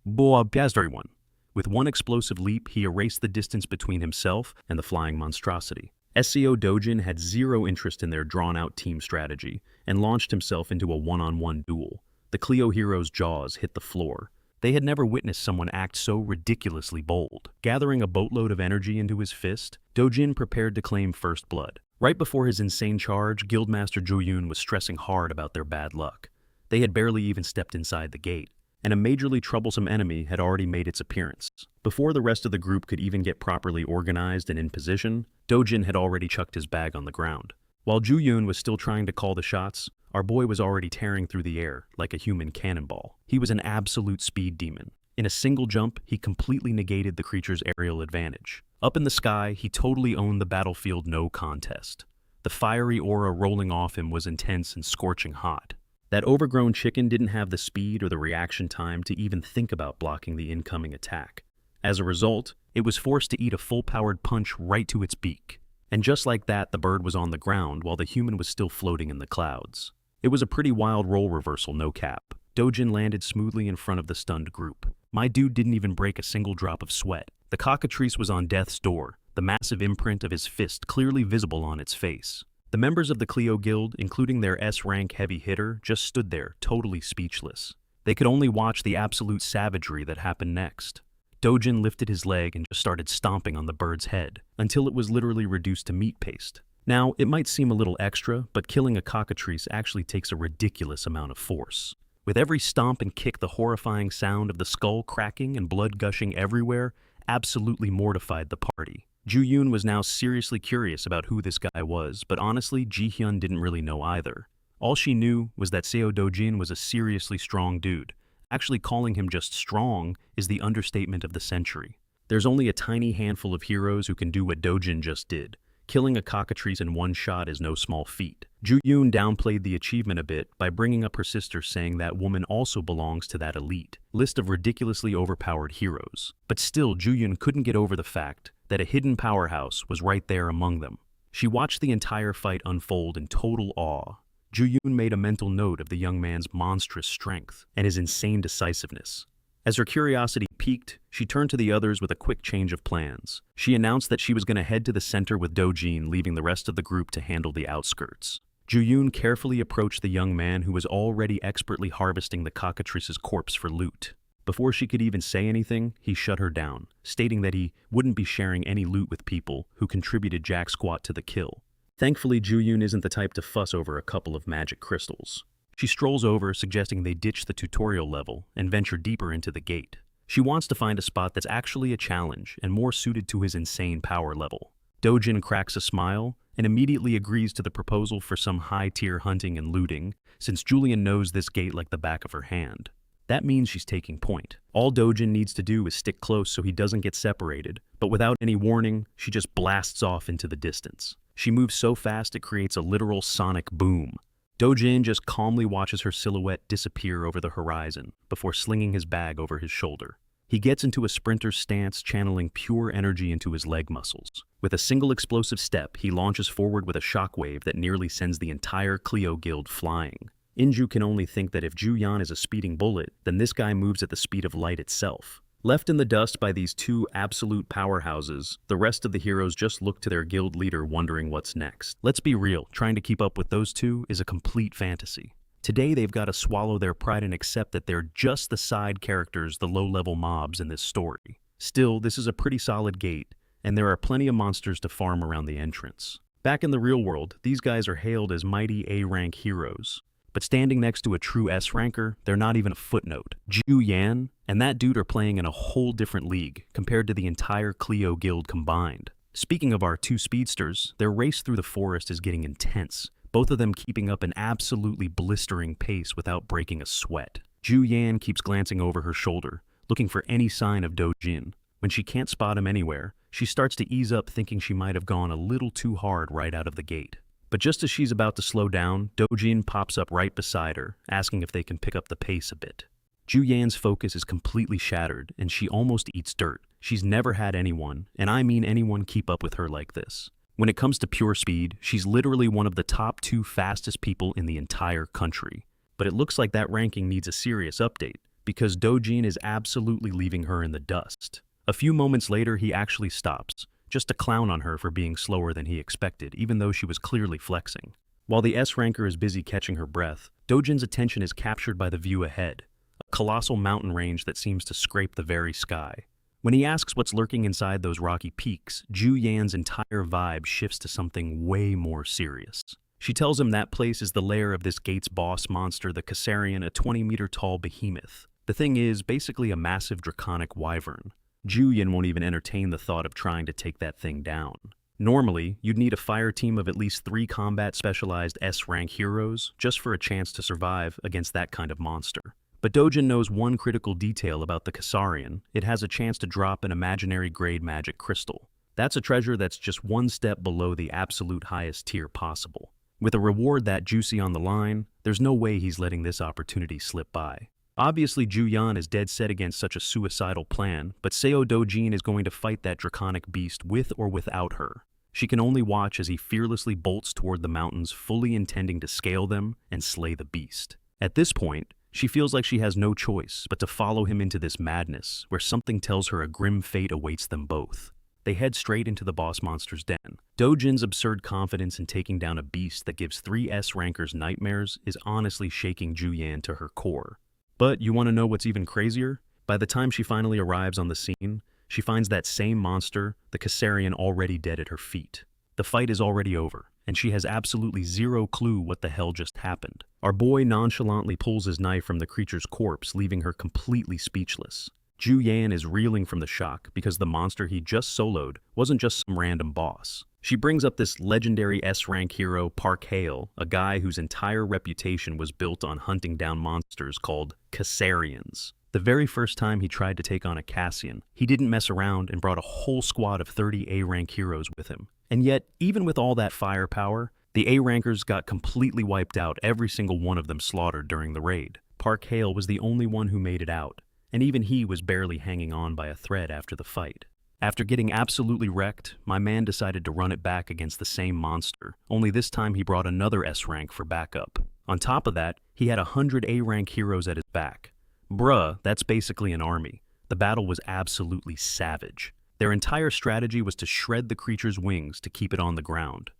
A: Boa everyone. With one explosive leap, he erased the distance between himself and the flying monstrosity. SEO Dojin had zero interest in their drawn-out team strategy and launched himself into a one-on-one duel. The Clio hero's jaws hit the floor. They had never witnessed someone act so ridiculously bold. Gathering a boatload of energy into his fist, Dojin prepared to claim first blood. Right before his insane charge, Guildmaster Juyun was stressing hard about their bad luck. They had barely even stepped inside the gate, and a majorly troublesome enemy had already made its appearance. Before the rest of the group could even get properly organized and in position, Dojin had already chucked his bag on the ground. While Juyun was still trying to call the shots, our boy was already tearing through the air like a human cannonball. He was an absolute speed demon. In a single jump, he completely negated the creature's aerial advantage. Up in the sky, he totally owned the battlefield, no contest. The fiery aura rolling off him was intense and scorching hot. That overgrown chicken didn't have the speed or the reaction time to even think about blocking the incoming attack. As a result, it was forced to eat a full-powered punch right to its beak. And just like that, the bird was on the ground while the human was still floating in the clouds. It was a pretty wild role reversal, no cap. Dojin landed smoothly in front of the stunned group. My dude didn't even break a single drop of sweat. The cockatrice was on death's door, the massive imprint of his fist clearly visible on its face. The members of the Clio Guild, including their S-rank heavy hitter, just stood there, totally speechless. They could only watch the absolute savagery that happened next. Dojin lifted his leg and just started stomping on the bird's head, until it was literally reduced to meat paste. Now, it might seem a little extra, but killing a cockatrice actually takes a ridiculous amount of force. With every stomp and kick, the horrifying sound of the skull cracking and blood gushing everywhere absolutely mortified the party. Juyun was now seriously curious about who this guy was, but honestly, Jihyun didn't really know either. All she knew was that Seo Dojin was a seriously strong dude. Actually, calling him just strong is the understatement of the century. There's only a tiny handful of heroes who can do what Dojin just did. Killing a cockatrice in one shot is no small feat. Juyun downplayed the achievement a bit by bringing up her sister, saying that woman also belongs to that elite list of ridiculously overpowered heroes. But still, Juyun couldn't get over the fact that a hidden powerhouse was right there among them. She watched the entire fight unfold in total awe. Juyun made a mental note of the young man's monstrous strength and his insane decisiveness. As her curiosity piqued, she turned to the others with a quick change of plans. She announced that she was going to head to the center with Dojin, leaving the rest of the group to handle the outskirts. Juyun carefully approached the young man who was already expertly harvesting the cockatrice's corpse for loot. Before she could even say anything, he shut her down, stating that he wouldn't be sharing any loot with people who contributed jack squat to the kill. Thankfully, Juyun isn't the type to fuss over a couple of magic crystals. She strolls over, suggesting they ditch the tutorial level and venture deeper into the gate. She wants to find a spot that's actually a challenge and more suited to his insane power level. Dojin cracks a smile and immediately agrees to the proposal for some high-tier hunting and looting, since Julian knows this gate like the back of her hand. That means she's taking point. All Dojin needs to do is stick close so he doesn't get separated, but without any warning, she just blasts off into the distance. She moves so fast it creates a literal sonic boom. Dojin just calmly watches her silhouette disappear over the horizon before slinging his bag over his shoulder. He gets into a sprinter's stance, channeling pure energy into his leg muscles. With a single explosive step, he launches forward with a shockwave that nearly sends the entire Clio Guild flying. Inju can only think that if Juyan is a speeding bullet, then this guy moves at the speed of light itself. Left in the dust by these two absolute powerhouses, the rest of the heroes just look to their guild leader wondering what's next. Let's be real, trying to keep up with those two is a complete fantasy. Today they've got to swallow their pride and accept that they're just the side characters, the low-level mobs in this story. Still, this is a pretty solid gate, and there are plenty of monsters to farm around the entrance. Back in the real world, these guys are hailed as mighty A-rank heroes. But standing next to a true S-ranker, they're not even a footnote. Ju Yan and that dude are playing in a whole different league compared to the entire Clio Guild combined. Speaking of our two speedsters, their race through the forest is getting intense, both of them keeping up an absolutely blistering pace without breaking a sweat. Ju Yan keeps glancing over her shoulder, looking for any sign of Dojin. When she can't spot him anywhere, she starts to ease up, thinking she might have gone a little too hard right out of the gate. But just as she's about to slow down, Dojin pops up right beside her, asking if they can pick up the pace a bit. Ju Yan's focus is completely shattered, and she almost eats dirt. She's never had anyone, and I mean anyone, keep up with her like this. When it comes to pure speed, she's literally one of the top 2 fastest people in the entire country. But it looks like that ranking needs a serious update, because Dojin is absolutely leaving her in the dust. A few moments later, he actually stops, just to clown on her for being slower than he expected, even though she was clearly flexing. While the S-ranker is busy catching her breath, Dojin's attention is captured by the view ahead, a colossal mountain range that seems to scrape the very sky. When he asks what's lurking inside those rocky peaks, Ju Yan's entire vibe shifts to something way more serious. She tells him that place is the lair of this gate's boss monster, the Caesarian, a 20-meter-tall behemoth. The thing is basically a massive draconic wyvern. Ju Yan won't even entertain the thought of trying to take that thing down. Normally, you'd need a fire team of at least 3 combat-specialized S-rank heroes just for a chance to survive against that kind of monster. But Dojin knows one critical detail about the Caesarian: it has a chance to drop an imaginary grade magic crystal. That's a treasure that's just one step below the absolute highest tier possible. With a reward that juicy on the line, there's no way he's letting this opportunity slip by. Obviously, Ju Yan is dead set against such a suicidal plan, but Seo Dojin is going to fight that draconic beast with or without her. She can only watch as he fearlessly bolts toward the mountains, fully intending to scale them and slay the beast. At this point, she feels like she has no choice but to follow him into this madness, where something tells her a grim fate awaits them both. They head straight into the boss monster's den. Dojin's absurd confidence in taking down a beast that gives 3 S-rankers nightmares is honestly shaking Ju Yan to her core. But you want to know what's even crazier? By the time she finally arrives on the scene, she finds that same monster, the Caesarian, already dead at her feet. The fight is already over, and she has absolutely zero clue what the hell just happened. Our boy nonchalantly pulls his knife from the creature's corpse, leaving her completely speechless. Ju Yan is reeling from the shock because the monster he just soloed wasn't just some random boss. She brings up this legendary S-rank hero, Park Hale, a guy whose entire reputation was built on hunting down monsters called Caesarians. The very first time he tried to take on a Cassian, he didn't mess around and brought a whole squad of 30 A-rank heroes with him. And yet, even with all that firepower, the A-rankers got completely wiped out, every single one of them slaughtered during the raid. Park Hale was the only one who made it out, and even he was barely hanging on by a thread after the fight. After getting absolutely wrecked, my man decided to run it back against the same monster, only this time he brought another S-rank for backup. On top of that, he had 100 A-rank heroes at his back. Bruh, that's basically an army. The battle was absolutely savage. Their entire strategy was to shred the creature's wings to keep it on the ground.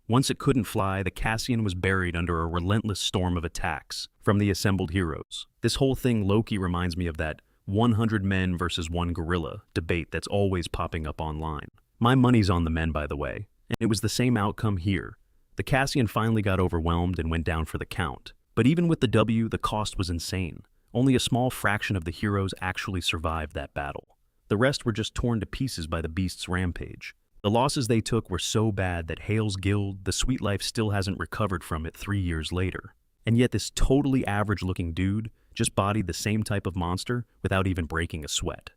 A: Once it couldn't fly, the Cassian was buried under a relentless storm of attacks from the assembled heroes. This whole thing low-key reminds me of that 100 men versus 1 gorilla debate that's always popping up online. My money's on the men, by the way, and it was the same outcome here. The Cassian finally got overwhelmed and went down for the count. But even with the W, the cost was insane. Only a small fraction of the heroes actually survived that battle. The rest were just torn to pieces by the beast's rampage. The losses they took were so bad that Hale's guild, the Sweet Life, still hasn't recovered from it 3 years later. And yet this totally average-looking dude just bodied the same type of monster without even breaking a sweat.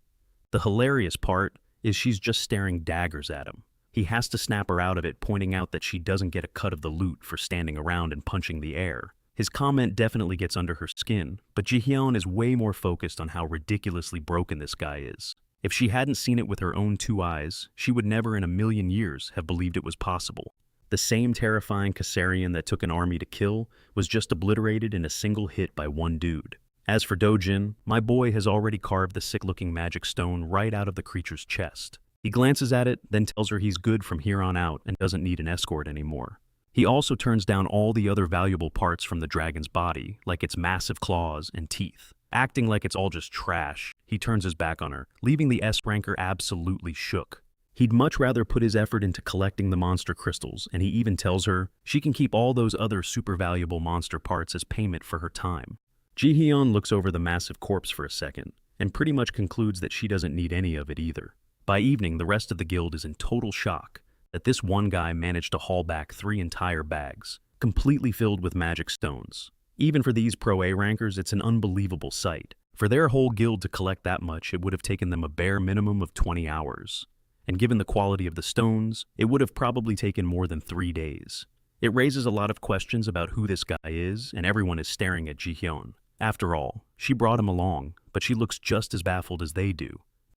A: The hilarious part is she's just staring daggers at him. He has to snap her out of it, pointing out that she doesn't get a cut of the loot for standing around and punching the air. His comment definitely gets under her skin, but Jihyun is way more focused on how ridiculously broken this guy is. If she hadn't seen it with her own 2 eyes, she would never in a million years have believed it was possible. The same terrifying Caesarian that took an army to kill was just obliterated in a single hit by one dude. As for Dojin, my boy has already carved the sick-looking magic stone right out of the creature's chest. He glances at it, then tells her he's good from here on out and doesn't need an escort anymore. He also turns down all the other valuable parts from the dragon's body, like its massive claws and teeth. Acting like it's all just trash, he turns his back on her, leaving the S-ranker absolutely shook. He'd much rather put his effort into collecting the monster crystals, and he even tells her she can keep all those other super valuable monster parts as payment for her time. Jihyun looks over the massive corpse for a second, and pretty much concludes that she doesn't need any of it either. By evening, the rest of the guild is in total shock that this one guy managed to haul back 3 entire bags, completely filled with magic stones. Even for these pro A rankers, it's an unbelievable sight. For their whole guild to collect that much, it would have taken them a bare minimum of 20 hours. And given the quality of the stones, it would have probably taken more than 3 days. It raises a lot of questions about who this guy is, and everyone is staring at Jihyun. After all, she brought him along, but she looks just as baffled as they do.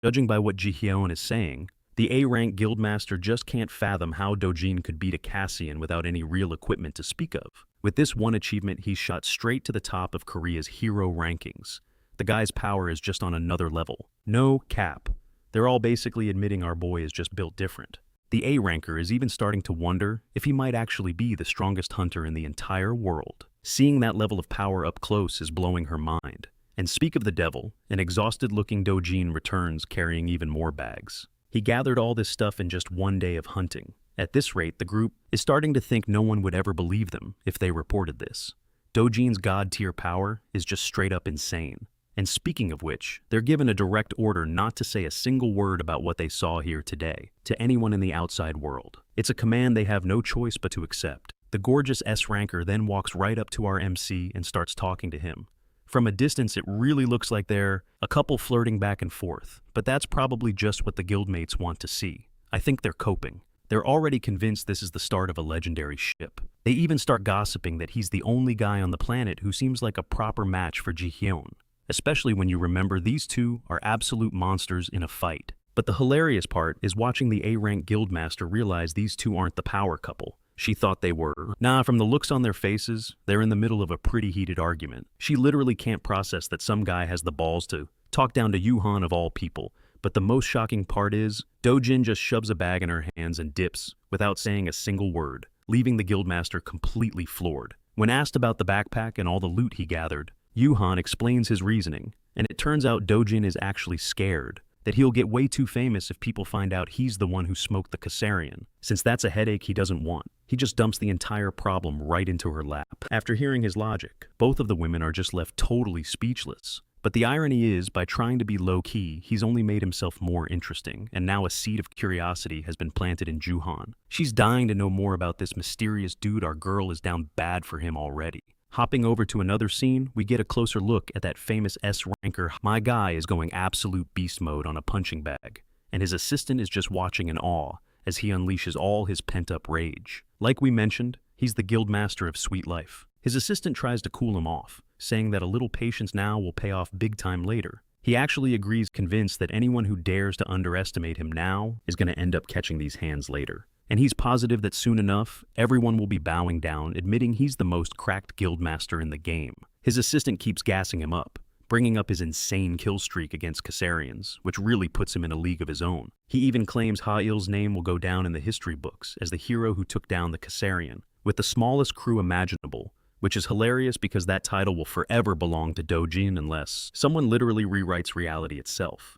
A: Judging by what Jihyun is saying, the A-rank guildmaster just can't fathom how Dojin could beat a Cassian without any real equipment to speak of. With this one achievement, he's shot straight to the top of Korea's hero rankings. The guy's power is just on another level. No cap. They're all basically admitting our boy is just built different. The A ranker is even starting to wonder if he might actually be the strongest hunter in the entire world. Seeing that level of power up close is blowing her mind. And speak of the devil, an exhausted-looking Dojin returns carrying even more bags. He gathered all this stuff in just one day of hunting. At this rate, the group is starting to think no one would ever believe them if they reported this. Dojin's god-tier power is just straight up insane. And speaking of which, they're given a direct order not to say a single word about what they saw here today to anyone in the outside world. It's a command they have no choice but to accept. The gorgeous S-ranker then walks right up to our MC and starts talking to him. From a distance, it really looks like they're a couple flirting back and forth, but that's probably just what the guildmates want to see. I think they're coping. They're already convinced this is the start of a legendary ship. They even start gossiping that he's the only guy on the planet who seems like a proper match for Ji-hyun. Especially when you remember these two are absolute monsters in a fight. But the hilarious part is watching the A-rank guildmaster realize these two aren't the power couple. She thought they were. Nah, from the looks on their faces, they're in the middle of a pretty heated argument. She literally can't process that some guy has the balls to talk down to Yuhan of all people. But the most shocking part is, Dojin just shoves a bag in her hands and dips without saying a single word, leaving the guildmaster completely floored. When asked about the backpack and all the loot he gathered, Yuhan explains his reasoning, and it turns out Dojin is actually scared that he'll get way too famous if people find out he's the one who smoked the Caesarian. Since that's a headache he doesn't want, he just dumps the entire problem right into her lap. After hearing his logic, both of the women are just left totally speechless. But the irony is, by trying to be low-key, he's only made himself more interesting, and now a seed of curiosity has been planted in Juhan. She's dying to know more about this mysterious dude. Our girl is down bad for him already. Hopping over to another scene, we get a closer look at that famous S-ranker. My guy is going absolute beast mode on a punching bag, and his assistant is just watching in awe as he unleashes all his pent-up rage. Like we mentioned, he's the guildmaster of Sweet Life. His assistant tries to cool him off, saying that a little patience now will pay off big time later. He actually agrees, convinced that anyone who dares to underestimate him now is going to end up catching these hands later. And he's positive that soon enough, everyone will be bowing down, admitting he's the most cracked guildmaster in the game. His assistant keeps gassing him up, bringing up his insane kill streak against Caesarians, which really puts him in a league of his own. He even claims Ha-il's name will go down in the history books as the hero who took down the Caesarian, with the smallest crew imaginable, which is hilarious because that title will forever belong to Dojin unless someone literally rewrites reality itself.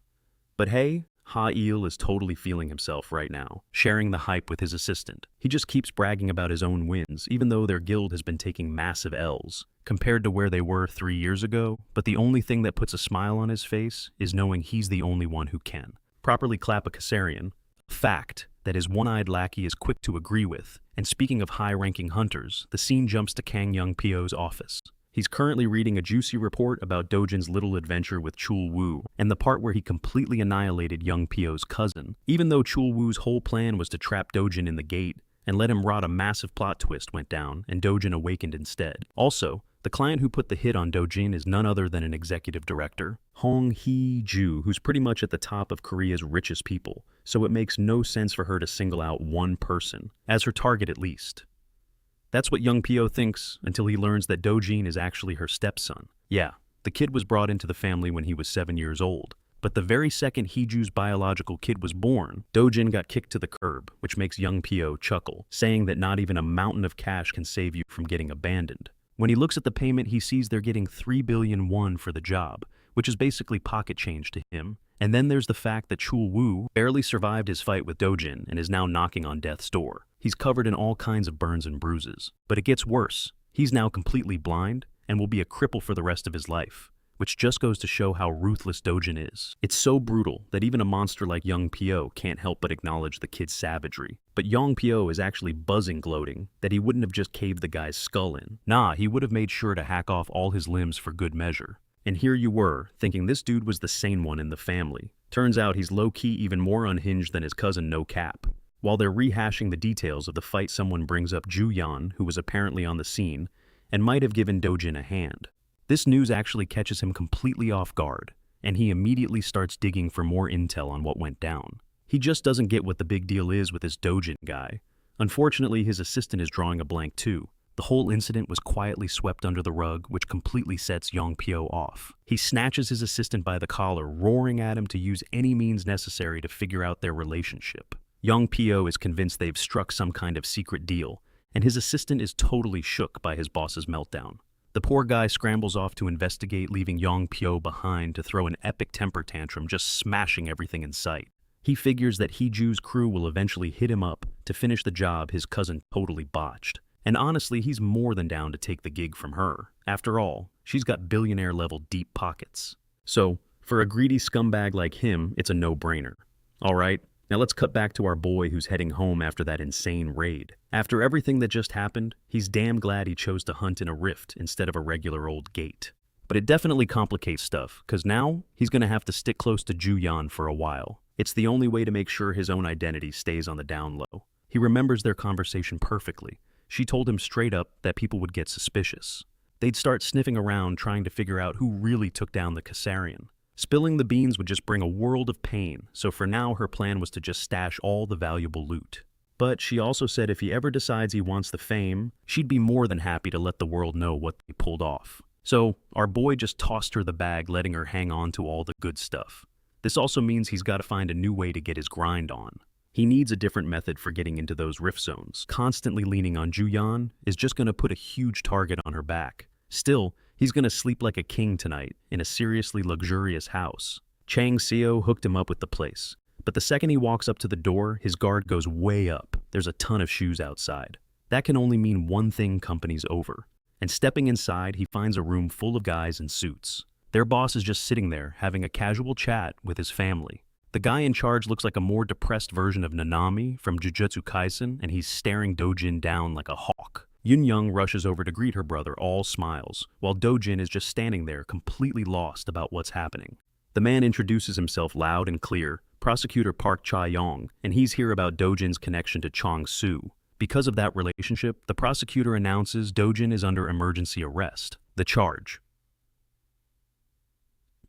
A: But hey, Ha-il is totally feeling himself right now, sharing the hype with his assistant. He just keeps bragging about his own wins, even though their guild has been taking massive L's, compared to where they were 3 years ago, but the only thing that puts a smile on his face is knowing he's the only one who can properly clap a Caesarian, a fact that his one-eyed lackey is quick to agree with. And speaking of high-ranking hunters, the scene jumps to Kang Young-pyo's office. He's currently reading a juicy report about Dojin's little adventure with Chul-woo, and the part where he completely annihilated Young-pyo's cousin. Even though Chul-woo's whole plan was to trap Dojin in the gate and let him rot, a massive plot twist went down, and Dojin awakened instead. Also, the client who put the hit on Dojin is none other than an executive director, Hong Hee-ju, who's pretty much at the top of Korea's richest people, so it makes no sense for her to single out one person, as her target at least. That's what Young-pyo thinks until he learns that Dojin is actually her stepson. Yeah, the kid was brought into the family when he was 7 years old, but the very second Heeju's biological kid was born, Dojin got kicked to the curb, which makes Young-pyo chuckle, saying that not even a mountain of cash can save you from getting abandoned. When he looks at the payment, he sees they're getting 3 billion won for the job, which is basically pocket change to him. And then there's the fact that Chul-woo barely survived his fight with Dojin and is now knocking on death's door. He's covered in all kinds of burns and bruises. But it gets worse. He's now completely blind and will be a cripple for the rest of his life, which just goes to show how ruthless Dojin is. It's so brutal that even a monster like Young-pyo can't help but acknowledge the kid's savagery. But Young-pyo is actually buzzing, gloating that he wouldn't have just caved the guy's skull in. Nah, he would have made sure to hack off all his limbs for good measure. And here you were, thinking this dude was the sane one in the family. Turns out he's low-key even more unhinged than his cousin, no cap. While they're rehashing the details of the fight, someone brings up Ju-yan, who was apparently on the scene, and might have given Dojin a hand. This news actually catches him completely off guard, and he immediately starts digging for more intel on what went down. He just doesn't get what the big deal is with this Dojin guy. Unfortunately, his assistant is drawing a blank too, The whole incident was quietly swept under the rug, which completely sets Yong Pyo off. He snatches his assistant by the collar, roaring at him to use any means necessary to figure out their relationship. Yong Pyo is convinced they've struck some kind of secret deal, and his assistant is totally shook by his boss's meltdown. The poor guy scrambles off to investigate, leaving Yong Pyo behind to throw an epic temper tantrum, just smashing everything in sight. He figures that Heeju's crew will eventually hit him up to finish the job his cousin totally botched. And honestly, he's more than down to take the gig from her. After all, she's got billionaire-level deep pockets. So, for a greedy scumbag like him, it's a no-brainer. Alright, now let's cut back to our boy who's heading home after that insane raid. After everything that just happened, he's damn glad he chose to hunt in a rift instead of a regular old gate. But it definitely complicates stuff, cause now he's gonna have to stick close to Juyan for a while. It's the only way to make sure his own identity stays on the down low. He remembers their conversation perfectly. She told him straight up that people would get suspicious. They'd start sniffing around trying to figure out who really took down the Caesarian. Spilling the beans would just bring a world of pain, so for now her plan was to just stash all the valuable loot. But she also said if he ever decides he wants the fame, she'd be more than happy to let the world know what they pulled off. So our boy just tossed her the bag, letting her hang on to all the good stuff. This also means he's got to find a new way to get his grind on. He needs a different method for getting into those rift zones. Constantly leaning on Juyan is just going to put a huge target on her back. Still, he's going to sleep like a king tonight in a seriously luxurious house. Chang Seo hooked him up with the place. But the second he walks up to the door, his guard goes way up. There's a ton of shoes outside. That can only mean one thing: company's over. And stepping inside, he finds a room full of guys in suits. Their boss is just sitting there, having a casual chat with his family. The guy in charge looks like a more depressed version of Nanami from Jujutsu Kaisen, and he's staring Dojin down like a hawk. Yun Young rushes over to greet her brother, all smiles, while Dojin is just standing there, completely lost about what's happening. The man introduces himself loud and clear, Prosecutor Park Cha-yong, and he's here about Dojin's connection to Chong Su. Because of that relationship, the prosecutor announces Dojin is under emergency arrest. The charge: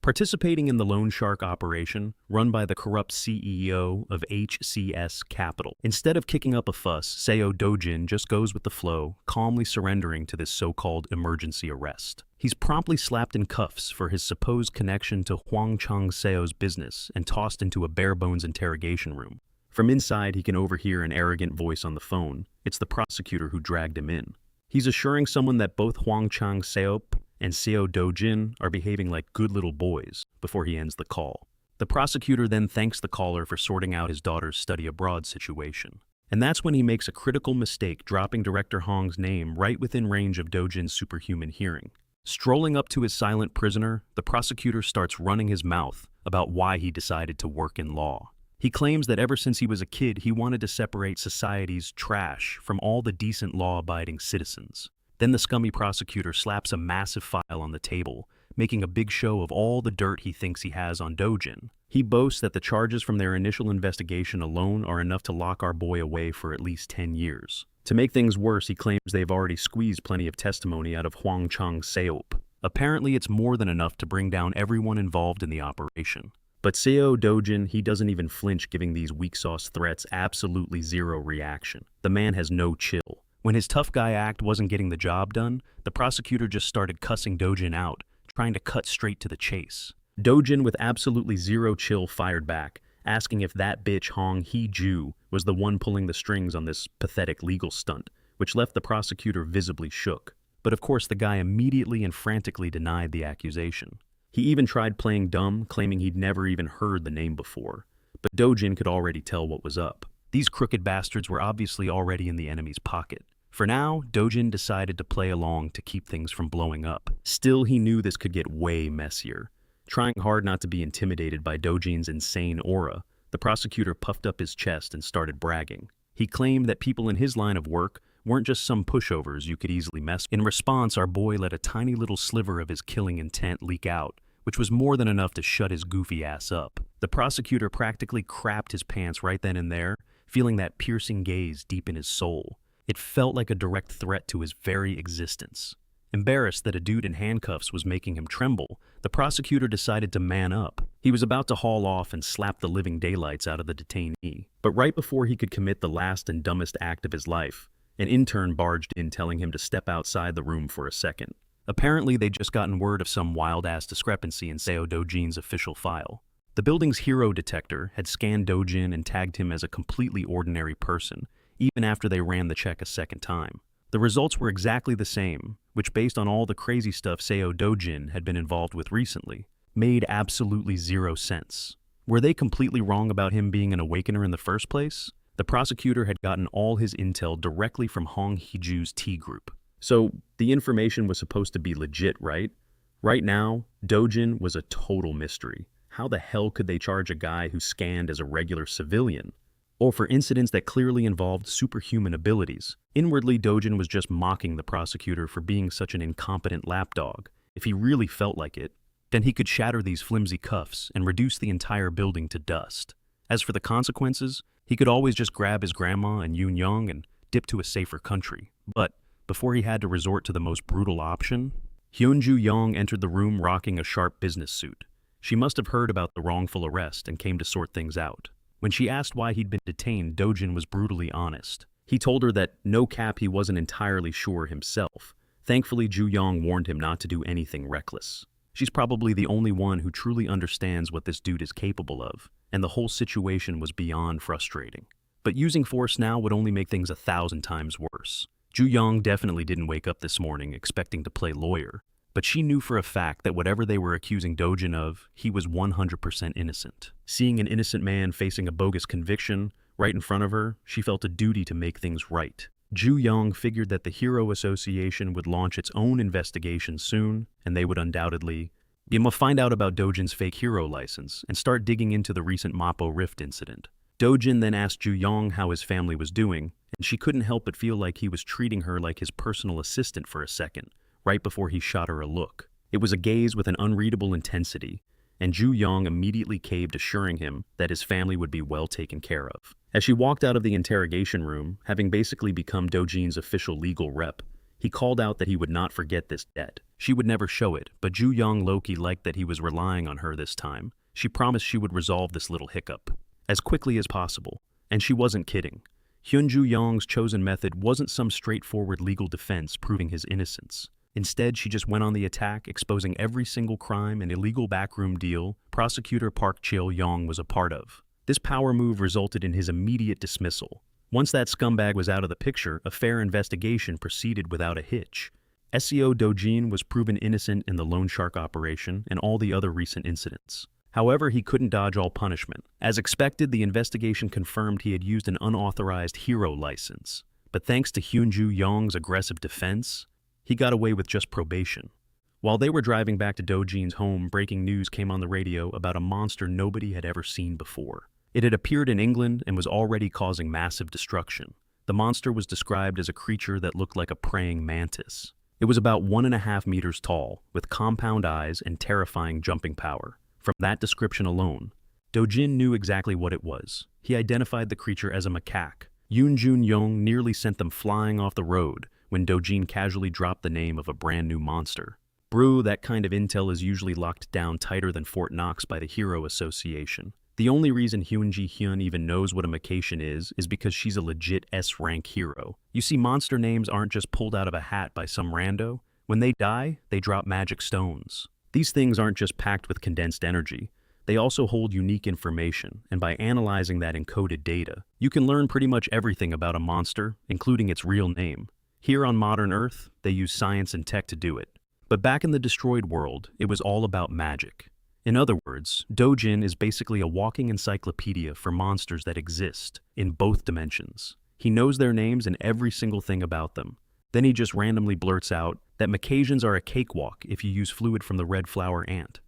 A: participating in the loan shark operation run by the corrupt CEO of HCS Capital. Instead of kicking up a fuss, Seo Dojin just goes with the flow, calmly surrendering to this so-called emergency arrest. He's promptly slapped in cuffs for his supposed connection to Huang Chang Seo's business and tossed into a bare-bones interrogation room. From inside, he can overhear an arrogant voice on the phone. It's the prosecutor who dragged him in. He's assuring someone that both Huang Chang Seo and Seo Dojin are behaving like good little boys before he ends the call. The prosecutor then thanks the caller for sorting out his daughter's study abroad situation. And that's when he makes a critical mistake, dropping Director Hong's name right within range of Dojin's superhuman hearing. Strolling up to his silent prisoner, the prosecutor starts running his mouth about why he decided to work in law. He claims that ever since he was a kid, he wanted to separate society's trash from all the decent law-abiding citizens. Then the scummy prosecutor slaps a massive file on the table, making a big show of all the dirt he thinks he has on Dojin. He boasts that the charges from their initial investigation alone are enough to lock our boy away for at least 10 years. To make things worse, he claims they've already squeezed plenty of testimony out of Huang Chang Seop. Apparently, it's more than enough to bring down everyone involved in the operation. But Seo Dojin, he doesn't even flinch, giving these weak sauce threats absolutely zero reaction. The man has no chill. When his tough guy act wasn't getting the job done, the prosecutor just started cussing Dojin out, trying to cut straight to the chase. Dojin, with absolutely zero chill, fired back, asking if that bitch Hong Hee-ju was the one pulling the strings on this pathetic legal stunt, which left the prosecutor visibly shook. But of course the guy immediately and frantically denied the accusation. He even tried playing dumb, claiming he'd never even heard the name before. But Dojin could already tell what was up. These crooked bastards were obviously already in the enemy's pocket. For now, Dojin decided to play along to keep things from blowing up. Still, he knew this could get way messier. Trying hard not to be intimidated by Dojin's insane aura, the prosecutor puffed up his chest and started bragging. He claimed that people in his line of work weren't just some pushovers you could easily mess with. In response, our boy let a tiny little sliver of his killing intent leak out, which was more than enough to shut his goofy ass up. The prosecutor practically crapped his pants right then and there, feeling that piercing gaze deep in his soul. It felt like a direct threat to his very existence. Embarrassed that a dude in handcuffs was making him tremble, the prosecutor decided to man up. He was about to haul off and slap the living daylights out of the detainee. But right before he could commit the last and dumbest act of his life, An intern barged in telling him to step outside the room for a second. Apparently, they'd just gotten word of some wild-ass discrepancy in Seo Dojin's official file. The building's hero detector had scanned Dojin and tagged him as a completely ordinary person, even after they ran the check a second time. The results were exactly the same, which, based on all the crazy stuff Seo Dojin had been involved with recently, made absolutely zero sense. Were they completely wrong about him being an awakener in the first place? The prosecutor had gotten all his intel directly from Hong Heeju's T group. So, the information was supposed to be legit, right? Right now, Dojin was a total mystery. How the hell could they charge a guy who scanned as a regular civilian? Or for incidents that clearly involved superhuman abilities? Inwardly, Dojin was just mocking the prosecutor for being such an incompetent lapdog. If he really felt like it, then he could shatter these flimsy cuffs and reduce the entire building to dust. As for the consequences, he could always just grab his grandma and Yoon Young and dip to a safer country. But before he had to resort to the most brutal option, Hyunju Young entered the room rocking a sharp business suit. She must have heard about the wrongful arrest and came to sort things out. When she asked why he'd been detained, Dojin was brutally honest. He told her that, no cap, he wasn't entirely sure himself. Thankfully, Ju Yong warned him not to do anything reckless. She's probably the only one who truly understands what this dude is capable of, and the whole situation was beyond frustrating. But using force now would only make things 1,000 times worse. Ju Yong definitely didn't wake up this morning expecting to play lawyer, but she knew for a fact that whatever they were accusing Dojin of, he was 100% innocent. Seeing an innocent man facing a bogus conviction right in front of her, she felt a duty to make things right. Ju Yong figured that the Hero Association would launch its own investigation soon, and they would undoubtedly find out about Dojin's fake hero license and start digging into the recent Mappo Rift incident. Dojin then asked Ju Yong how his family was doing, and she couldn't help but feel like he was treating her like his personal assistant for a second, right before he shot her a look. It was a gaze with an unreadable intensity, and Ju Yong immediately caved, assuring him that his family would be well taken care of. As she walked out of the interrogation room, having basically become Dojin's official legal rep, he called out that he would not forget this debt. She would never show it, but Ju Yong low-key liked that he was relying on her this time. She promised she would resolve this little hiccup as quickly as possible, and she wasn't kidding. Hyunju Yong's chosen method wasn't some straightforward legal defense proving his innocence. Instead, she just went on the attack, exposing every single crime and illegal backroom deal prosecutor Park Cheol-yong was a part of. This power move resulted in his immediate dismissal. Once that scumbag was out of the picture, a fair investigation proceeded without a hitch. SEO Dojin was proven innocent in the Loan Shark operation and all the other recent incidents. However, he couldn't dodge all punishment. As expected, the investigation confirmed he had used an unauthorized hero license. But thanks to Hyunju Yong's aggressive defense, he got away with just probation. While they were driving back to Dojin's home, breaking news came on the radio about a monster nobody had ever seen before. It had appeared in England and was already causing massive destruction. The monster was described as a creature that looked like a praying mantis. It was about 1.5 meters tall, with compound eyes and terrifying jumping power. From that description alone, Dojin knew exactly what it was. He identified the creature as a macaque. Yoon Jun Yong nearly sent them flying off the road when Dojin casually dropped the name of a brand new monster. Brew, that kind of intel is usually locked down tighter than Fort Knox by the Hero Association. The only reason Hyunji Hyun even knows what a macation is because she's a legit S-rank hero. You see, monster names aren't just pulled out of a hat by some rando. When they die, they drop magic stones. These things aren't just packed with condensed energy. They also hold unique information, and by analyzing that encoded data, you can learn pretty much everything about a monster, including its real name. Here on modern Earth, they use science and tech to do it. But back in the destroyed world, it was all about magic. In other words, Dojin is basically a walking encyclopedia for monsters that exist in both dimensions. He knows their names and every single thing about them. Then he just randomly blurts out that Macasians are a cakewalk if you use fluid from the red flower ant.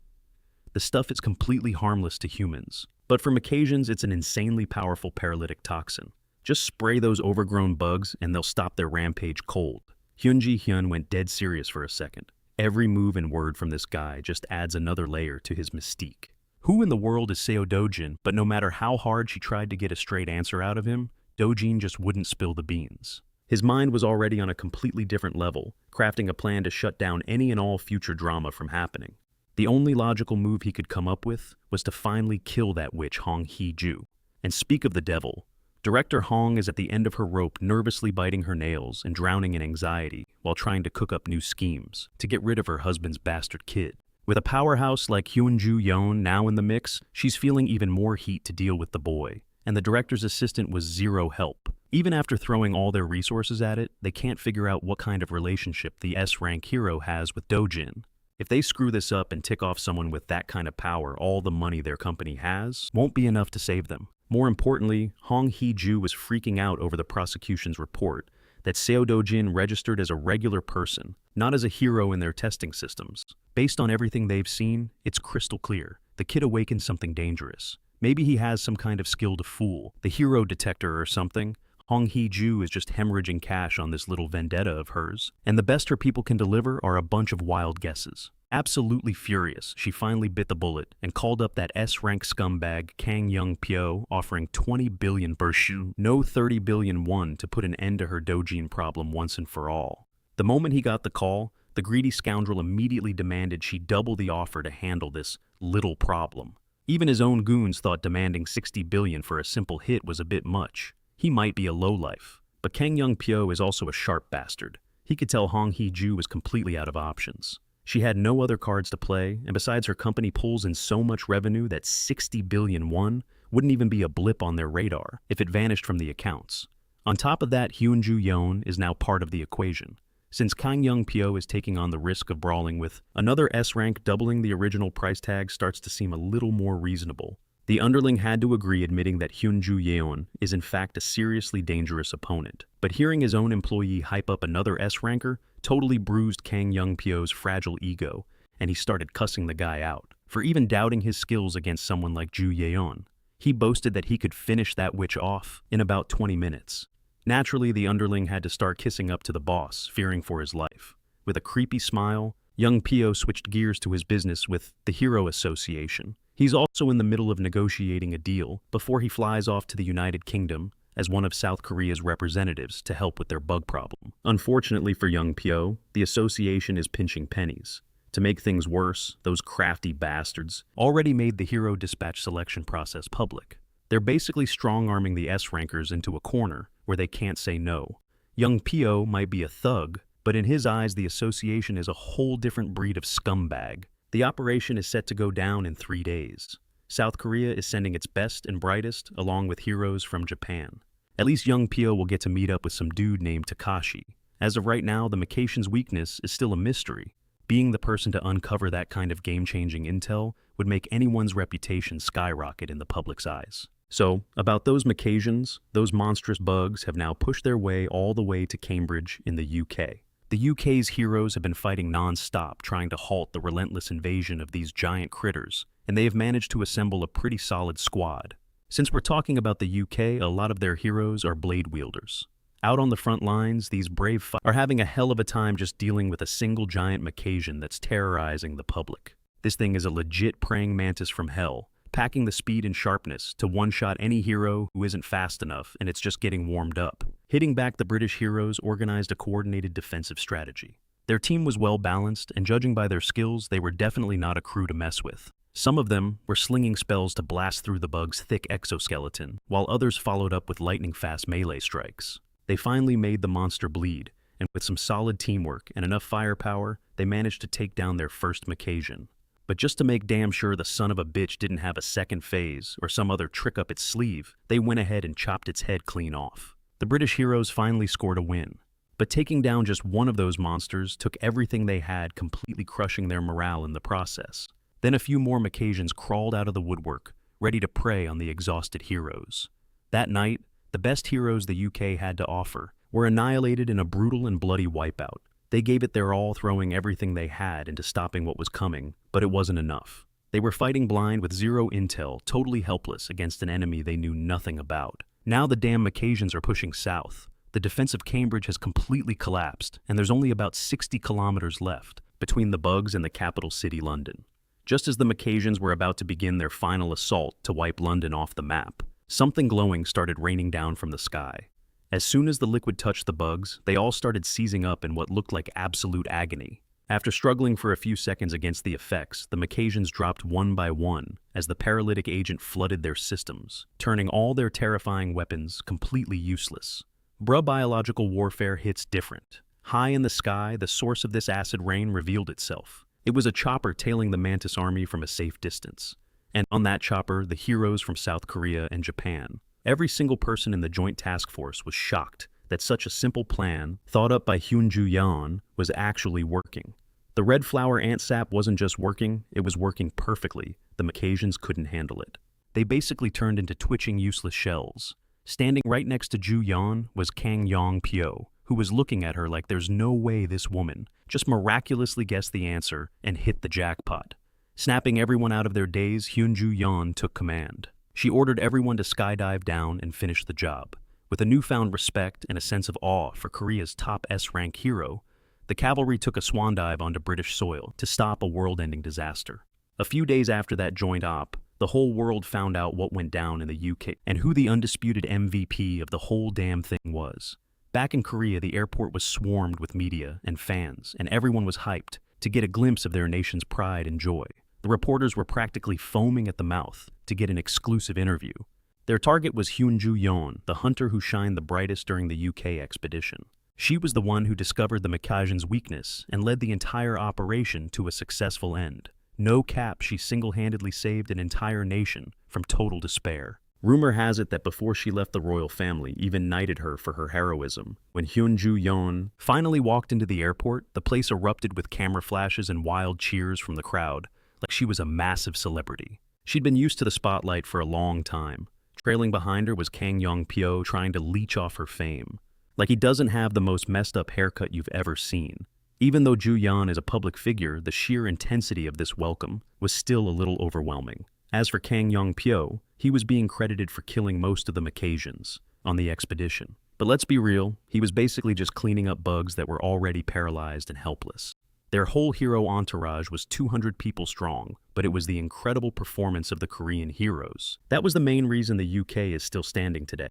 A: The stuff is completely harmless to humans, but for Macasians it's an insanely powerful paralytic toxin. Just spray those overgrown bugs and they'll stop their rampage cold. Hyunji Hyun went dead serious for a second. Every move and word from this guy just adds another layer to his mystique. Who in the world is Seo Dojin? But no matter how hard she tried to get a straight answer out of him, Dojin just wouldn't spill the beans. His mind was already on a completely different level, crafting a plan to shut down any and all future drama from happening. The only logical move he could come up with was to finally kill that witch Hong Hee-ju. And speak of the devil, Director Hong is at the end of her rope, nervously biting her nails and drowning in anxiety while trying to cook up new schemes to get rid of her husband's bastard kid. With a powerhouse like Hyun-Joo Yeon now in the mix, she's feeling even more heat to deal with the boy, and the director's assistant was zero help. Even after throwing all their resources at it, they can't figure out what kind of relationship the S-rank hero has with Dojin. If they screw this up and tick off someone with that kind of power, all the money their company has won't be enough to save them. More importantly, Hong Hee-ju was freaking out over the prosecution's report that Seo Dojin registered as a regular person, not as a hero in their testing systems. Based on everything they've seen, it's crystal clear. The kid awakened something dangerous. Maybe he has some kind of skill to fool the hero detector or something. Hong Hee-ju is just hemorrhaging cash on this little vendetta of hers, and the best her people can deliver are a bunch of wild guesses. Absolutely furious, she finally bit the bullet and called up that S-rank scumbag Kang Young-pyo, offering 20 billion bershu, no 30 billion won, to put an end to her Dojin problem once and for all. The moment he got the call, the greedy scoundrel immediately demanded she double the offer to handle this little problem. Even his own goons thought demanding 60 billion for a simple hit was a bit much. He might be a lowlife, but Kang Young-pyo is also a sharp bastard. He could tell Hong Hee-ju was completely out of options. She had no other cards to play, and besides, her company pulls in so much revenue that 60 billion won wouldn't even be a blip on their radar if it vanished from the accounts. On top of that, Hyun-Joo Yeon is now part of the equation. Since Kang Young-pyo is taking on the risk of brawling with another S-rank, doubling the original price tag starts to seem a little more reasonable. The underling had to agree, admitting that Hyun-Joo Yeon is in fact a seriously dangerous opponent. But hearing his own employee hype up another S-ranker totally bruised Kang Young-pyo's fragile ego, and he started cussing the guy out for even doubting his skills against someone like Joo Yeon. He boasted that he could finish that witch off in about 20 minutes. Naturally, the underling had to start kissing up to the boss, fearing for his life. With a creepy smile, Young-pyo switched gears to his business with the Hero Association. He's also in the middle of negotiating a deal before he flies off to the United Kingdom as one of South Korea's representatives to help with their bug problem. Unfortunately for Young-pyo, the association is pinching pennies. To make things worse, those crafty bastards already made the hero dispatch selection process public. They're basically strong-arming the S-rankers into a corner where they can't say no. Young-pyo might be a thug, but in his eyes the association is a whole different breed of scumbag. The operation is set to go down in 3 days. South Korea is sending its best and brightest, along with heroes from Japan. At least Young-pyo will get to meet up with some dude named Takashi. As of right now, the Makation's weakness is still a mystery. Being the person to uncover that kind of game-changing intel would make anyone's reputation skyrocket in the public's eyes. So, about those Makations, those monstrous bugs have now pushed their way all the way to Cambridge in the UK. The UK's heroes have been fighting non-stop, trying to halt the relentless invasion of these giant critters, and they have managed to assemble a pretty solid squad. Since we're talking about the UK, a lot of their heroes are blade wielders. Out on the front lines, these brave fighters are having a hell of a time just dealing with a single giant Macation that's terrorizing the public. This thing is a legit praying mantis from hell, packing the speed and sharpness to one-shot any hero who isn't fast enough, and it's just getting warmed up. Hitting back, the British heroes organized a coordinated defensive strategy. Their team was well-balanced, and judging by their skills, they were definitely not a crew to mess with. Some of them were slinging spells to blast through the bug's thick exoskeleton, while others followed up with lightning-fast melee strikes. They finally made the monster bleed, and with some solid teamwork and enough firepower, they managed to take down their first Macation. But just to make damn sure the son of a bitch didn't have a second phase or some other trick up its sleeve, they went ahead and chopped its head clean off. The British heroes finally scored a win. But taking down just one of those monsters took everything they had, completely crushing their morale in the process. Then a few more Macations crawled out of the woodwork, ready to prey on the exhausted heroes. That night, the best heroes the UK had to offer were annihilated in a brutal and bloody wipeout. They gave it their all, throwing everything they had into stopping what was coming, but it wasn't enough. They were fighting blind with zero intel, totally helpless against an enemy they knew nothing about. Now the damn Macations are pushing south. The defense of Cambridge has completely collapsed, and there's only about 60 kilometers left between the bugs and the capital city, London. Just as the Macations were about to begin their final assault to wipe London off the map, something glowing started raining down from the sky. As soon as the liquid touched the bugs, they all started seizing up in what looked like absolute agony. After struggling for a few seconds against the effects, the Macasians dropped one by one as the paralytic agent flooded their systems, turning all their terrifying weapons completely useless. Biological warfare hits different. High in the sky, the source of this acid rain revealed itself. It was a chopper tailing the Mantis army from a safe distance. And on that chopper, the heroes from South Korea and Japan. Every single person in the joint task force was shocked that such a simple plan, thought up by Hyun-Ju Yeon, was actually working. The red flower ant sap wasn't just working, it was working perfectly. The Macasians couldn't handle it. They basically turned into twitching, useless shells. Standing right next to Ju Yeon was Kang Yong-pyo, who was looking at her like there's no way this woman just miraculously guessed the answer and hit the jackpot. Snapping everyone out of their daze, Hyun-Ju Yeon took command. She ordered everyone to skydive down and finish the job. With a newfound respect and a sense of awe for Korea's top S-rank hero, the cavalry took a swan dive onto British soil to stop a world-ending disaster. A few days after that joint op, the whole world found out what went down in the UK and who the undisputed MVP of the whole damn thing was. Back in Korea, the airport was swarmed with media and fans, and everyone was hyped to get a glimpse of their nation's pride and joy. The reporters were practically foaming at the mouth to get an exclusive interview. Their target was Hyun-Ju Yeon, the hunter who shined the brightest during the UK expedition. She was the one who discovered the Macasians' weakness and led the entire operation to a successful end. No cap, she single-handedly saved an entire nation from total despair. Rumor has it that before she left, the royal family even knighted her for her heroism. When Hyun-Ju Yeon finally walked into the airport, the place erupted with camera flashes and wild cheers from the crowd, like she was a massive celebrity. She'd been used to the spotlight for a long time. Trailing behind her was Kang Yong-pyo trying to leech off her fame. Like he doesn't have the most messed up haircut you've ever seen. Even though Ju Yeon is a public figure, the sheer intensity of this welcome was still a little overwhelming. As for Kang Yong-pyo, he was being credited for killing most of the Macasians on the expedition. But let's be real, he was basically just cleaning up bugs that were already paralyzed and helpless. Their whole hero entourage was 200 people strong, but it was the incredible performance of the Korean heroes. That was the main reason the UK is still standing today.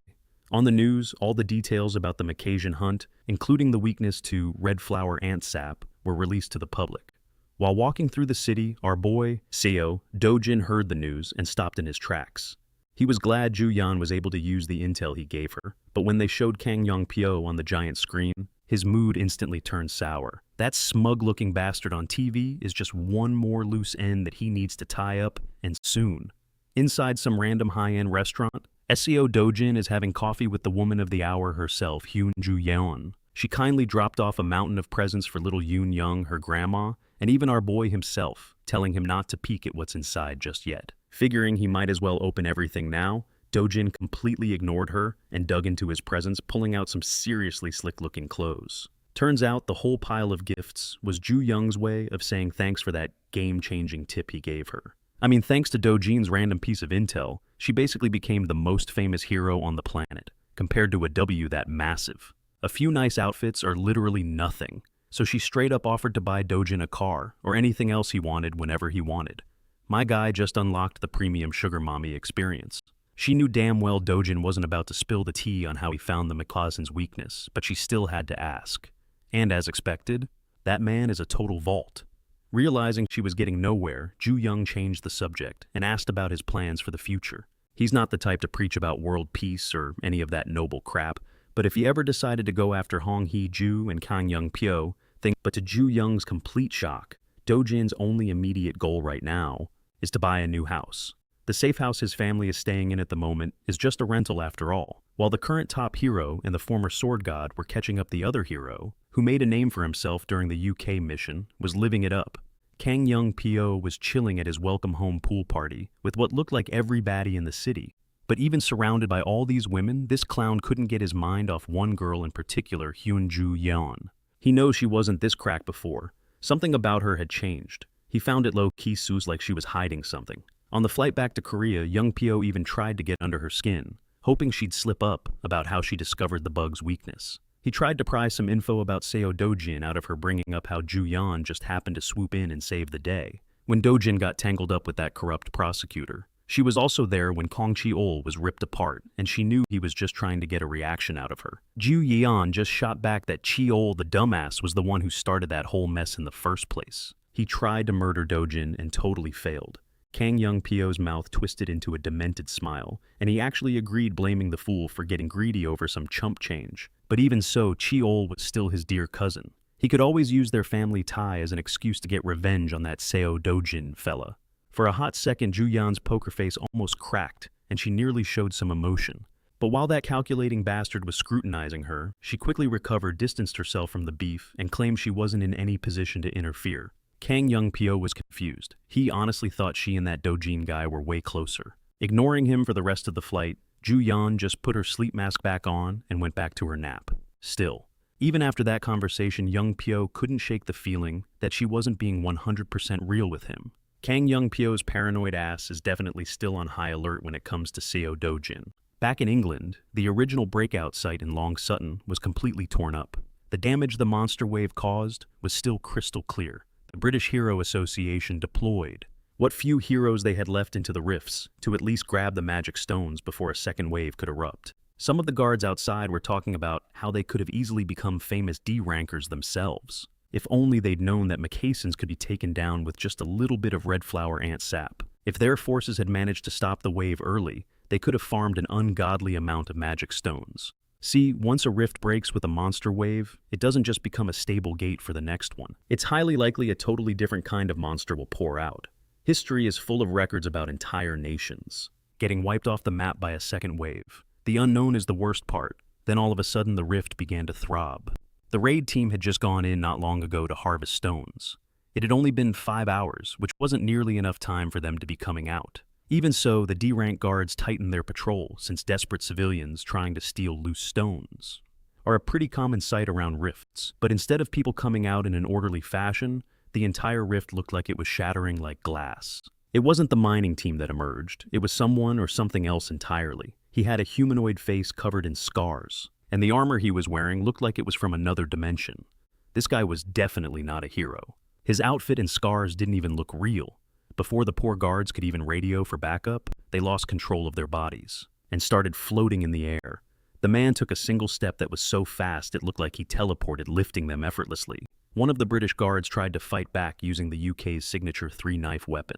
A: On the news, all the details about the Macasian hunt, including the weakness to red flower ant sap, were released to the public. While walking through the city, our boy, Seo, Dojin heard the news and stopped in his tracks. He was glad Ju Yeon was able to use the intel he gave her, but when they showed Kang Yong-pyo on the giant screen, his mood instantly turned sour. That smug-looking bastard on TV is just one more loose end that he needs to tie up, and soon. Inside some random high-end restaurant, Seo Dojin is having coffee with the woman of the hour herself, Hyun-Ju Yeon. She kindly dropped off a mountain of presents for little Yoon Young, her grandma, and even our boy himself, telling him not to peek at what's inside just yet. Figuring he might as well open everything now, Dojin completely ignored her and dug into his presents, pulling out some seriously slick-looking clothes. Turns out the whole pile of gifts was Ju Young's way of saying thanks for that game-changing tip he gave her. I mean, thanks to Dojin's random piece of intel, she basically became the most famous hero on the planet, compared to a W that massive. A few nice outfits are literally nothing, so she straight up offered to buy Dojin a car or anything else he wanted whenever he wanted. My guy just unlocked the premium sugar mommy experience. She knew damn well Dojin wasn't about to spill the tea on how he found the Macasians' weakness, but she still had to ask. And as expected, that man is a total vault. Realizing she was getting nowhere, Ju Young changed the subject and asked about his plans for the future. He's not the type to preach about world peace or any of that noble crap, but if he ever decided to go after Hong Hee-ju and Kang Young-pyo, but to Ju Young's complete shock, Dojin's only immediate goal right now is to buy a new house. The safe house his family is staying in at the moment is just a rental after all. While the current top hero and the former sword god were catching up, the other hero, who made a name for himself during the UK mission, was living it up. Kang Young-pyo was chilling at his welcome home pool party with what looked like every baddie in the city. But even surrounded by all these women, this clown couldn't get his mind off one girl in particular, Hyun-Ju Yeon. He knows she wasn't this crack before. Something about her had changed. He found it low-key sus like she was hiding something. On the flight back to Korea, Young-pyo even tried to get under her skin, hoping she'd slip up about how she discovered the bug's weakness. He tried to pry some info about Seo Dojin out of her, bringing up how Ju Yeon just happened to swoop in and save the day. When Dojin got tangled up with that corrupt prosecutor, She was also there when Kong Chi-ol was ripped apart, and she knew he was just trying to get a reaction out of her. Ju Yeon just shot back that Chi-ol, the dumbass, was the one who started that whole mess in the first place. He tried to murder Dojin and totally failed. Kang Young-pyo's mouth twisted into a demented smile, and he actually agreed, blaming the fool for getting greedy over some chump change. But even so, Chi-ol was still his dear cousin. He could always use their family tie as an excuse to get revenge on that Seo Dojin fella. For a hot second, Ju Yeon's poker face almost cracked, and she nearly showed some emotion. But while that calculating bastard was scrutinizing her, she quickly recovered, distanced herself from the beef, and claimed she wasn't in any position to interfere. Kang Young-pyo was confused. He honestly thought she and that Dojin guy were way closer. Ignoring him for the rest of the flight, Ju Yeon just put her sleep mask back on and went back to her nap. Still, even after that conversation, Young-pyo couldn't shake the feeling that she wasn't being 100% real with him. Kang Young-pyo's paranoid ass is definitely still on high alert when it comes to Seo Dojin. Back in England, the original breakout site in Long Sutton was completely torn up. The damage the monster wave caused was still crystal clear. The British Hero Association deployed what few heroes they had left into the rifts to at least grab the magic stones before a second wave could erupt. Some of the guards outside were talking about how they could have easily become famous D-rankers themselves. If only they'd known that Macassans could be taken down with just a little bit of red flower ant sap. If their forces had managed to stop the wave early, they could have farmed an ungodly amount of magic stones. See, once a rift breaks with a monster wave, it doesn't just become a stable gate for the next one. It's highly likely a totally different kind of monster will pour out. History is full of records about entire nations getting wiped off the map by a second wave. The unknown is the worst part. Then all of a sudden the rift began to throb. The raid team had just gone in not long ago to harvest stones. It had only been 5 hours, which wasn't nearly enough time for them to be coming out. Even so, the D-rank guards tightened their patrol, since desperate civilians trying to steal loose stones are a pretty common sight around rifts. But instead of people coming out in an orderly fashion, the entire rift looked like it was shattering like glass. It wasn't the mining team that emerged, it was someone or something else entirely. He had a humanoid face covered in scars, and the armor he was wearing looked like it was from another dimension. This guy was definitely not a hero. His outfit and scars didn't even look real. Before the poor guards could even radio for backup, they lost control of their bodies and started floating in the air. The man took a single step that was so fast it looked like he teleported, lifting them effortlessly. One of the British guards tried to fight back using the UK's signature 3-knife weapon.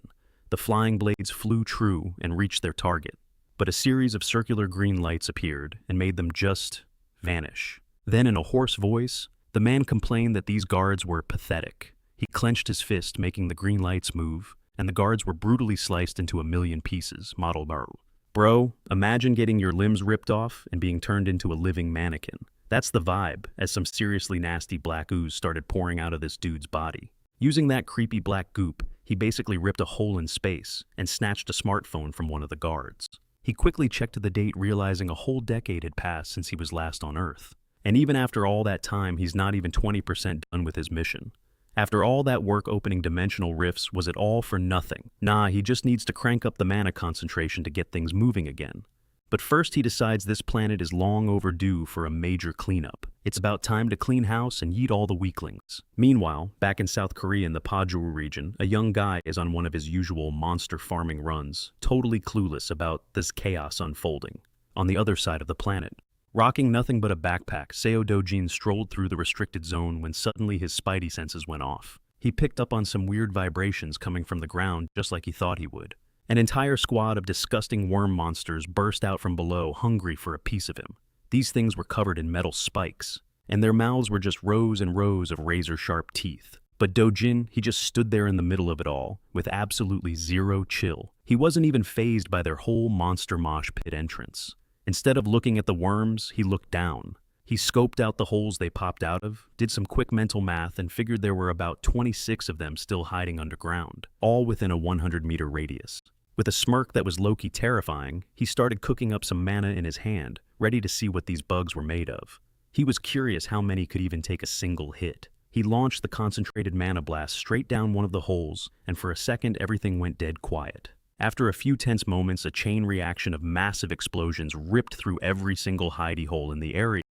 A: The flying blades flew true and reached their target, but a series of circular green lights appeared and made them just vanish. Then, in a hoarse voice, the man complained that these guards were pathetic. He clenched his fist, making the green lights move, and the guards were brutally sliced into a million pieces. Model bar. Bro, imagine getting your limbs ripped off and being turned into a living mannequin. That's the vibe, as some seriously nasty black ooze started pouring out of this dude's body. Using that creepy black goop, he basically ripped a hole in space and snatched a smartphone from one of the guards. He quickly checked the date, realizing a whole decade had passed since he was last on Earth. And even after all that time, he's not even 20% done with his mission. After all that work opening dimensional rifts, was it all for nothing? Nah, he just needs to crank up the mana concentration to get things moving again. But first he decides this planet is long overdue for a major cleanup. It's about time to clean house and yeet all the weaklings. Meanwhile, back in South Korea in the Paju region, a young guy is on one of his usual monster farming runs, totally clueless about this chaos unfolding on the other side of the planet. Rocking nothing but a backpack, Seo Dojin strolled through the restricted zone when suddenly his spidey senses went off. He picked up on some weird vibrations coming from the ground, just like he thought he would. An entire squad of disgusting worm monsters burst out from below, hungry for a piece of him. These things were covered in metal spikes, and their mouths were just rows and rows of razor-sharp teeth. But Dojin, he just stood there in the middle of it all, with absolutely zero chill. He wasn't even fazed by their whole monster mosh pit entrance. Instead of looking at the worms, he looked down. He scoped out the holes they popped out of, did some quick mental math, and figured there were about 26 of them still hiding underground, all within a 100-meter radius. With a smirk that was low-key terrifying, he started cooking up some mana in his hand, ready to see what these bugs were made of. He was curious how many could even take a single hit. He launched the concentrated mana blast straight down one of the holes, and for a second everything went dead quiet. After a few tense moments, a chain reaction of massive explosions ripped through every single hidey hole in the area.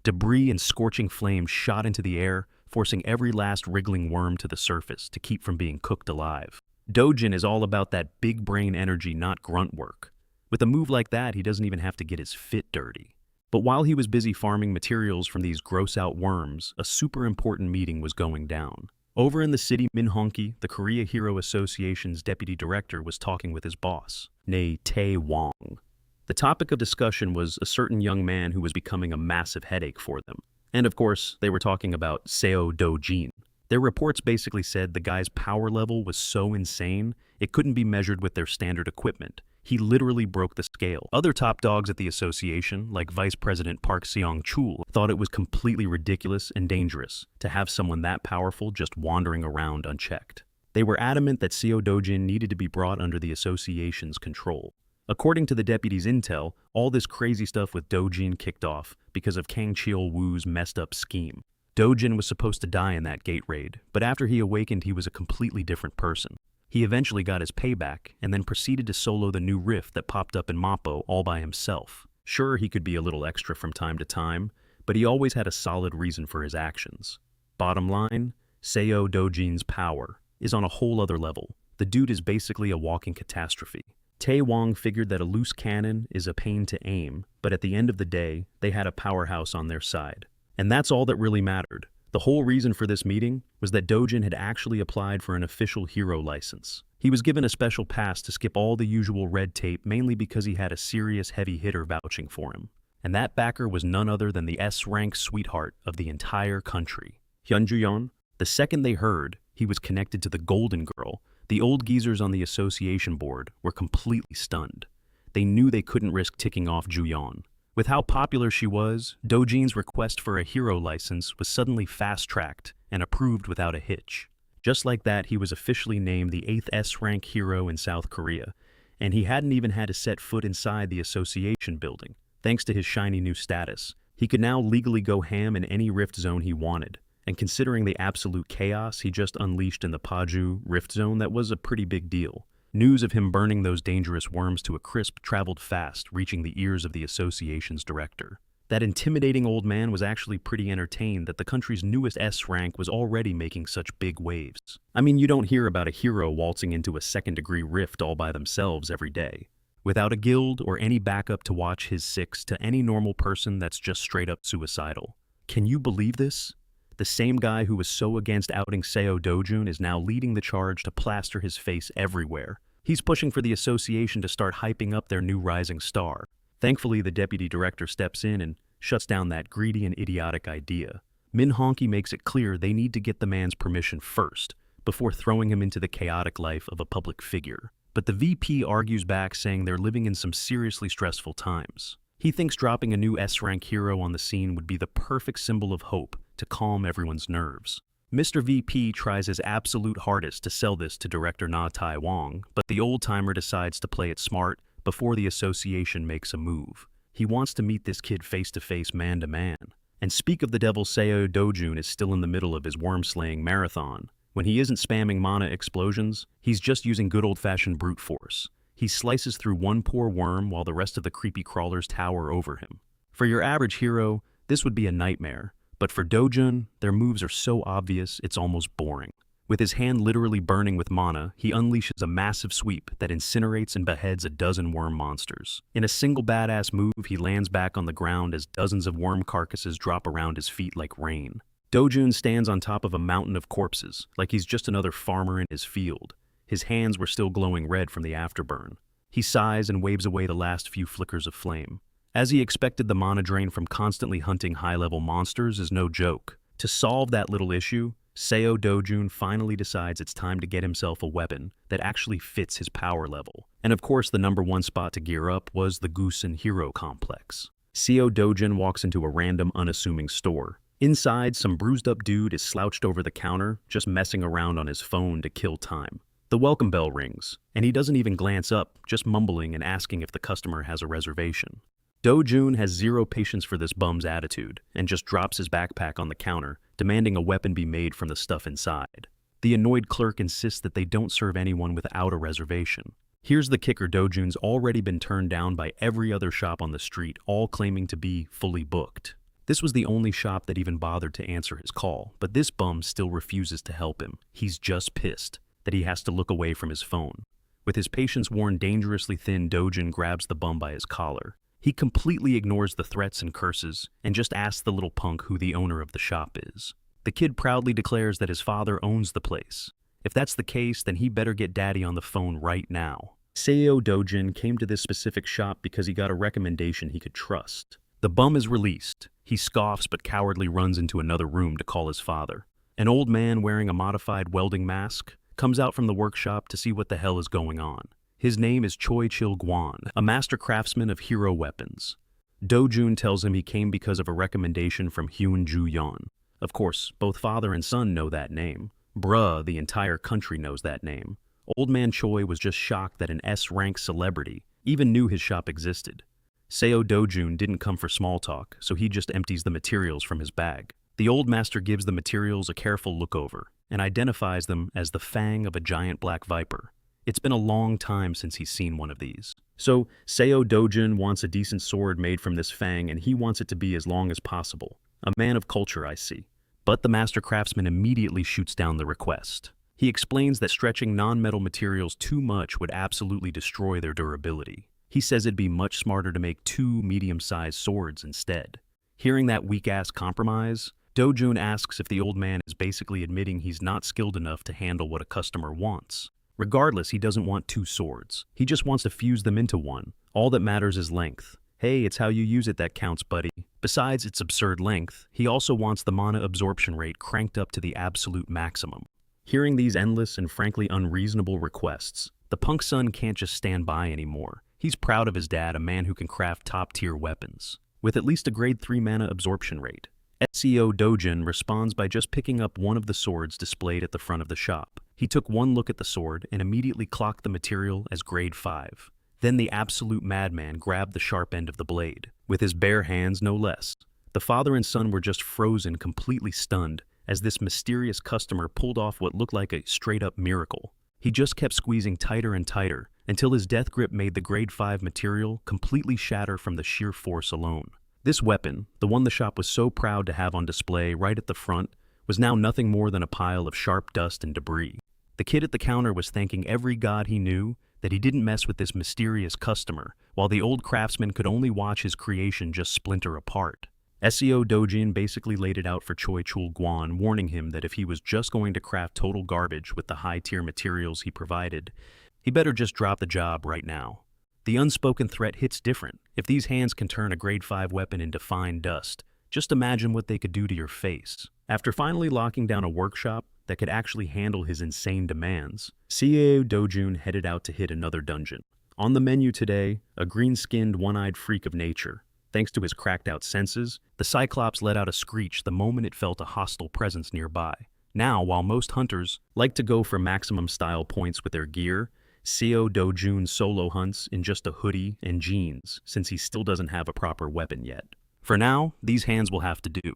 A: Debris and scorching flames shot into the air, forcing every last wriggling worm to the surface to keep from being cooked alive. Dojin is all about that big brain energy, not grunt work. With a move like that, he doesn't even have to get his fit dirty. But while he was busy farming materials from these gross-out worms, a super important meeting was going down. Over in the city, Min Honki, the Korea Hero Association's deputy director, was talking with his boss, nay Tae Wong. The topic of discussion was a certain young man who was becoming a massive headache for them. And of course, they were talking about Seo Do-jin. Their reports basically said the guy's power level was so insane, it couldn't be measured with their standard equipment. He literally broke the scale. Other top dogs at the association, like Vice President Park Seong-chul, thought it was completely ridiculous and dangerous to have someone that powerful just wandering around unchecked. They were adamant that Seo Do-jin needed to be brought under the association's control. According to the deputy's intel, all this crazy stuff with Do-jin kicked off because of Kang Cheol-woo's messed up scheme. Do-jin was supposed to die in that gate raid, but after he awakened he was a completely different person. He eventually got his payback, and then proceeded to solo the new rift that popped up in Mappo all by himself. Sure, he could be a little extra from time to time, but he always had a solid reason for his actions. Bottom line, Seo Do-jin's power is on a whole other level. The dude is basically a walking catastrophe. Tae Wong figured that a loose cannon is a pain to aim, but at the end of the day, they had a powerhouse on their side. And that's all that really mattered. The whole reason for this meeting was that Do-jin had actually applied for an official hero license. He was given a special pass to skip all the usual red tape, mainly because he had a serious heavy hitter vouching for him. And that backer was none other than the S-rank sweetheart of the entire country, Hyun Ju-yeon. The second they heard he was connected to the Golden Girl, the old geezers on the association board were completely stunned. They knew they couldn't risk ticking off Ju-yeon. With how popular she was, Do-jin's request for a hero license was suddenly fast-tracked and approved without a hitch. Just like that, he was officially named the 8th S-rank hero in South Korea, and he hadn't even had to set foot inside the association building. Thanks to his shiny new status, he could now legally go ham in any rift zone he wanted, and considering the absolute chaos he just unleashed in the Paju rift zone, that was a pretty big deal. News of him burning those dangerous worms to a crisp traveled fast, reaching the ears of the association's director. That intimidating old man was actually pretty entertained that the country's newest S-rank was already making such big waves. I mean, you don't hear about a hero waltzing into a second-degree rift all by themselves every day. Without a guild or any backup to watch his six, to any normal person that's just straight-up suicidal. Can you believe this? The same guy who was so against outing Seo Do-jin is now leading the charge to plaster his face everywhere. He's pushing for the association to start hyping up their new rising star. Thankfully, the deputy director steps in and shuts down that greedy and idiotic idea. Min Honki makes it clear they need to get the man's permission first, before throwing him into the chaotic life of a public figure. But the VP argues back, saying they're living in some seriously stressful times. He thinks dropping a new S-rank hero on the scene would be the perfect symbol of hope to calm everyone's nerves. Mr. VP tries his absolute hardest to sell this to director Na Tai Wong, but the old-timer decides to play it smart before the association makes a move. He wants to meet this kid face-to-face, man-to-man. And speak of the devil, Seo Do-jin is still in the middle of his worm-slaying marathon. When he isn't spamming mana explosions, he's just using good old-fashioned brute force. He slices through one poor worm while the rest of the creepy crawlers tower over him. For your average hero, this would be a nightmare. But for Do-jin, their moves are so obvious it's almost boring. With his hand literally burning with mana, he unleashes a massive sweep that incinerates and beheads a dozen worm monsters. In a single badass move, he lands back on the ground as dozens of worm carcasses drop around his feet like rain. Do-jin stands on top of a mountain of corpses, like he's just another farmer in his field. His hands were still glowing red from the afterburn. He sighs and waves away the last few flickers of flame. As he expected, the mana drain from constantly hunting high-level monsters is no joke. To solve that little issue, Seo Do-jin finally decides it's time to get himself a weapon that actually fits his power level. And of course, the #1 spot to gear up was the Goosen Hero Complex. Seo Do-jin walks into a random, unassuming store. Inside, some bruised-up dude is slouched over the counter, just messing around on his phone to kill time. The welcome bell rings, and he doesn't even glance up, just mumbling and asking if the customer has a reservation. Do-jin has zero patience for this bum's attitude and just drops his backpack on the counter, demanding a weapon be made from the stuff inside. The annoyed clerk insists that they don't serve anyone without a reservation. Here's the kicker: Do-jin's already been turned down by every other shop on the street, all claiming to be fully booked. This was the only shop that even bothered to answer his call, but this bum still refuses to help him. He's just pissed. that he has to look away from his phone. With his patience worn dangerously thin, Dojin grabs the bum by his collar. He completely ignores the threats and curses and just asks the little punk who the owner of the shop is. The kid proudly declares that his father owns the place. If that's the case, then he better get daddy on the phone right now. Seo Dojin came to this specific shop because he got a recommendation he could trust. The bum is released. He scoffs but cowardly runs into another room to call his father. An old man wearing a modified welding mask comes out from the workshop to see what the hell is going on. His name is Choi Chil Guan, a master craftsman of hero weapons. Dojun tells him he came because of a recommendation from Hyun Ju Yeon. Of course, both father and son know that name. Bruh, the entire country knows that name. Old man Choi was just shocked that an S-rank celebrity even knew his shop existed. Seo Dojun didn't come for small talk, so he just empties the materials from his bag. The old master gives the materials a careful look over and identifies them as the fang of a giant black viper. It's been a long time since he's seen one of these. So Seo Dojun wants a decent sword made from this fang, and he wants it to be as long as possible. A man of culture, I see. But the master craftsman immediately shoots down the request. He explains that stretching non-metal materials too much would absolutely destroy their durability. He says it'd be much smarter to make 2 medium-sized swords instead. Hearing that weak-ass compromise, Dojun asks if the old man is basically admitting he's not skilled enough to handle what a customer wants. Regardless, he doesn't want 2 swords. He just wants to fuse them into one. All that matters is length. Hey, it's how you use it that counts, buddy. Besides its absurd length, he also wants the mana absorption rate cranked up to the absolute maximum. Hearing these endless and frankly unreasonable requests, the punk son can't just stand by anymore. He's proud of his dad, a man who can craft top-tier weapons. With at least a grade 3 mana absorption rate, Seo Dojin responds by just picking up one of the swords displayed at the front of the shop. He took one look at the sword and immediately clocked the material as grade 5. Then the absolute madman grabbed the sharp end of the blade, with his bare hands no less. The father and son were just frozen, completely stunned, as this mysterious customer pulled off what looked like a straight-up miracle. He just kept squeezing tighter and tighter, until his death grip made the grade 5 material completely shatter from the sheer force alone. This weapon, the one the shop was so proud to have on display right at the front, was now nothing more than a pile of sharp dust and debris. The kid at the counter was thanking every god he knew that he didn't mess with this mysterious customer, while the old craftsman could only watch his creation just splinter apart. Seo Dojin basically laid it out for Choi Chul Guan, warning him that if he was just going to craft total garbage with the high-tier materials he provided, he better just drop the job right now. The unspoken threat hits different. If these hands can turn a grade 5 weapon into fine dust, just imagine what they could do to your face. After finally locking down a workshop that could actually handle his insane demands, Seo Dojun headed out to hit another dungeon. On the menu today, a green-skinned, one-eyed freak of nature. Thanks to his cracked-out senses, the Cyclops let out a screech the moment it felt a hostile presence nearby. Now, while most hunters like to go for maximum style points with their gear, Seo Dojun solo hunts in just a hoodie and jeans, since he still doesn't have a proper weapon yet. For now, these hands will have to do.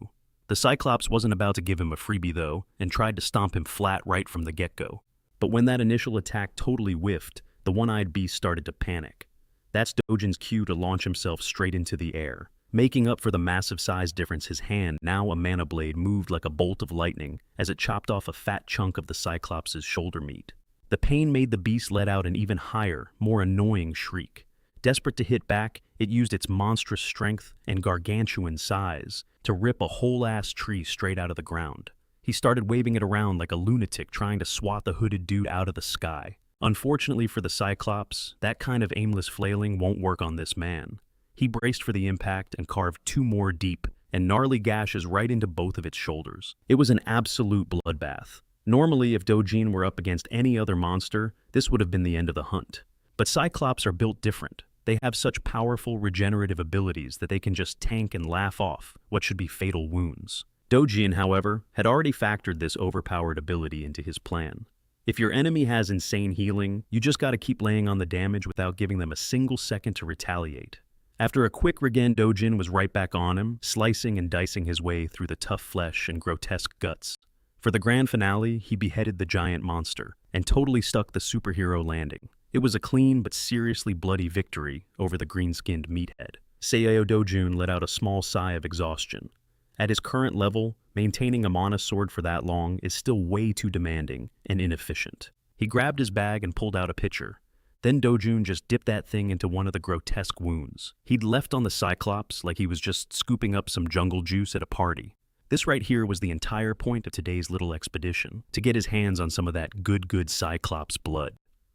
A: The Cyclops wasn't about to give him a freebie though, and tried to stomp him flat right from the get-go. But when that initial attack totally whiffed, the one-eyed beast started to panic. That's Dojin's cue to launch himself straight into the air. Making up for the massive size difference, his hand, now a mana blade, moved like a bolt of lightning as it chopped off a fat chunk of the Cyclops' shoulder meat. The pain made the beast let out an even higher, more annoying shriek. Desperate to hit back, it used its monstrous strength and gargantuan size to rip a whole-ass tree straight out of the ground. He started waving it around like a lunatic trying to swat the hooded dude out of the sky. Unfortunately for the Cyclops, that kind of aimless flailing won't work on this man. He braced for the impact and carved 2 more deep and gnarly gashes right into both of its shoulders. It was an absolute bloodbath. Normally, if Dojin were up against any other monster, this would have been the end of the hunt. But Cyclops are built different. They have such powerful regenerative abilities that they can just tank and laugh off what should be fatal wounds. Dojin, however, had already factored this overpowered ability into his plan. If your enemy has insane healing, you just gotta keep laying on the damage without giving them a single second to retaliate. After a quick regen, Dojin was right back on him, slicing and dicing his way through the tough flesh and grotesque guts. For the grand finale, he beheaded the giant monster and totally stuck the superhero landing. It was a clean but seriously bloody victory over the green-skinned meathead. Seo Dojun let out a small sigh of exhaustion. At his current level, maintaining a mana sword for that long is still way too demanding and inefficient. He grabbed his bag and pulled out a pitcher. Then Dojun just dipped that thing into one of the grotesque wounds. He'd left on the Cyclops like he was just scooping up some jungle juice at a party. This right here was the entire point of today's little expedition, to get his hands on some of that good Cyclops blood.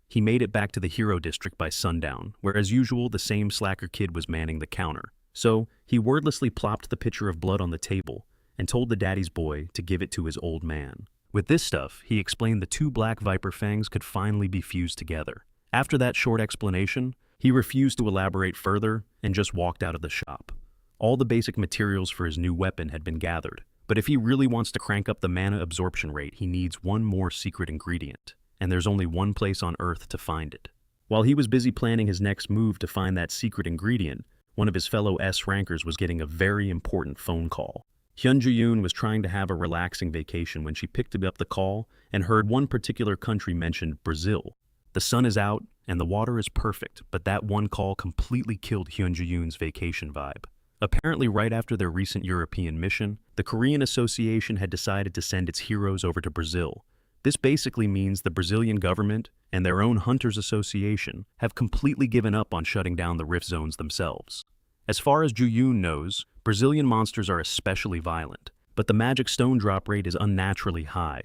A: He made it back to the Hero District by sundown, where as usual the same slacker kid was manning the counter. So he wordlessly plopped the pitcher of blood on the table and told the daddy's boy to give it to his old man. With this stuff, he explained the two black viper fangs could finally be fused together. After that short explanation, he refused to elaborate further and just walked out of the shop. All the basic materials for his new weapon had been gathered, but if he really wants to crank up the mana absorption rate, he needs one more secret ingredient, and there's only one place on Earth to find it. While he was busy planning his next move to find that secret ingredient, one of his fellow S-rankers was getting a very important phone call. Hyun-Ju-yoon was trying to have a relaxing vacation when she picked up the call and heard one particular country mentioned, Brazil. The sun is out and the water is perfect, but that one call completely killed Hyun-Ju-yoon's vacation vibe. Apparently right after their recent European mission, the Korean Association had decided to send its heroes over to Brazil. This basically means the Brazilian government and their own Hunters Association have completely given up on shutting down the rift zones themselves. As far as Ju-yoon knows, Brazilian monsters are especially violent, but the magic stone drop rate is unnaturally high.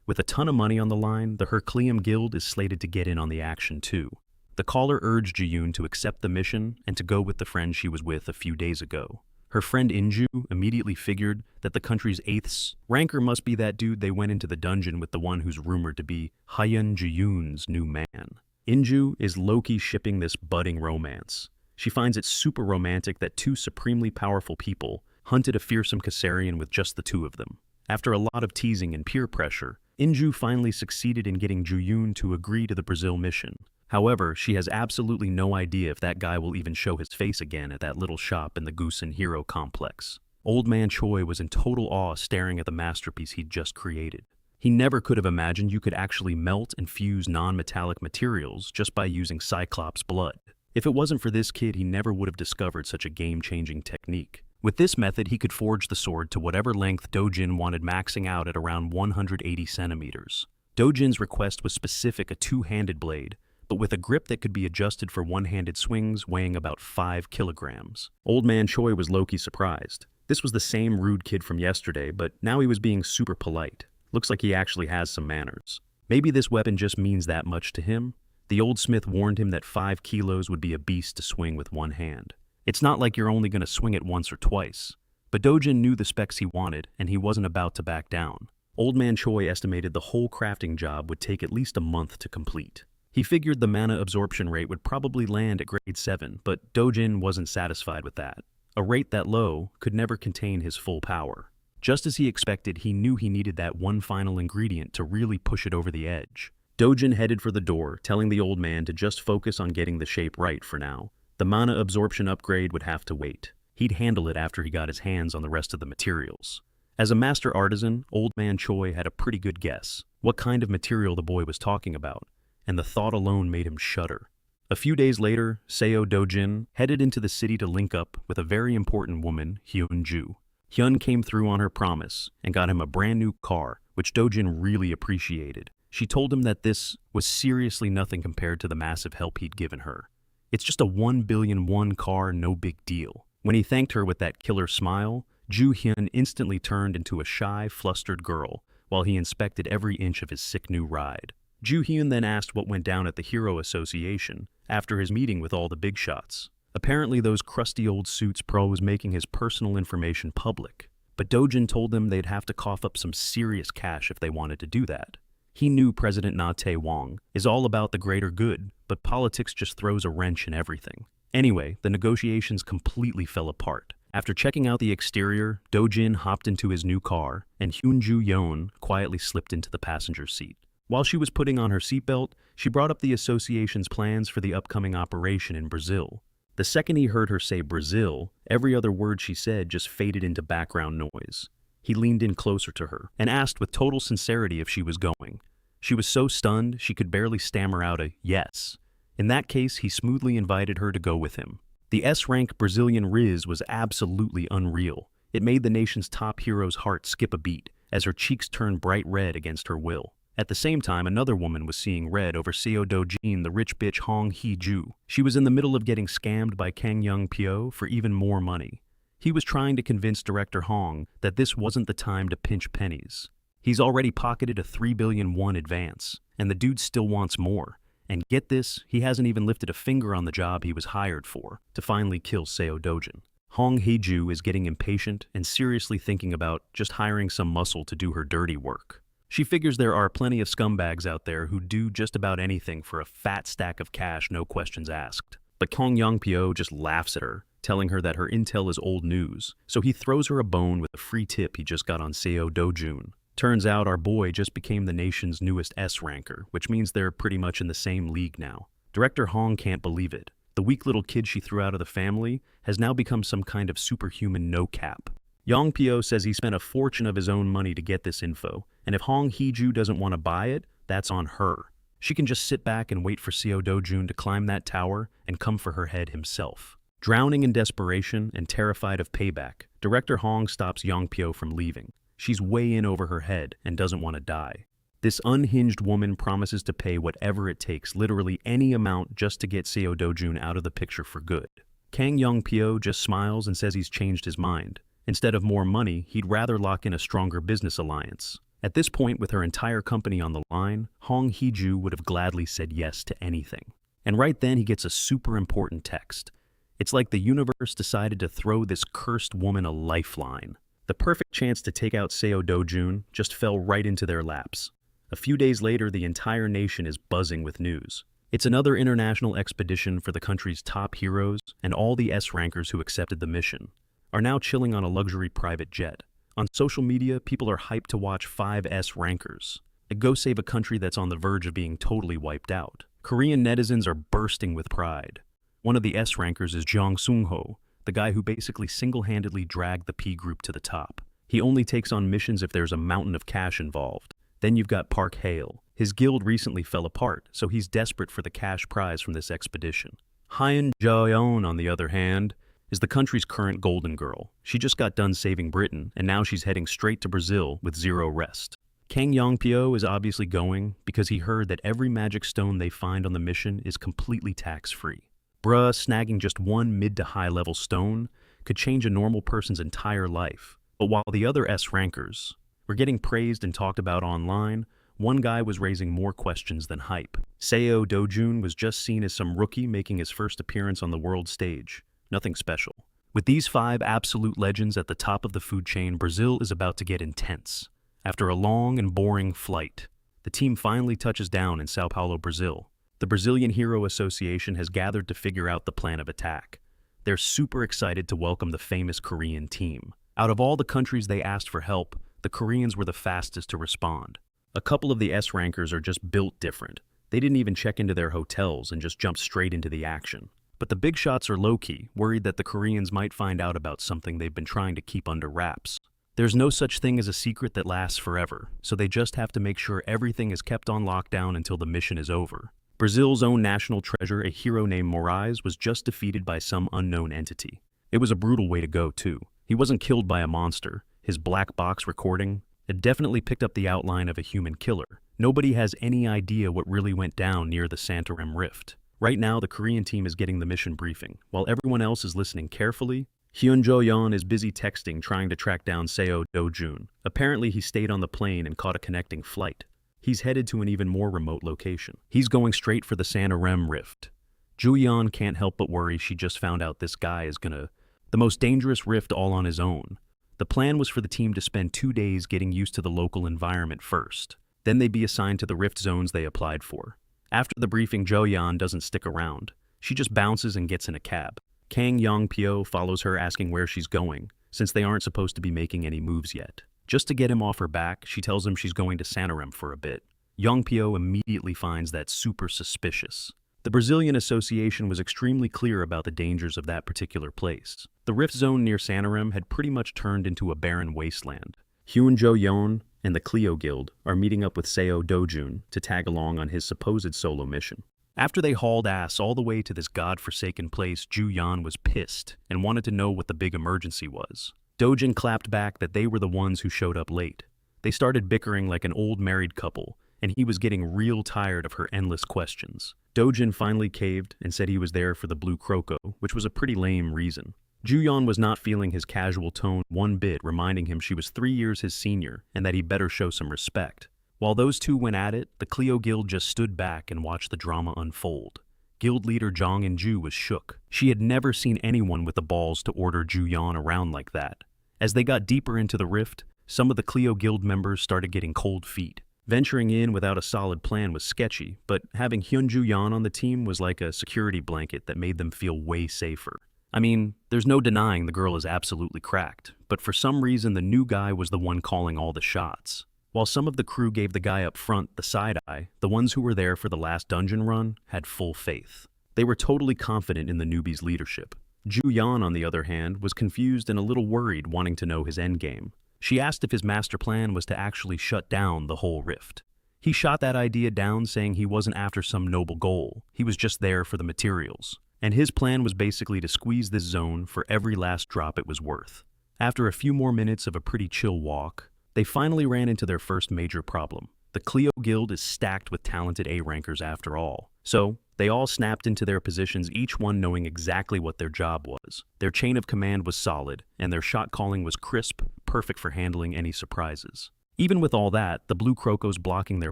A: With a ton of money on the line, the Hercleum Guild is slated to get in on the action too. The caller urged Ju-yoon to accept the mission and to go with the friend she was with a few days ago. Her friend Inju immediately figured that the country's 8th ranker must be that dude they went into the dungeon with, the one who's rumored to be Hyun-Ju-yoon's new man. Inju is low-key shipping this budding romance. She finds it super romantic that two supremely powerful people hunted a fearsome Caesarian with just the two of them. After a lot of teasing and peer pressure, Inju finally succeeded in getting Ju-yoon to agree to the Brazil mission. However, she has absolutely no idea if that guy will even show his face again at that little shop in the Goosen Hero complex. Old Man Choi was in total awe staring at the masterpiece he'd just created. He never could have imagined you could actually melt and fuse non-metallic materials just by using Cyclops blood. If it wasn't for this kid, he never would have discovered such a game-changing technique. With this method, he could forge the sword to whatever length Dojin wanted, maxing out at around 180 centimeters. Dojin's request was specific, a two-handed blade, but with a grip that could be adjusted for one-handed swings weighing about 5 kilograms. Old Man Choi was low-key surprised. This was the same rude kid from yesterday, but now he was being super polite. Looks like he actually has some manners. Maybe this weapon just means that much to him. The old smith warned him that 5 kilos would be a beast to swing with one hand. It's not like you're only going to swing it once or twice. But Dojin knew the specs he wanted, and he wasn't about to back down. Old Man Choi estimated the whole crafting job would take at least a month to complete. He figured the mana absorption rate would probably land at grade 7, but Dojin wasn't satisfied with that. A rate that low could never contain his full power. Just as he expected, he knew he needed that one final ingredient to really push it over the edge. Dojin headed for the door, telling the old man to just focus on getting the shape right for now. The mana absorption upgrade would have to wait. He'd handle it after he got his hands on the rest of the materials. As a master artisan, Old Man Choi had a pretty good guess what kind of material the boy was talking about, and the thought alone made him shudder. A few days later, Seo Dojin headed into the city to link up with a very important woman, Hyun-Ju. Hyun came through on her promise and got him a brand new car, which Dojin really appreciated. She told him that this was seriously nothing compared to the massive help he'd given her. It's just a 1 billion won car, no big deal. When he thanked her with that killer smile, Ju Hyun instantly turned into a shy, flustered girl while he inspected every inch of his sick new ride. Ju Hyun then asked what went down at the Hero Association after his meeting with all the big shots. Apparently those crusty old suits pro was making his personal information public, but Dojin told them they'd have to cough up some serious cash if they wanted to do that. He knew President Na Tae-wong is all about the greater good, but politics just throws a wrench in everything. Anyway, the negotiations completely fell apart. After checking out the exterior, Dojin hopped into his new car, and Hyun-Ju Yeon quietly slipped into the passenger seat. While she was putting on her seatbelt, she brought up the association's plans for the upcoming operation in Brazil. The second he heard her say Brazil, every other word she said just faded into background noise. He leaned in closer to her and asked with total sincerity if she was going. She was so stunned she could barely stammer out a yes. In that case, he smoothly invited her to go with him. The S-rank Brazilian Riz was absolutely unreal. It made the nation's top hero's heart skip a beat as her cheeks turned bright red against her will. At the same time, another woman was seeing red over Seo Do-jin, the rich bitch Hong Hee-ju. She was in the middle of getting scammed by Kang Young-pyo for even more money. He was trying to convince director Hong that this wasn't the time to pinch pennies. He's already pocketed a 3 billion won advance, and the dude still wants more. And get this, he hasn't even lifted a finger on the job he was hired for, to finally kill Seo Do-jin. Hong Hee-ju is getting impatient and seriously thinking about just hiring some muscle to do her dirty work. She figures there are plenty of scumbags out there who do just about anything for a fat stack of cash, no questions asked. But Kang Young-pyo just laughs at her, telling her that her intel is old news, so he throws her a bone with a free tip he just got on Seo Do-jun. Turns out our boy just became the nation's newest S-ranker, which means they're pretty much in the same league now. Director Hong can't believe it. The weak little kid she threw out of the family has now become some kind of superhuman no-cap. Young-pyo says he spent a fortune of his own money to get this info, and if Hong Hee-ju doesn't want to buy it, that's on her. She can just sit back and wait for Seo Do-jun to climb that tower and come for her head himself. Drowning in desperation and terrified of payback, Director Hong stops Young-pyo from leaving. She's way in over her head and doesn't want to die. This unhinged woman promises to pay whatever it takes, literally any amount, just to get Seo Do-jun out of the picture for good. Kang Young-pyo just smiles and says he's changed his mind. Instead of more money, he'd rather lock in a stronger business alliance. At this point, with her entire company on the line, Hong Hee-ju would have gladly said yes to anything. And right then, he gets a super important text. It's like the universe decided to throw this cursed woman a lifeline. The perfect chance to take out Seo Do-jun just fell right into their laps. A few days later, the entire nation is buzzing with news. It's another international expedition for the country's top heroes, and all the S-rankers who accepted the mission are now chilling on a luxury private jet. On social media, people are hyped to watch 5 S-rankers. Go save a country that's on the verge of being totally wiped out. Korean netizens are bursting with pride. One of the S-rankers is Jong Sung-ho, the guy who basically single-handedly dragged the P group to the top. He only takes on missions if there's a mountain of cash involved. Then you've got Park Hale. His guild recently fell apart, so he's desperate for the cash prize from this expedition. Hyun Jo-yeon, on the other hand, is the country's current golden girl. She just got done saving Britain, and now she's heading straight to Brazil with zero rest. Kang Young-pyo is obviously going because he heard that every magic stone they find on the mission is completely tax-free. Bruh, snagging just one mid to high level stone could change a normal person's entire life. But while the other S-rankers were getting praised and talked about online, one guy was raising more questions than hype. Seo Do-jun was just seen as some rookie making his first appearance on the world stage. Nothing special. With these 5 absolute legends at the top of the food chain, Brazil is about to get intense. After a long and boring flight, the team finally touches down in Sao Paulo, Brazil. The Brazilian Hero Association has gathered to figure out the plan of attack. They're super excited to welcome the famous Korean team. Out of all the countries they asked for help, the Koreans were the fastest to respond. A couple of the S-rankers are just built different. They didn't even check into their hotels and just jumped straight into the action. But the big shots are low-key, worried that the Koreans might find out about something they've been trying to keep under wraps. There's no such thing as a secret that lasts forever, so they just have to make sure everything is kept on lockdown until the mission is over. Brazil's own national treasure, a hero named Moraes, was just defeated by some unknown entity. It was a brutal way to go, too. He wasn't killed by a monster. His black box recording had definitely picked up the outline of a human killer. Nobody has any idea what really went down near the Santarem Rift. Right now, the Korean team is getting the mission briefing. While everyone else is listening carefully, Hyun Jo-yeon is busy texting trying to track down Seo Do-jun. Apparently, he stayed on the plane and caught a connecting flight. He's headed to an even more remote location. He's going straight for the Santarem Rift. Ju-yeon can't help but worry she just found out this guy is the most dangerous rift all on his own. The plan was for the team to spend 2 days getting used to the local environment first. Then they'd be assigned to the rift zones they applied for. After the briefing, Jo-yeon doesn't stick around. She just bounces and gets in a cab. Kang Young-pyo follows her asking where she's going, since they aren't supposed to be making any moves yet. Just to get him off her back, she tells him she's going to Santarem for a bit. Young-pyo immediately finds that super suspicious. The Brazilian Association was extremely clear about the dangers of that particular place. The rift zone near Santarem had pretty much turned into a barren wasteland. Hyun Jo-yeon and the Clio Guild are meeting up with Seo Do-jun to tag along on his supposed solo mission. After they hauled ass all the way to this godforsaken place, Ju-yeon was pissed and wanted to know what the big emergency was. Do-jun clapped back that they were the ones who showed up late. They started bickering like an old married couple, and he was getting real tired of her endless questions. Dojin finally caved and said he was there for the blue croco, which was a pretty lame reason. Juyeon was not feeling his casual tone one bit, reminding him she was 3 years his senior and that he better show some respect. While those two went at it, the Clio Guild just stood back and watched the drama unfold. Guild leader Jong In-ju was shook. She had never seen anyone with the balls to order Juyeon around like that. As they got deeper into the rift, some of the Clio Guild members started getting cold feet. Venturing in without a solid plan was sketchy, but having Hyun Juyeon on the team was like a security blanket that made them feel way safer. I mean, there's no denying the girl is absolutely cracked, but for some reason the new guy was the one calling all the shots. While some of the crew gave the guy up front the side eye, the ones who were there for the last dungeon run had full faith. They were totally confident in the newbie's leadership. Juyeon, on the other hand, was confused and a little worried, wanting to know his endgame. She asked if his master plan was to actually shut down the whole rift. He shot that idea down, saying he wasn't after some noble goal, he was just there for the materials. And his plan was basically to squeeze this zone for every last drop it was worth. After a few more minutes of a pretty chill walk, they finally ran into their first major problem. The Clio Guild is stacked with talented A-rankers after all. So, they all snapped into their positions, each one knowing exactly what their job was. Their chain of command was solid, and their shot calling was crisp, perfect for handling any surprises. Even with all that, the blue crocos blocking their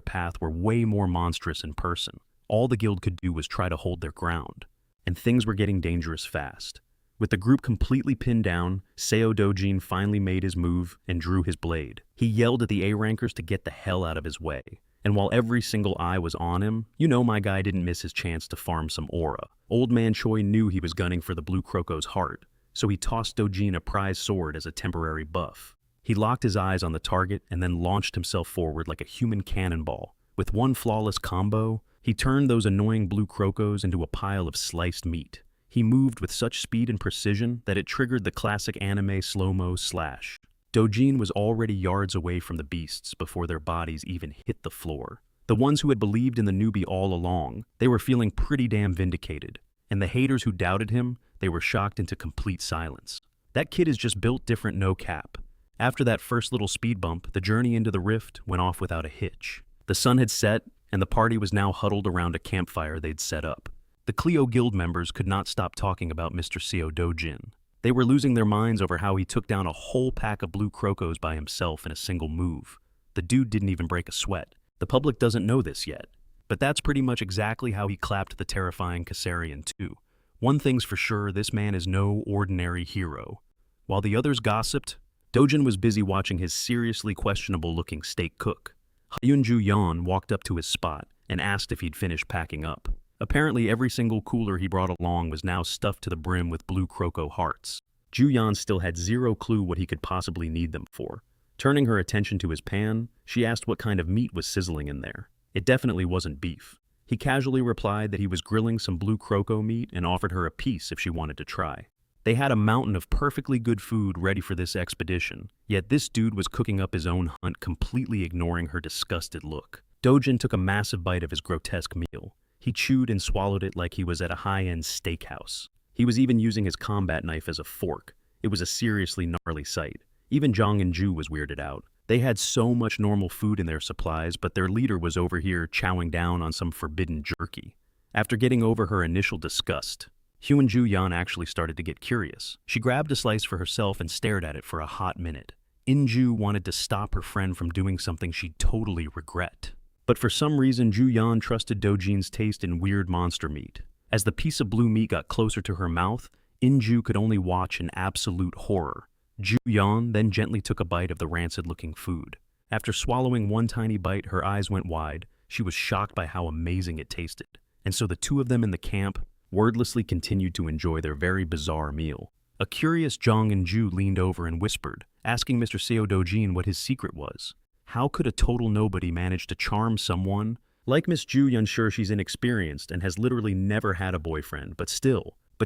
A: path were way more monstrous in person. All the guild could do was try to hold their ground. And things were getting dangerous fast. With the group completely pinned down, Seo Dojin finally made his move and drew his blade. He yelled at the A-rankers to get the hell out of his way. And while every single eye was on him, you know my guy didn't miss his chance to farm some aura. Old man Choi knew he was gunning for the blue croco's heart, so he tossed Dojin a prize sword as a temporary buff. He locked his eyes on the target and then launched himself forward like a human cannonball. With one flawless combo, he turned those annoying blue crocos into a pile of sliced meat. He moved with such speed and precision that it triggered the classic anime slow-mo slash. Dojin was already yards away from the beasts before their bodies even hit the floor. The ones who had believed in the newbie all along, they were feeling pretty damn vindicated. And the haters who doubted him, they were shocked into complete silence. That kid is just built different, no cap. After that first little speed bump, the journey into the rift went off without a hitch. The sun had set, and the party was now huddled around a campfire they'd set up. The Clio Guild members could not stop talking about Mr. Seo Dojin. They were losing their minds over how he took down a whole pack of blue crocos by himself in a single move. The dude didn't even break a sweat. The public doesn't know this yet, but that's pretty much exactly how he clapped the terrifying Kassarian too. One thing's for sure, this man is no ordinary hero. While the others gossiped, Dojin was busy watching his seriously questionable-looking steak cook. Hyun Juyeon walked up to his spot and asked if he'd finished packing up. Apparently every single cooler he brought along was now stuffed to the brim with blue croco hearts. Juyeon still had zero clue what he could possibly need them for. Turning her attention to his pan, she asked what kind of meat was sizzling in there. It definitely wasn't beef. He casually replied that he was grilling some blue croco meat and offered her a piece if she wanted to try. They had a mountain of perfectly good food ready for this expedition, yet this dude was cooking up his own hunt, completely ignoring her disgusted look. Dojin took a massive bite of his grotesque meal. He chewed and swallowed it like he was at a high-end steakhouse. He was even using his combat knife as a fork. It was a seriously gnarly sight. Even Jong In-ju was weirded out. They had so much normal food in their supplies, but their leader was over here chowing down on some forbidden jerky. After getting over her initial disgust, Hyun Juyeon actually started to get curious. She grabbed a slice for herself and stared at it for a hot minute. In-ju wanted to stop her friend from doing something she'd totally regret. But for some reason, Juyeon trusted Dojin's taste in weird monster meat. As the piece of blue meat got closer to her mouth, In-ju could only watch in absolute horror. Juyeon then gently took a bite of the rancid-looking food. After swallowing one tiny bite, her eyes went wide. She was shocked by how amazing it tasted. And so the two of them in the camp wordlessly continued to enjoy their very bizarre meal. A curious Jong In-ju leaned over and whispered, asking Mr. Seo Dojin what his secret was. How could a total nobody manage to charm someone? Like Miss Juyeon, sure, she's inexperienced and has literally never had a boyfriend, but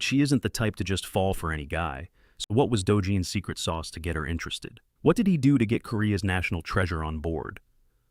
A: she isn't the type to just fall for any guy. So what was Dojin's secret sauce to get her interested? What did he do to get Korea's national treasure on board?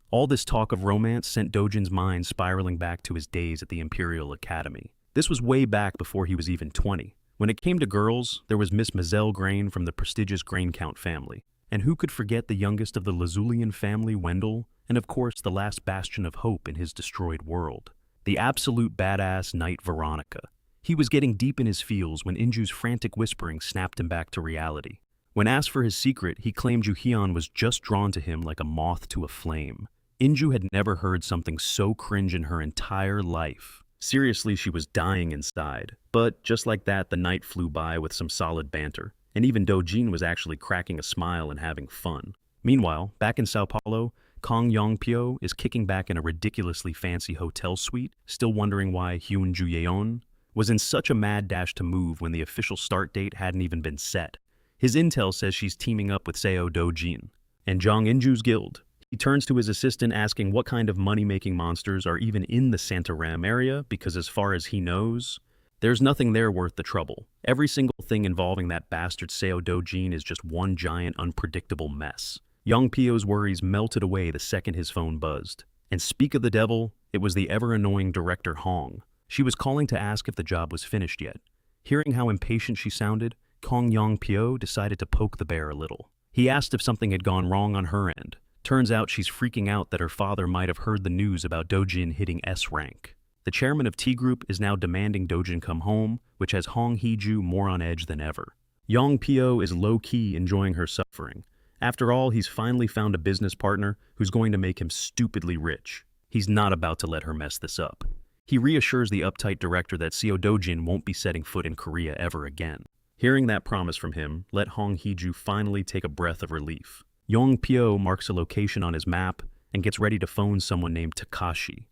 A: All this talk of romance sent Dojin's mind spiraling back to his days at the Imperial Academy. This was way back before he was even 20. When it came to girls, there was Miss Mazel Grain from the prestigious Grain Count family. And who could forget the youngest of the Lazulian family, Wendell, and of course the last bastion of hope in his destroyed world. The absolute badass Knight Veronica. He was getting deep in his feels when Inju's frantic whispering snapped him back to reality. When asked for his secret, he claimed Juhyun was just drawn to him like a moth to a flame. Inju had never heard something so cringe in her entire life. Seriously, she was dying inside. But just like that, the night flew by with some solid banter. And even Dojin was actually cracking a smile and having fun. Meanwhile, back in Sao Paulo, Kong Yongpyo is kicking back in a ridiculously fancy hotel suite, still wondering why Hyun Ju-yeon was in such a mad dash to move when the official start date hadn't even been set. His intel says she's teaming up with Seo Do-jin and Jong In-ju's guild. He turns to his assistant asking what kind of money-making monsters are even in the Santarem area because as far as he knows, there's nothing there worth the trouble. Every single thing involving that bastard Seo Do-jin is just one giant unpredictable mess. Yongpyo's worries melted away the second his phone buzzed. And speak of the devil, it was the ever-annoying director Hong. She was calling to ask if the job was finished yet. Hearing how impatient she sounded, Kong Yongpyo decided to poke the bear a little. He asked if something had gone wrong on her end. Turns out she's freaking out that her father might have heard the news about Dojin hitting S rank. The chairman of T Group is now demanding Dojin come home, which has Hong Hee-ju more on edge than ever. Yongpyo is low-key enjoying her suffering. After all, he's finally found a business partner who's going to make him stupidly rich. He's not about to let her mess this up. He reassures the uptight director that Seo Dojin won't be setting foot in Korea ever again. Hearing that promise from him let Hong Hee-ju finally take a breath of relief. Yongpyo marks a location on his map and gets ready to phone someone named Takashi.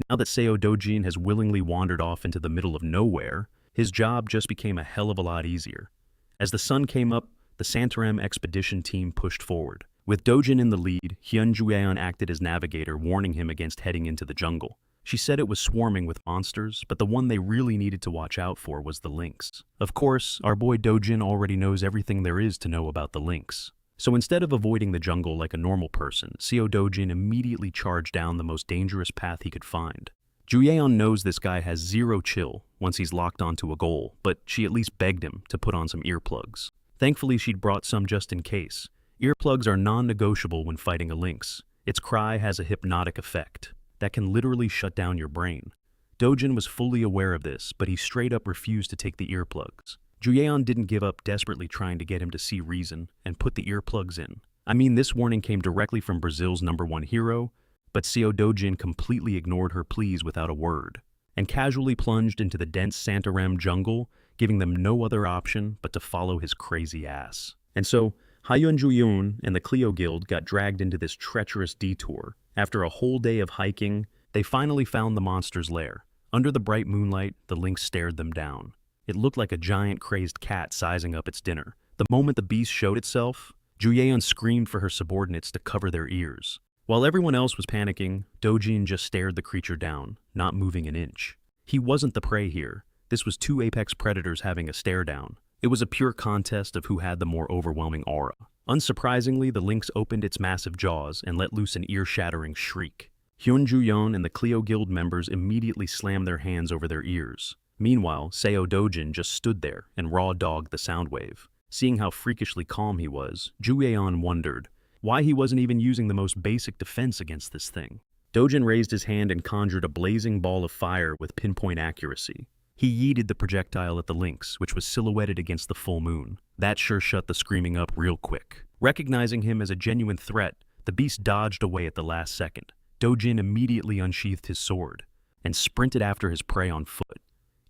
A: Now that Seo Dojin has willingly wandered off into the middle of nowhere, his job just became a hell of a lot easier. As the sun came up, the Santarem expedition team pushed forward. With Dojin in the lead, Hyun Ju-yeon acted as navigator, warning him against heading into the jungle. She said it was swarming with monsters, but the one they really needed to watch out for was the lynx. Of course, our boy Dojin already knows everything there is to know about the lynx. So instead of avoiding the jungle like a normal person, Seo Dojin immediately charged down the most dangerous path he could find. Ju-yeon knows this guy has zero chill once he's locked onto a goal, but she at least begged him to put on some earplugs. Thankfully, she'd brought some just in case. Earplugs are non-negotiable when fighting a lynx. Its cry has a hypnotic effect that can literally shut down your brain. Dojin was fully aware of this, but he straight up refused to take the earplugs. Ju-yeon didn't give up, desperately trying to get him to see reason and put the earplugs in. I mean, this warning came directly from Brazil's #1 hero, but Seo Dojin completely ignored her pleas without a word, and casually plunged into the dense Santarem jungle, giving them no other option but to follow his crazy ass. And so, Hyun Ju-yeon and the Cleo Guild got dragged into this treacherous detour. After a whole day of hiking, they finally found the monster's lair. Under the bright moonlight, the lynx stared them down. It looked like a giant crazed cat sizing up its dinner. The moment the beast showed itself, Ju-yeon screamed for her subordinates to cover their ears. While everyone else was panicking, Dojin just stared the creature down, not moving an inch. He wasn't the prey here. This was two apex predators having a stare down. It was a pure contest of who had the more overwhelming aura. Unsurprisingly, the lynx opened its massive jaws and let loose an ear-shattering shriek. Hyun Ju-yeon and the Cleo Guild members immediately slammed their hands over their ears. Meanwhile, Seo Dojin just stood there and raw-dogged the sound wave. Seeing how freakishly calm he was, Ju-yeon wondered why he wasn't even using the most basic defense against this thing. Dojin raised his hand and conjured a blazing ball of fire with pinpoint accuracy. He yeeted the projectile at the lynx, which was silhouetted against the full moon. That sure shut the screaming up real quick. Recognizing him as a genuine threat, the beast dodged away at the last second. Dojin immediately unsheathed his sword and sprinted after his prey on foot.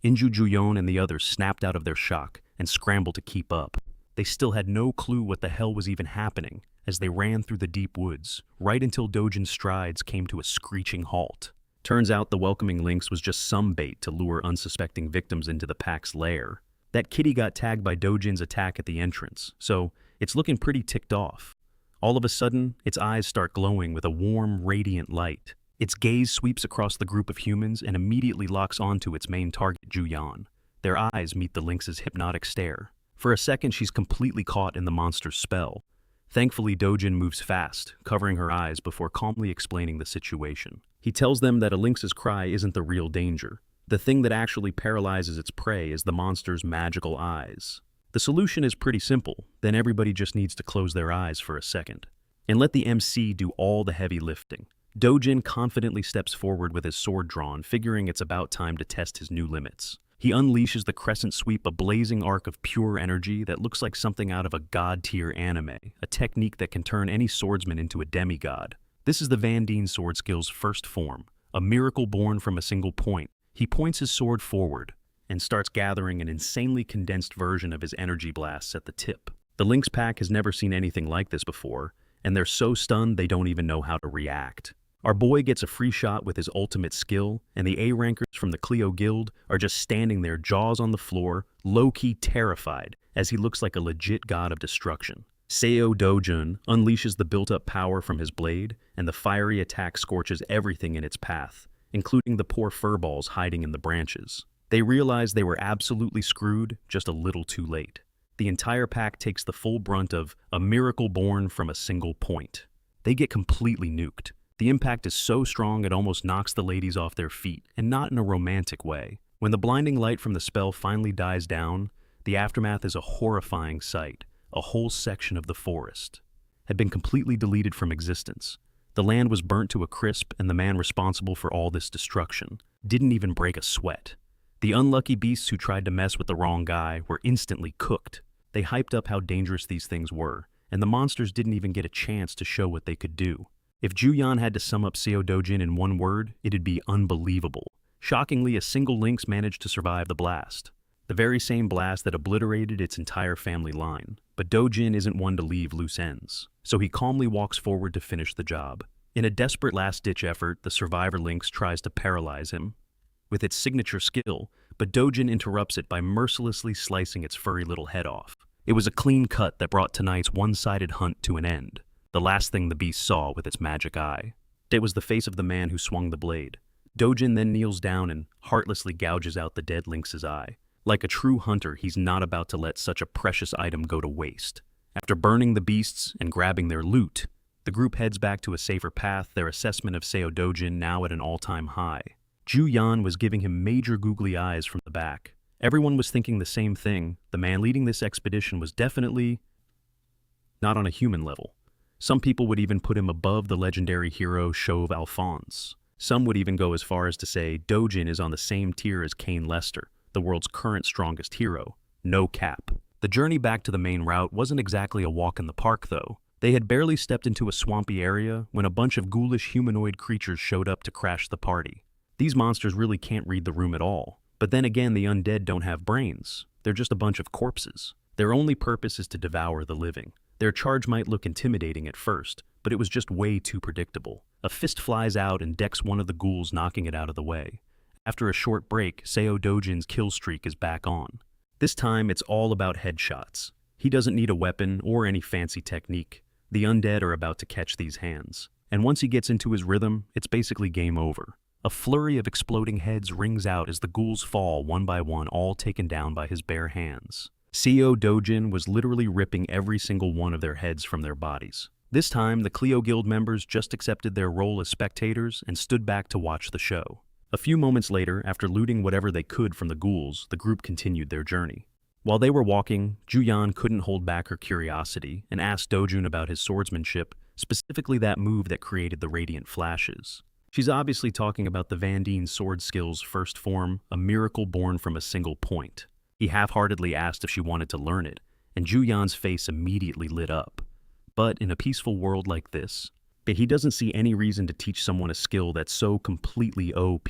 A: Inju Ju-yeon and the others snapped out of their shock and scrambled to keep up. They still had no clue what the hell was even happening as they ran through the deep woods, right until Dojin's strides came to a screeching halt. Turns out the welcoming lynx was just some bait to lure unsuspecting victims into the pack's lair. That kitty got tagged by Dojin's attack at the entrance, so it's looking pretty ticked off. All of a sudden, its eyes start glowing with a warm, radiant light. Its gaze sweeps across the group of humans and immediately locks onto its main target, Ju-yeon. Their eyes meet the lynx's hypnotic stare. For a second, she's completely caught in the monster's spell. Thankfully, Dojin moves fast, covering her eyes before calmly explaining the situation. He tells them that a lynx's cry isn't the real danger. The thing that actually paralyzes its prey is the monster's magical eyes. The solution is pretty simple, then everybody just needs to close their eyes for a second and let the MC do all the heavy lifting. Dojin confidently steps forward with his sword drawn, figuring it's about time to test his new limits. He unleashes the crescent sweep, a blazing arc of pure energy that looks like something out of a god-tier anime, a technique that can turn any swordsman into a demigod. This is the Van Dien sword skill's first form, a miracle born from a single point. He points his sword forward and starts gathering an insanely condensed version of his energy blasts at the tip. The Lynx pack has never seen anything like this before, and they're so stunned they don't even know how to react. Our boy gets a free shot with his ultimate skill, and the A-rankers from the Clio Guild are just standing there, jaws on the floor, low-key terrified, as he looks like a legit god of destruction. Seo Dojun unleashes the built-up power from his blade, and the fiery attack scorches everything in its path, including the poor furballs hiding in the branches. They realize they were absolutely screwed, just a little too late. The entire pack takes the full brunt of a miracle born from a single point. They get completely nuked. The impact is so strong it almost knocks the ladies off their feet, and not in a romantic way. When the blinding light from the spell finally dies down, the aftermath is a horrifying sight. A whole section of the forest had been completely deleted from existence. The land was burnt to a crisp, and the man responsible for all this destruction didn't even break a sweat. The unlucky beasts who tried to mess with the wrong guy were instantly cooked. They hyped up how dangerous these things were, and the monsters didn't even get a chance to show what they could do. If Juyan had to sum up Seo Dojin in one word, it'd be unbelievable. Shockingly, a single lynx managed to survive the blast. The very same blast that obliterated its entire family line. But Dojin isn't one to leave loose ends, so he calmly walks forward to finish the job. In a desperate last-ditch effort, the survivor lynx tries to paralyze him with its signature skill, but Dojin interrupts it by mercilessly slicing its furry little head off. It was a clean cut that brought tonight's one-sided hunt to an end. The last thing the beast saw with its magic eye. It was the face of the man who swung the blade. Dojin then kneels down and heartlessly gouges out the dead lynx's eye. Like a true hunter, he's not about to let such a precious item go to waste. After burning the beasts and grabbing their loot, the group heads back to a safer path, their assessment of Seo Dojin now at an all-time high. Ju Yan was giving him major googly eyes from the back. Everyone was thinking the same thing. The man leading this expedition was definitely not on a human level. Some people would even put him above the legendary hero Chauve Alphonse. Some would even go as far as to say Dojin is on the same tier as Kane Lester, the world's current strongest hero. No cap. The journey back to the main route wasn't exactly a walk in the park, though. They had barely stepped into a swampy area when a bunch of ghoulish humanoid creatures showed up to crash the party. These monsters really can't read the room at all. But then again, the undead don't have brains. They're just a bunch of corpses. Their only purpose is to devour the living. Their charge might look intimidating at first, but it was just way too predictable. A fist flies out and decks one of the ghouls, knocking it out of the way. After a short break, Seo Dojin's kill streak is back on. This time, it's all about headshots. He doesn't need a weapon or any fancy technique. The undead are about to catch these hands. And once he gets into his rhythm, it's basically game over. A flurry of exploding heads rings out as the ghouls fall one by one, all taken down by his bare hands. Seo Dojin was literally ripping every single one of their heads from their bodies. This time, the Clio Guild members just accepted their role as spectators and stood back to watch the show. A few moments later, after looting whatever they could from the ghouls, the group continued their journey. While they were walking, Juyan couldn't hold back her curiosity and asked Dojun about his swordsmanship, specifically that move that created the radiant flashes. She's obviously talking about the Van Dien sword skill's first form, a miracle born from a single point. He half-heartedly asked if she wanted to learn it, and Juyan's face immediately lit up. But in a peaceful world like this, he doesn't see any reason to teach someone a skill that's so completely OP.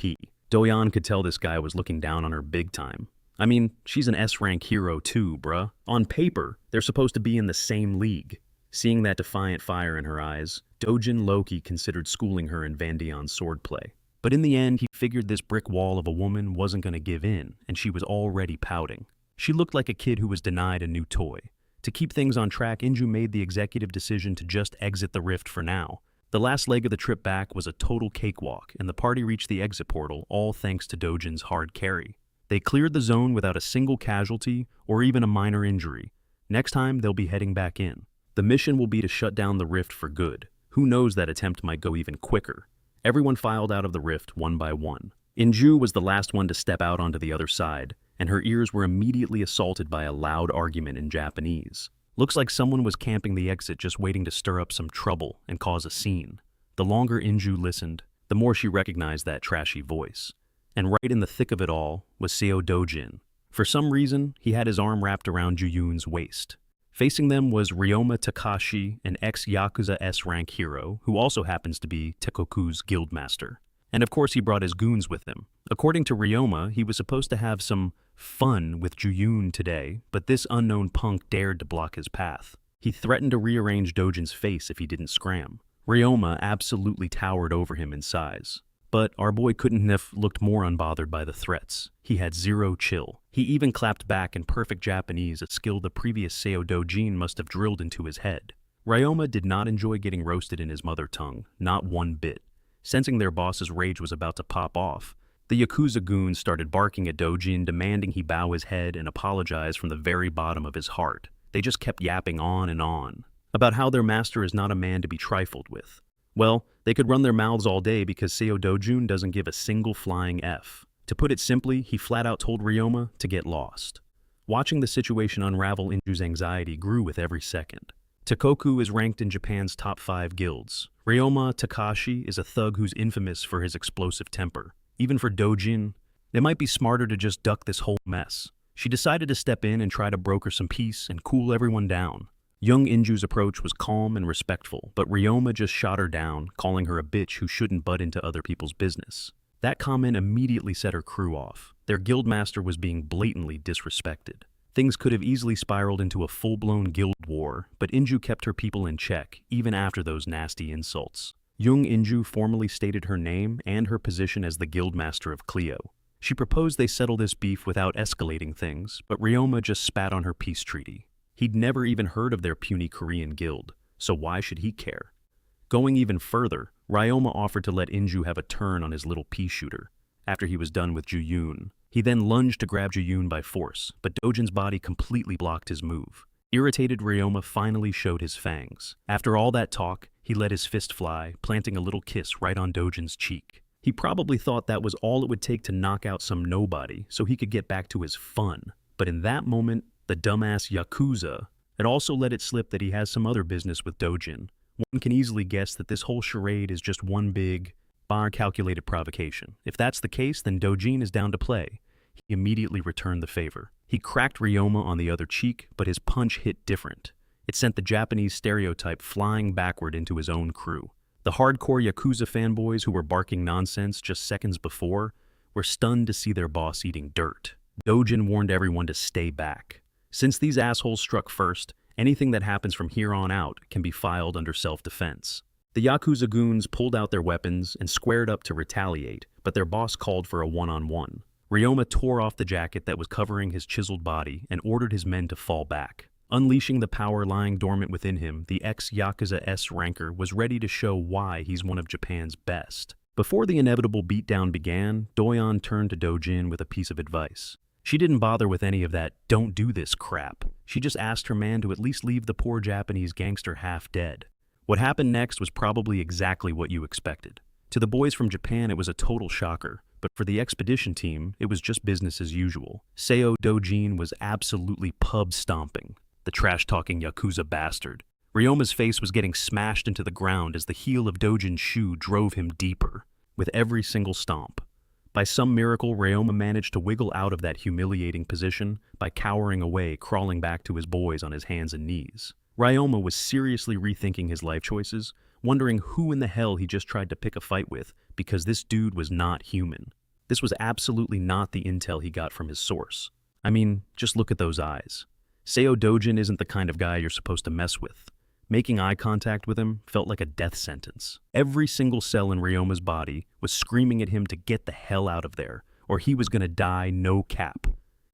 A: Doyan could tell this guy was looking down on her big time. I mean, she's an S-rank hero too, bruh. On paper, they're supposed to be in the same league. Seeing that defiant fire in her eyes, Dojin Loki considered schooling her in Van Dien's swordplay. But in the end, he figured this brick wall of a woman wasn't going to give in, and she was already pouting. She looked like a kid who was denied a new toy. To keep things on track, Inju made the executive decision to just exit the rift for now. The last leg of the trip back was a total cakewalk, and the party reached the exit portal, all thanks to Dojin's hard carry. They cleared the zone without a single casualty or even a minor injury. Next time, they'll be heading back in. The mission will be to shut down the rift for good. Who knows, that attempt might go even quicker. Everyone filed out of the rift one by one. Inju was the last one to step out onto the other side, and her ears were immediately assaulted by a loud argument in Japanese. Looks like someone was camping the exit, just waiting to stir up some trouble and cause a scene. The longer Inju listened, the more she recognized that trashy voice. And right in the thick of it all was Seo Dojin. For some reason, he had his arm wrapped around Juyun's waist. Facing them was Ryoma Takashi, an ex-Yakuza S-rank hero, who also happens to be Tekoku's guildmaster. And of course he brought his goons with him. According to Ryoma, he was supposed to have some fun with Juyun today, but this unknown punk dared to block his path. He threatened to rearrange Dojin's face if he didn't scram. Ryoma absolutely towered over him in size. But our boy couldn't have looked more unbothered by the threats. He had zero chill. He even clapped back in perfect Japanese, a skill the previous Seo Dojin must have drilled into his head. Ryoma did not enjoy getting roasted in his mother tongue, not one bit. Sensing their boss's rage was about to pop off, the Yakuza goons started barking at Dojin, demanding he bow his head and apologize from the very bottom of his heart. They just kept yapping on and on about how their master is not a man to be trifled with. Well, they could run their mouths all day because Seo Dojun doesn't give a single flying F. To put it simply, he flat out told Ryoma to get lost. Watching the situation unravel, Inju's anxiety grew with every second. Tekoku is ranked in Japan's top 5 guilds. Ryoma Takashi is a thug who's infamous for his explosive temper. Even for Dojin, it might be smarter to just duck this whole mess. She decided to step in and try to broker some peace and cool everyone down. Young Inju's approach was calm and respectful, but Ryoma just shot her down, calling her a bitch who shouldn't butt into other people's business. That comment immediately set her crew off. Their guildmaster was being blatantly disrespected. Things could have easily spiraled into a full-blown guild war, but Inju kept her people in check, even after those nasty insults. Young Inju formally stated her name and her position as the guildmaster of Clio. She proposed they settle this beef without escalating things, but Ryoma just spat on her peace treaty. He'd never even heard of their puny Korean guild, so why should he care? Going even further, Ryoma offered to let Inju have a turn on his little pea shooter. After he was done with Juyun, he then lunged to grab Juyun by force, but Dojin's body completely blocked his move. Irritated, Ryoma finally showed his fangs. After all that talk, he let his fist fly, planting a little kiss right on Dojin's cheek. He probably thought that was all it would take to knock out some nobody so he could get back to his fun. But in that moment, the dumbass Yakuza had also let it slip that he has some other business with Dojin. One can easily guess that this whole charade is just one big, calculated provocation. If that's the case, then Dojin is down to play. He immediately returned the favor. He cracked Ryoma on the other cheek, but his punch hit different. It sent the Japanese stereotype flying backward into his own crew. The hardcore Yakuza fanboys who were barking nonsense just seconds before were stunned to see their boss eating dirt. Dojin warned everyone to stay back. Since these assholes struck first, anything that happens from here on out can be filed under self-defense. The Yakuza goons pulled out their weapons and squared up to retaliate, but their boss called for a one-on-one. Ryoma tore off the jacket that was covering his chiseled body and ordered his men to fall back. Unleashing the power lying dormant within him, the ex-Yakuza S-ranker was ready to show why he's one of Japan's best. Before the inevitable beatdown began, Doyon turned to Dojin with a piece of advice. She didn't bother with any of that "don't do this" crap. She just asked her man to at least leave the poor Japanese gangster half dead. What happened next was probably exactly what you expected. To the boys from Japan, it was a total shocker, but for the expedition team, it was just business as usual. Seo Dojin was absolutely pub-stomping, the trash-talking Yakuza bastard. Ryoma's face was getting smashed into the ground as the heel of Dojin's shoe drove him deeper, with every single stomp. By some miracle, Ryoma managed to wiggle out of that humiliating position by cowering away, crawling back to his boys on his hands and knees. Ryoma was seriously rethinking his life choices, wondering who in the hell he just tried to pick a fight with, because this dude was not human. This was absolutely not the intel he got from his source. I mean, just look at those eyes. Seo Dojin isn't the kind of guy you're supposed to mess with. Making eye contact with him felt like a death sentence. Every single cell in Ryoma's body was screaming at him to get the hell out of there, or he was gonna die no cap.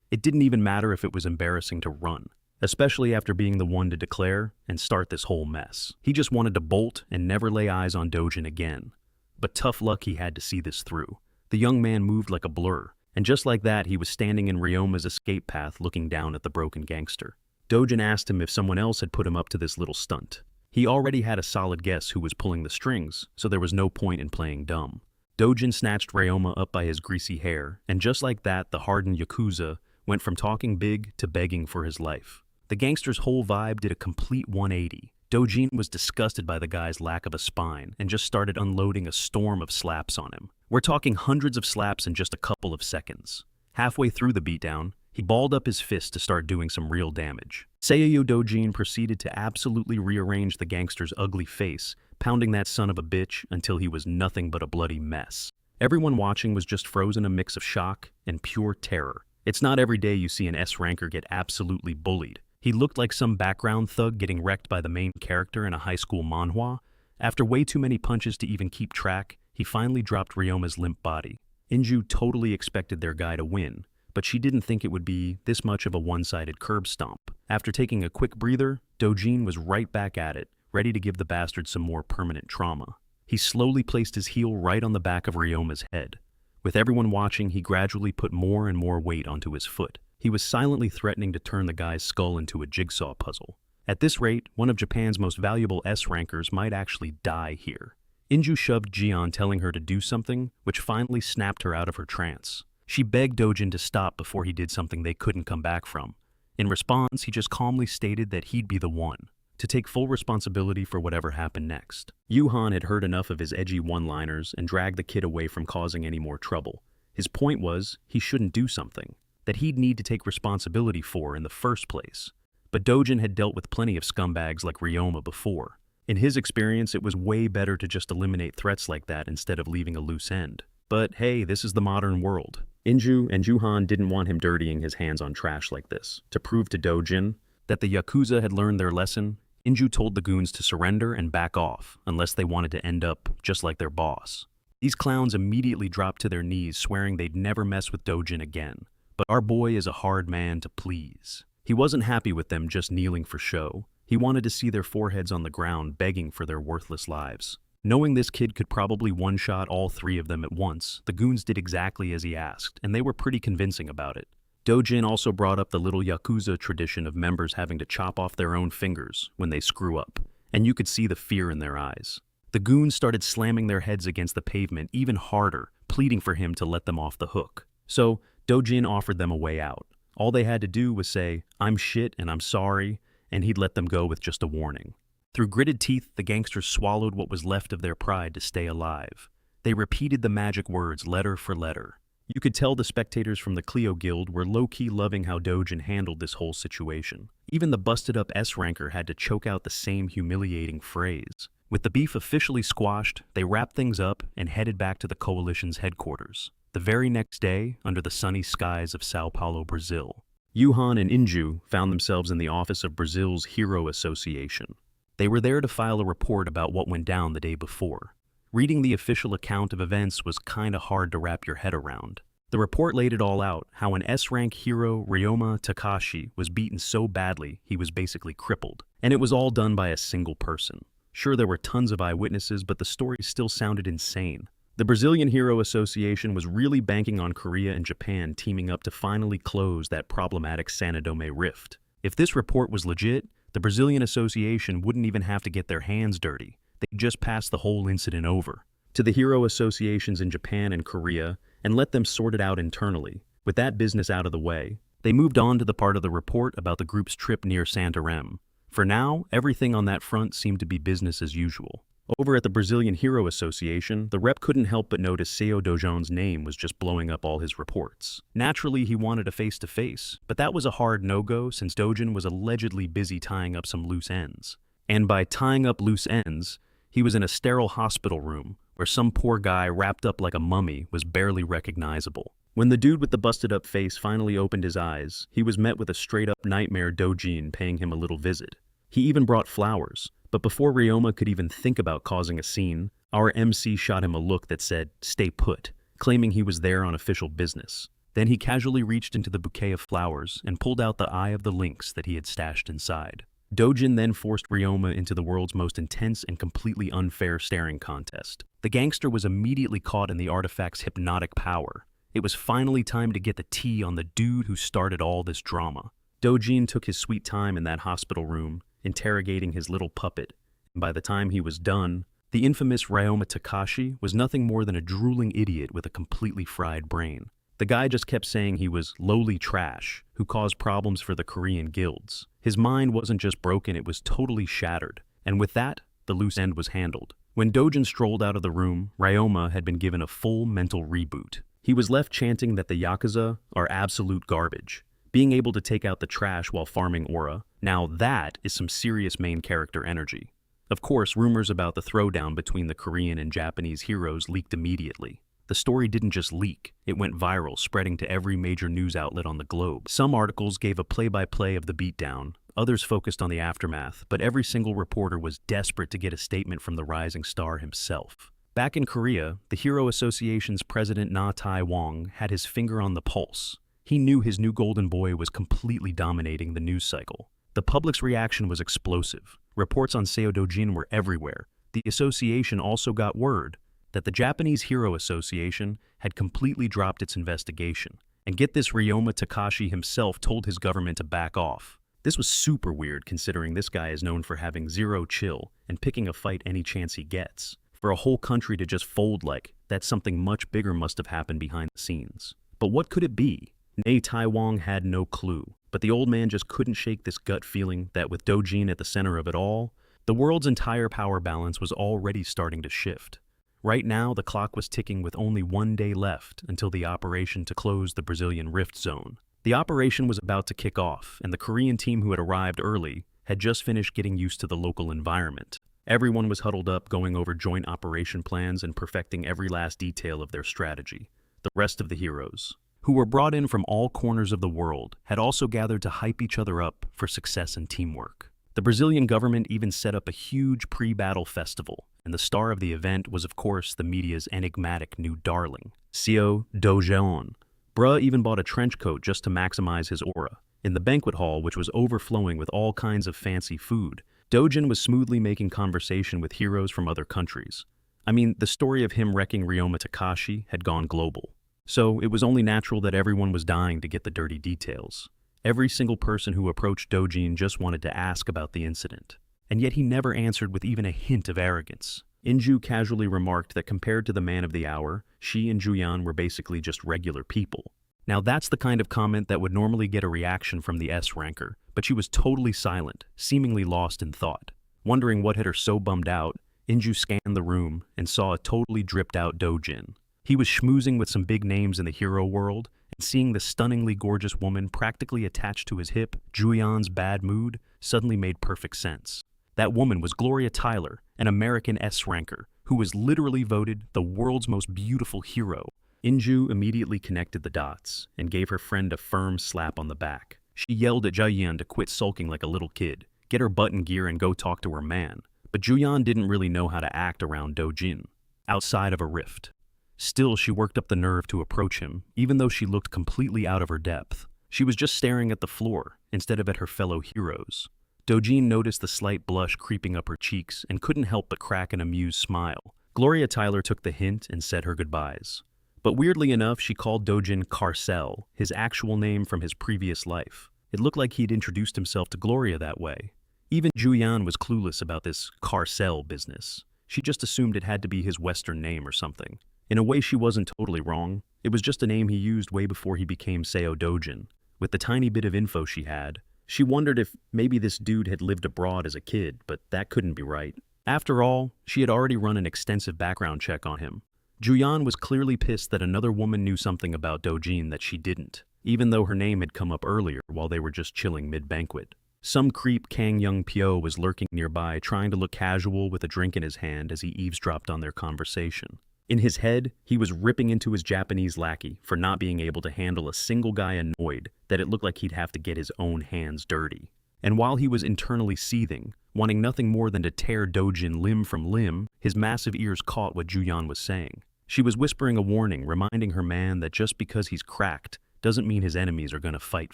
A: It didn't even matter if it was embarrassing to run, especially after being the one to declare and start this whole mess. He just wanted to bolt and never lay eyes on Dojin again. But tough luck he had to see this through. The young man moved like a blur, and just like that, he was standing in Ryoma's escape path looking down at the broken gangster. Dojin asked him if someone else had put him up to this little stunt. He already had a solid guess who was pulling the strings, so there was no point in playing dumb. Dojin snatched Ryoma up by his greasy hair, and just like that, the hardened Yakuza went from talking big to begging for his life. The gangster's whole vibe did a complete 180. Dojin was disgusted by the guy's lack of a spine and just started unloading a storm of slaps on him. We're talking hundreds of slaps in just a couple of seconds. Halfway through the beatdown, he balled up his fist to start doing some real damage. Seiyo Dojin proceeded to absolutely rearrange the gangster's ugly face, pounding that son of a bitch until he was nothing but a bloody mess. Everyone watching was just frozen a mix of shock and pure terror. It's not every day you see an S-ranker get absolutely bullied. He looked like some background thug getting wrecked by the main character in a high school manhwa. After way too many punches to even keep track, he finally dropped Ryoma's limp body. Inju totally expected their guy to win, but she didn't think it would be this much of a one-sided curb stomp. After taking a quick breather, Dojin was right back at it, ready to give the bastard some more permanent trauma. He slowly placed his heel right on the back of Ryoma's head. With everyone watching, he gradually put more and more weight onto his foot. He was silently threatening to turn the guy's skull into a jigsaw puzzle. At this rate, one of Japan's most valuable S-rankers might actually die here. Inju shoved Jian, telling her to do something, which finally snapped her out of her trance. She begged Dojin to stop before he did something they couldn't come back from. In response, he just calmly stated that he'd be the one to take full responsibility for whatever happened next. Yuhan had heard enough of his edgy one-liners and dragged the kid away from causing any more trouble. His point was, he shouldn't do something that he'd need to take responsibility for in the first place. But Dojin had dealt with plenty of scumbags like Ryoma before. In his experience, it was way better to just eliminate threats like that instead of leaving a loose end. But hey, this is the modern world. Inju and Yuhan didn't want him dirtying his hands on trash like this. To prove to Dojin that the Yakuza had learned their lesson, Inju told the goons to surrender and back off unless they wanted to end up just like their boss. These clowns immediately dropped to their knees, swearing they'd never mess with Dojin again. But our boy is a hard man to please. He wasn't happy with them just kneeling for show. He wanted to see their foreheads on the ground begging for their worthless lives. Knowing this kid could probably one-shot all three of them at once, the goons did exactly as he asked, and they were pretty convincing about it. Dojin also brought up the little Yakuza tradition of members having to chop off their own fingers when they screw up, and you could see the fear in their eyes. The goons started slamming their heads against the pavement even harder, pleading for him to let them off the hook. So, Dojin offered them a way out. All they had to do was say, "I'm shit and I'm sorry," and he'd let them go with just a warning. Through gritted teeth, the gangsters swallowed what was left of their pride to stay alive. They repeated the magic words letter for letter. You could tell the spectators from the Clio Guild were low-key loving how Dojin handled this whole situation. Even the busted-up S-ranker had to choke out the same humiliating phrase. With the beef officially squashed, they wrapped things up and headed back to the coalition's headquarters. The very next day, under the sunny skies of Sao Paulo, Brazil, Yuhan and Inju found themselves in the office of Brazil's Hero Association. They were there to file a report about what went down the day before. Reading the official account of events was kinda hard to wrap your head around. The report laid it all out, how an S-rank hero, Ryoma Takashi, was beaten so badly he was basically crippled. And it was all done by a single person. Sure, there were tons of eyewitnesses, but the story still sounded insane. The Brazilian Hero Association was really banking on Korea and Japan teaming up to finally close that problematic Sanadome rift. If this report was legit, the Brazilian Association wouldn't even have to get their hands dirty. They'd just pass the whole incident over to the hero associations in Japan and Korea and let them sort it out internally. With that business out of the way, they moved on to the part of the report about the group's trip near Santarém. For now, everything on that front seemed to be business as usual. Over at the Brazilian Hero Association, the rep couldn't help but notice Seiyo Dojon's name was just blowing up all his reports. Naturally, he wanted a face-to-face, but that was a hard no-go since Dojon was allegedly busy tying up some loose ends. And by tying up loose ends, he was in a sterile hospital room where some poor guy wrapped up like a mummy was barely recognizable. When the dude with the busted-up face finally opened his eyes, he was met with a straight-up nightmare Dojin paying him a little visit. He even brought flowers. But before Ryoma could even think about causing a scene, our MC shot him a look that said, "Stay put," claiming he was there on official business. Then he casually reached into the bouquet of flowers and pulled out the eye of the lynx that he had stashed inside. Dojin then forced Ryoma into the world's most intense and completely unfair staring contest. The gangster was immediately caught in the artifact's hypnotic power. It was finally time to get the tea on the dude who started all this drama. Dojin took his sweet time in that hospital room, interrogating his little puppet, and by the time he was done, the infamous Ryoma Takashi was nothing more than a drooling idiot with a completely fried brain. The guy just kept saying he was lowly trash, who caused problems for the Korean guilds. His mind wasn't just broken, it was totally shattered. And with that, the loose end was handled. When Dojin strolled out of the room, Ryoma had been given a full mental reboot. He was left chanting that the Yakuza are absolute garbage, being able to take out the trash while farming aura. Now that is some serious main character energy. Of course, rumors about the throwdown between the Korean and Japanese heroes leaked immediately. The story didn't just leak, it went viral, spreading to every major news outlet on the globe. Some articles gave a play-by-play of the beatdown, others focused on the aftermath, but every single reporter was desperate to get a statement from the rising star himself. Back in Korea, the Hero Association's president Na Tai-wong had his finger on the pulse. He knew his new golden boy was completely dominating the news cycle. The public's reaction was explosive. Reports on Seo Dojin were everywhere. The association also got word that the Japanese Hero Association had completely dropped its investigation. And get this, Ryoma Takashi himself told his government to back off. This was super weird considering this guy is known for having zero chill and picking a fight any chance he gets. For a whole country to just fold like that, something much bigger must have happened behind the scenes. But what could it be? Na Tai-wong had no clue, but the old man just couldn't shake this gut feeling that with Dojin at the center of it all, the world's entire power balance was already starting to shift. Right now, the clock was ticking with only 1 day left until the operation to close the Brazilian Rift Zone. The operation was about to kick off, and the Korean team who had arrived early had just finished getting used to the local environment. Everyone was huddled up going over joint operation plans and perfecting every last detail of their strategy. The rest of the heroes, who were brought in from all corners of the world, had also gathered to hype each other up for success and teamwork. The Brazilian government even set up a huge pre-battle festival, and the star of the event was of course the media's enigmatic new darling, Seo Dojin. Bruh even bought a trench coat just to maximize his aura. In the banquet hall, which was overflowing with all kinds of fancy food, Dojin was smoothly making conversation with heroes from other countries. I mean, the story of him wrecking Ryoma Takashi had gone global. So it was only natural that everyone was dying to get the dirty details. Every single person who approached Dojin just wanted to ask about the incident. And yet he never answered with even a hint of arrogance. Inju casually remarked that compared to the man of the hour, she and Juyan were basically just regular people. Now that's the kind of comment that would normally get a reaction from the S-ranker, but she was totally silent, seemingly lost in thought. Wondering what had her so bummed out, Inju scanned the room and saw a totally dripped-out Dojin. He was schmoozing with some big names in the hero world, and seeing the stunningly gorgeous woman practically attached to his hip, Juyan's bad mood suddenly made perfect sense. That woman was Gloria Tyler, an American S-ranker, who was literally voted the world's most beautiful hero. Inju immediately connected the dots and gave her friend a firm slap on the back. She yelled at Juyan to quit sulking like a little kid, get her butt in gear and go talk to her man. But Juyan didn't really know how to act around Dojin, outside of a rift. Still, she worked up the nerve to approach him, even though she looked completely out of her depth. She was just staring at the floor, instead of at her fellow heroes. Dojin noticed the slight blush creeping up her cheeks and couldn't help but crack an amused smile. Gloria Tyler took the hint and said her goodbyes. But weirdly enough, she called Dojin Carcel, his actual name from his previous life. It looked like he'd introduced himself to Gloria that way. Even Juyan was clueless about this Carcel business. She just assumed it had to be his Western name or something. In a way, she wasn't totally wrong. It was just a name he used way before he became Seo Dojin. With the tiny bit of info she had, she wondered if maybe this dude had lived abroad as a kid, but that couldn't be right. After all, she had already run an extensive background check on him. Juyan was clearly pissed that another woman knew something about Dojin that she didn't, even though her name had come up earlier while they were just chilling mid-banquet. Some creep Kang Young Pyo was lurking nearby, trying to look casual with a drink in his hand as he eavesdropped on their conversation. In his head, he was ripping into his Japanese lackey for not being able to handle a single guy annoyed that it looked like he'd have to get his own hands dirty. And while he was internally seething, wanting nothing more than to tear Dojin limb from limb, his massive ears caught what Juyan was saying. She was whispering a warning, reminding her man that just because he's cracked doesn't mean his enemies are gonna fight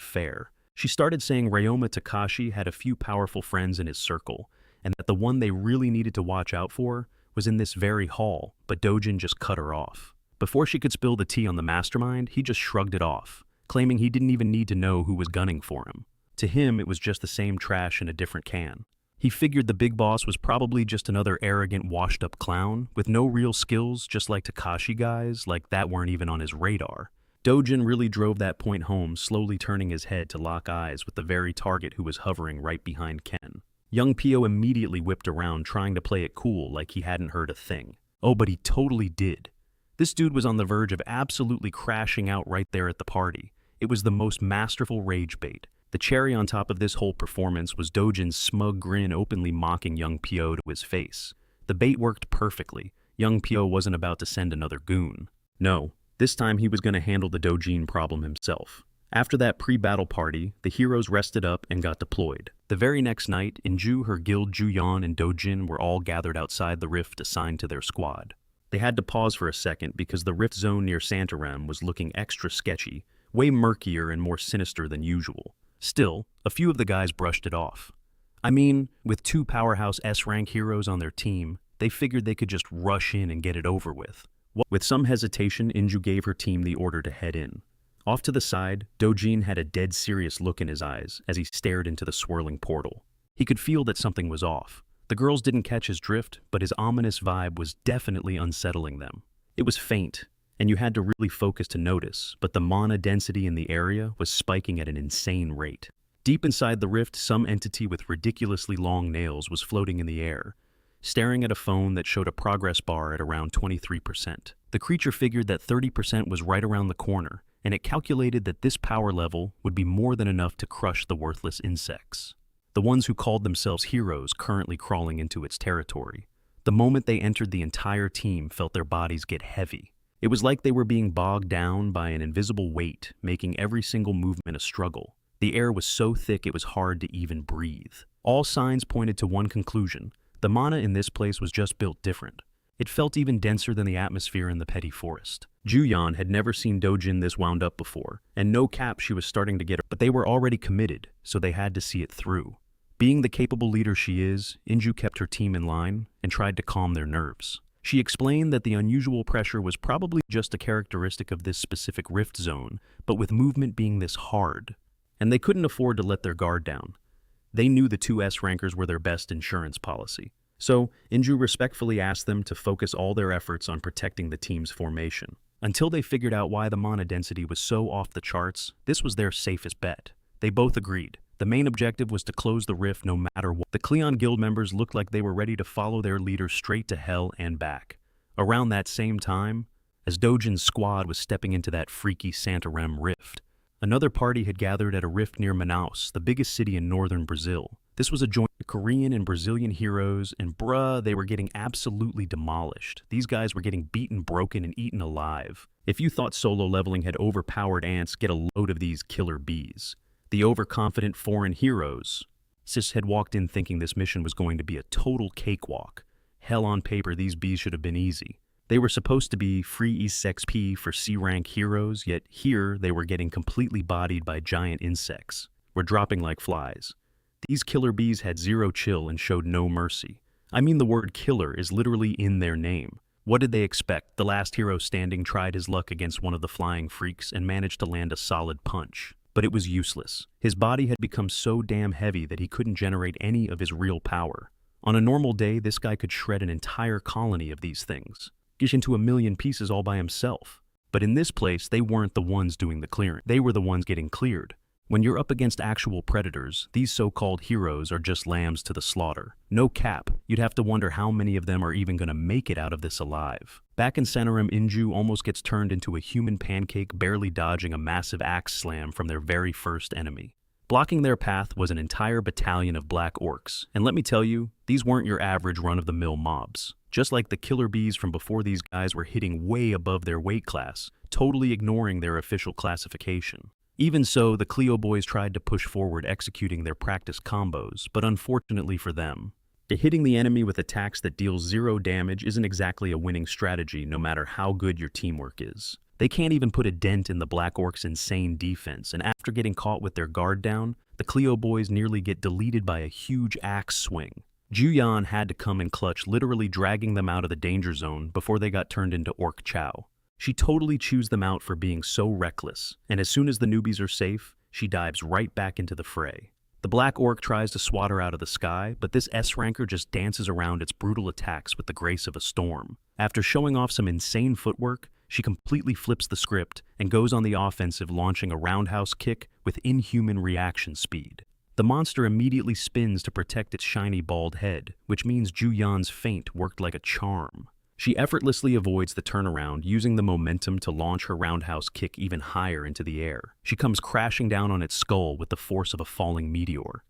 A: fair. She started saying Ryoma Takashi had a few powerful friends in his circle, and that the one they really needed to watch out for was in this very hall, but Dojin just cut her off. Before she could spill the tea on the mastermind, he just shrugged it off, claiming he didn't even need to know who was gunning for him. To him, it was just the same trash in a different can. He figured the big boss was probably just another arrogant, washed-up clown, with no real skills, just like Takashi guys, like that weren't even on his radar. Dojin really drove that point home, slowly turning his head to lock eyes with the very target who was hovering right behind Ken. Young Pio immediately whipped around trying to play it cool like he hadn't heard a thing. Oh, but he totally did. This dude was on the verge of absolutely crashing out right there at the party. It was the most masterful rage bait. The cherry on top of this whole performance was Dojin's smug grin openly mocking young Pio to his face. The bait worked perfectly. Young Pio wasn't about to send another goon. No, this time he was going to handle the Dojin problem himself. After that pre-battle party, the heroes rested up and got deployed. The very next night, Inju, her guild Juyon, and Dojin were all gathered outside the rift assigned to their squad. They had to pause for a second because the rift zone near Santarem was looking extra sketchy, way murkier and more sinister than usual. Still, a few of the guys brushed it off. I mean, with 2 powerhouse S-rank heroes on their team, they figured they could just rush in and get it over with. With some hesitation, Inju gave her team the order to head in. Off to the side, Dojin had a dead serious look in his eyes as he stared into the swirling portal. He could feel that something was off. The girls didn't catch his drift, but his ominous vibe was definitely unsettling them. It was faint, and you had to really focus to notice, but the mana density in the area was spiking at an insane rate. Deep inside the rift, some entity with ridiculously long nails was floating in the air, staring at a phone that showed a progress bar at around 23%. The creature figured that 30% was right around the corner, and it calculated that this power level would be more than enough to crush the worthless insects. The ones who called themselves heroes currently crawling into its territory. The moment they entered, the entire team felt their bodies get heavy. It was like they were being bogged down by an invisible weight, making every single movement a struggle. The air was so thick it was hard to even breathe. All signs pointed to one conclusion. The mana in this place was just built different. It felt even denser than the atmosphere in the petty forest. Juyon had never seen Dojin this wound up before, and no cap she was starting to get her, but they were already committed, so they had to see it through. Being the capable leader she is, Inju kept her team in line and tried to calm their nerves. She explained that the unusual pressure was probably just a characteristic of this specific rift zone, but with movement being this hard. And they couldn't afford to let their guard down. They knew the 2 S-rankers were their best insurance policy. So, Inju respectfully asked them to focus all their efforts on protecting the team's formation. Until they figured out why the mana density was so off the charts, this was their safest bet. They both agreed. The main objective was to close the rift no matter what. The Cleon Guild members looked like they were ready to follow their leader straight to hell and back. Around that same time, as Dojin's squad was stepping into that freaky Santarem rift, another party had gathered at a rift near Manaus, the biggest city in northern Brazil. This was a joint of Korean and Brazilian heroes, and bruh, they were getting absolutely demolished. These guys were getting beaten, broken, and eaten alive. If you thought solo leveling had overpowered ants, get a load of these killer bees. The overconfident foreign heroes. Sis had walked in thinking this mission was going to be a total cakewalk. Hell, on paper, these bees should have been easy. They were supposed to be free EXP for C-rank heroes, yet here they were getting completely bodied by giant insects. Were dropping like flies. These killer bees had zero chill and showed no mercy. I mean, the word killer is literally in their name. What did they expect? The last hero standing tried his luck against one of the flying freaks and managed to land a solid punch. But it was useless. His body had become so damn heavy that he couldn't generate any of his real power. On a normal day, this guy could shred an entire colony of these things, get into a million pieces all by himself. But in this place, they weren't the ones doing the clearing. They were the ones getting cleared. When you're up against actual predators, these so-called heroes are just lambs to the slaughter. No cap, you'd have to wonder how many of them are even going to make it out of this alive. Back in Santarem, Inju almost gets turned into a human pancake, barely dodging a massive axe slam from their very first enemy. Blocking their path was an entire battalion of black orcs, and let me tell you, these weren't your average run-of-the-mill mobs. Just like the killer bees from before, these guys were hitting way above their weight class, totally ignoring their official classification. Even so, the Cleo boys tried to push forward executing their practice combos, but unfortunately for them, hitting the enemy with attacks that deal 0 damage isn't exactly a winning strategy no matter how good your teamwork is. They can't even put a dent in the Black Orcs' insane defense, and after getting caught with their guard down, the Cleo boys nearly get deleted by a huge axe swing. Juyon had to come in clutch, literally dragging them out of the danger zone before they got turned into Orc Chow. She totally chews them out for being so reckless, and as soon as the newbies are safe, she dives right back into the fray. The Black Orc tries to swat her out of the sky, but this S-ranker just dances around its brutal attacks with the grace of a storm. After showing off some insane footwork, she completely flips the script and goes on the offensive, launching a roundhouse kick with inhuman reaction speed. The monster immediately spins to protect its shiny bald head, which means Ju Yan's feint worked like a charm. She effortlessly avoids the turnaround, using the momentum to launch her roundhouse kick even higher into the air. She comes crashing down on its skull with the force of a falling meteor.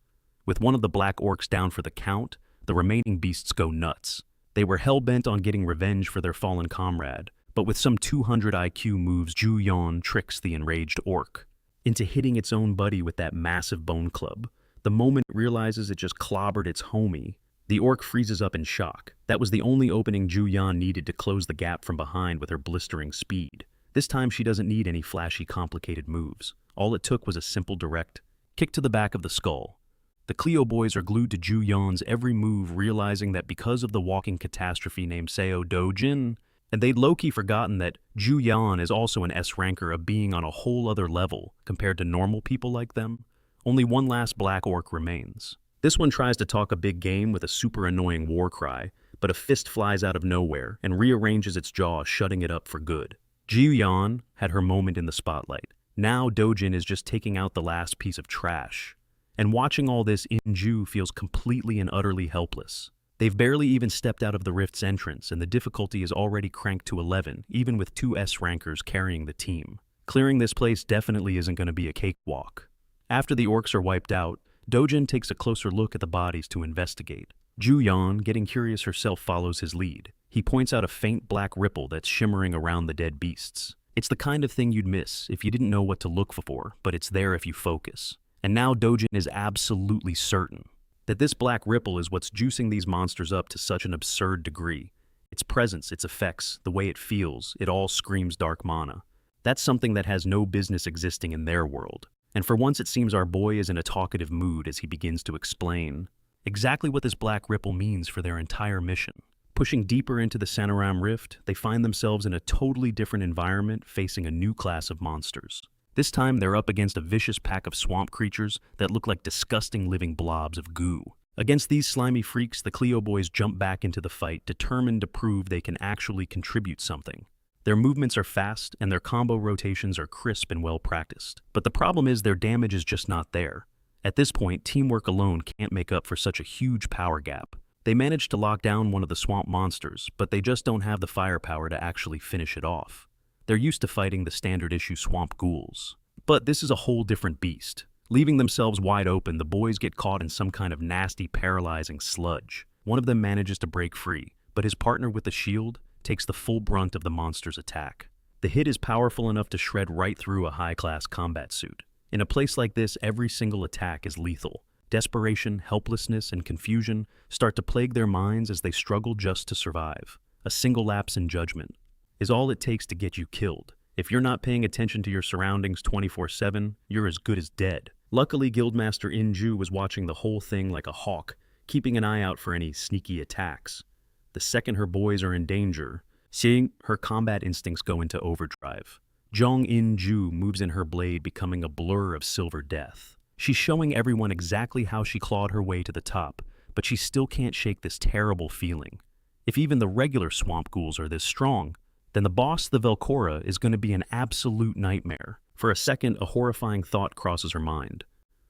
A: With one of the black orcs down for the count, the remaining beasts go nuts. They were hell-bent on getting revenge for their fallen comrade, but with some 200 IQ moves, Ju Yan tricks the enraged orc into hitting its own buddy with that massive bone club. The moment it realizes it just clobbered its homie, the orc freezes up in shock. That was the only opening Ju Yan needed to close the gap from behind with her blistering speed. This time she doesn't need any flashy, complicated moves. All it took was a simple, direct kick to the back of the skull. The Cleo boys are glued to Ju Yan's every move, realizing that because of the walking catastrophe named Seo Dojin, and they'd low-key forgotten that Ju Yan is also an S-ranker, a being on a whole other level compared to normal people like them. Only one last black orc remains. This one tries to talk a big game with a super annoying war cry, but a fist flies out of nowhere and rearranges its jaw, shutting it up for good. Ju Yan had her moment in the spotlight. Now Dojin is just taking out the last piece of trash. And watching all this, Inju feels completely and utterly helpless. They've barely even stepped out of the rift's entrance, and the difficulty is already cranked to 11, even with 2 S-rankers carrying the team. Clearing this place definitely isn't going to be a cakewalk. After the orcs are wiped out, Dojin takes a closer look at the bodies to investigate. Ju Yan, getting curious herself, follows his lead. He points out a faint black ripple that's shimmering around the dead beasts. It's the kind of thing you'd miss if you didn't know what to look for, but it's there if you focus. And now Dojin is absolutely certain that this black ripple is what's juicing these monsters up to such an absurd degree. Its presence, its effects, the way it feels, it all screams dark mana. That's something that has no business existing in their world. And for once it seems our boy is in a talkative mood as he begins to explain exactly what this black ripple means for their entire mission. Pushing deeper into the Sanaram Rift, they find themselves in a totally different environment, facing a new class of monsters. This time they're up against a vicious pack of swamp creatures that look like disgusting living blobs of goo. Against these slimy freaks, the Cleo boys jump back into the fight, determined to prove they can actually contribute something. Their movements are fast, and their combo rotations are crisp and well practiced. But the problem is their damage is just not there. At this point, teamwork alone can't make up for such a huge power gap. They manage to lock down one of the swamp monsters, but they just don't have the firepower to actually finish it off. They're used to fighting the standard-issue swamp ghouls. But this is a whole different beast. Leaving themselves wide open, the boys get caught in some kind of nasty, paralyzing sludge. One of them manages to break free, but his partner with the shield takes the full brunt of the monster's attack. The hit is powerful enough to shred right through a high-class combat suit. In a place like this, every single attack is lethal. Desperation, helplessness, and confusion start to plague their minds as they struggle just to survive. A single lapse in judgment is all it takes to get you killed. If you're not paying attention to your surroundings 24/7, you're as good as dead. Luckily, Guildmaster Inju was watching the whole thing like a hawk, keeping an eye out for any sneaky attacks. The second her boys are in danger, seeing her combat instincts go into overdrive. Zhong Inju moves in her blade, becoming a blur of silver death. She's showing everyone exactly how she clawed her way to the top, but she still can't shake this terrible feeling. If even the regular swamp ghouls are this strong, then the boss, the Velcora, is going to be an absolute nightmare. For a second, a horrifying thought crosses her mind.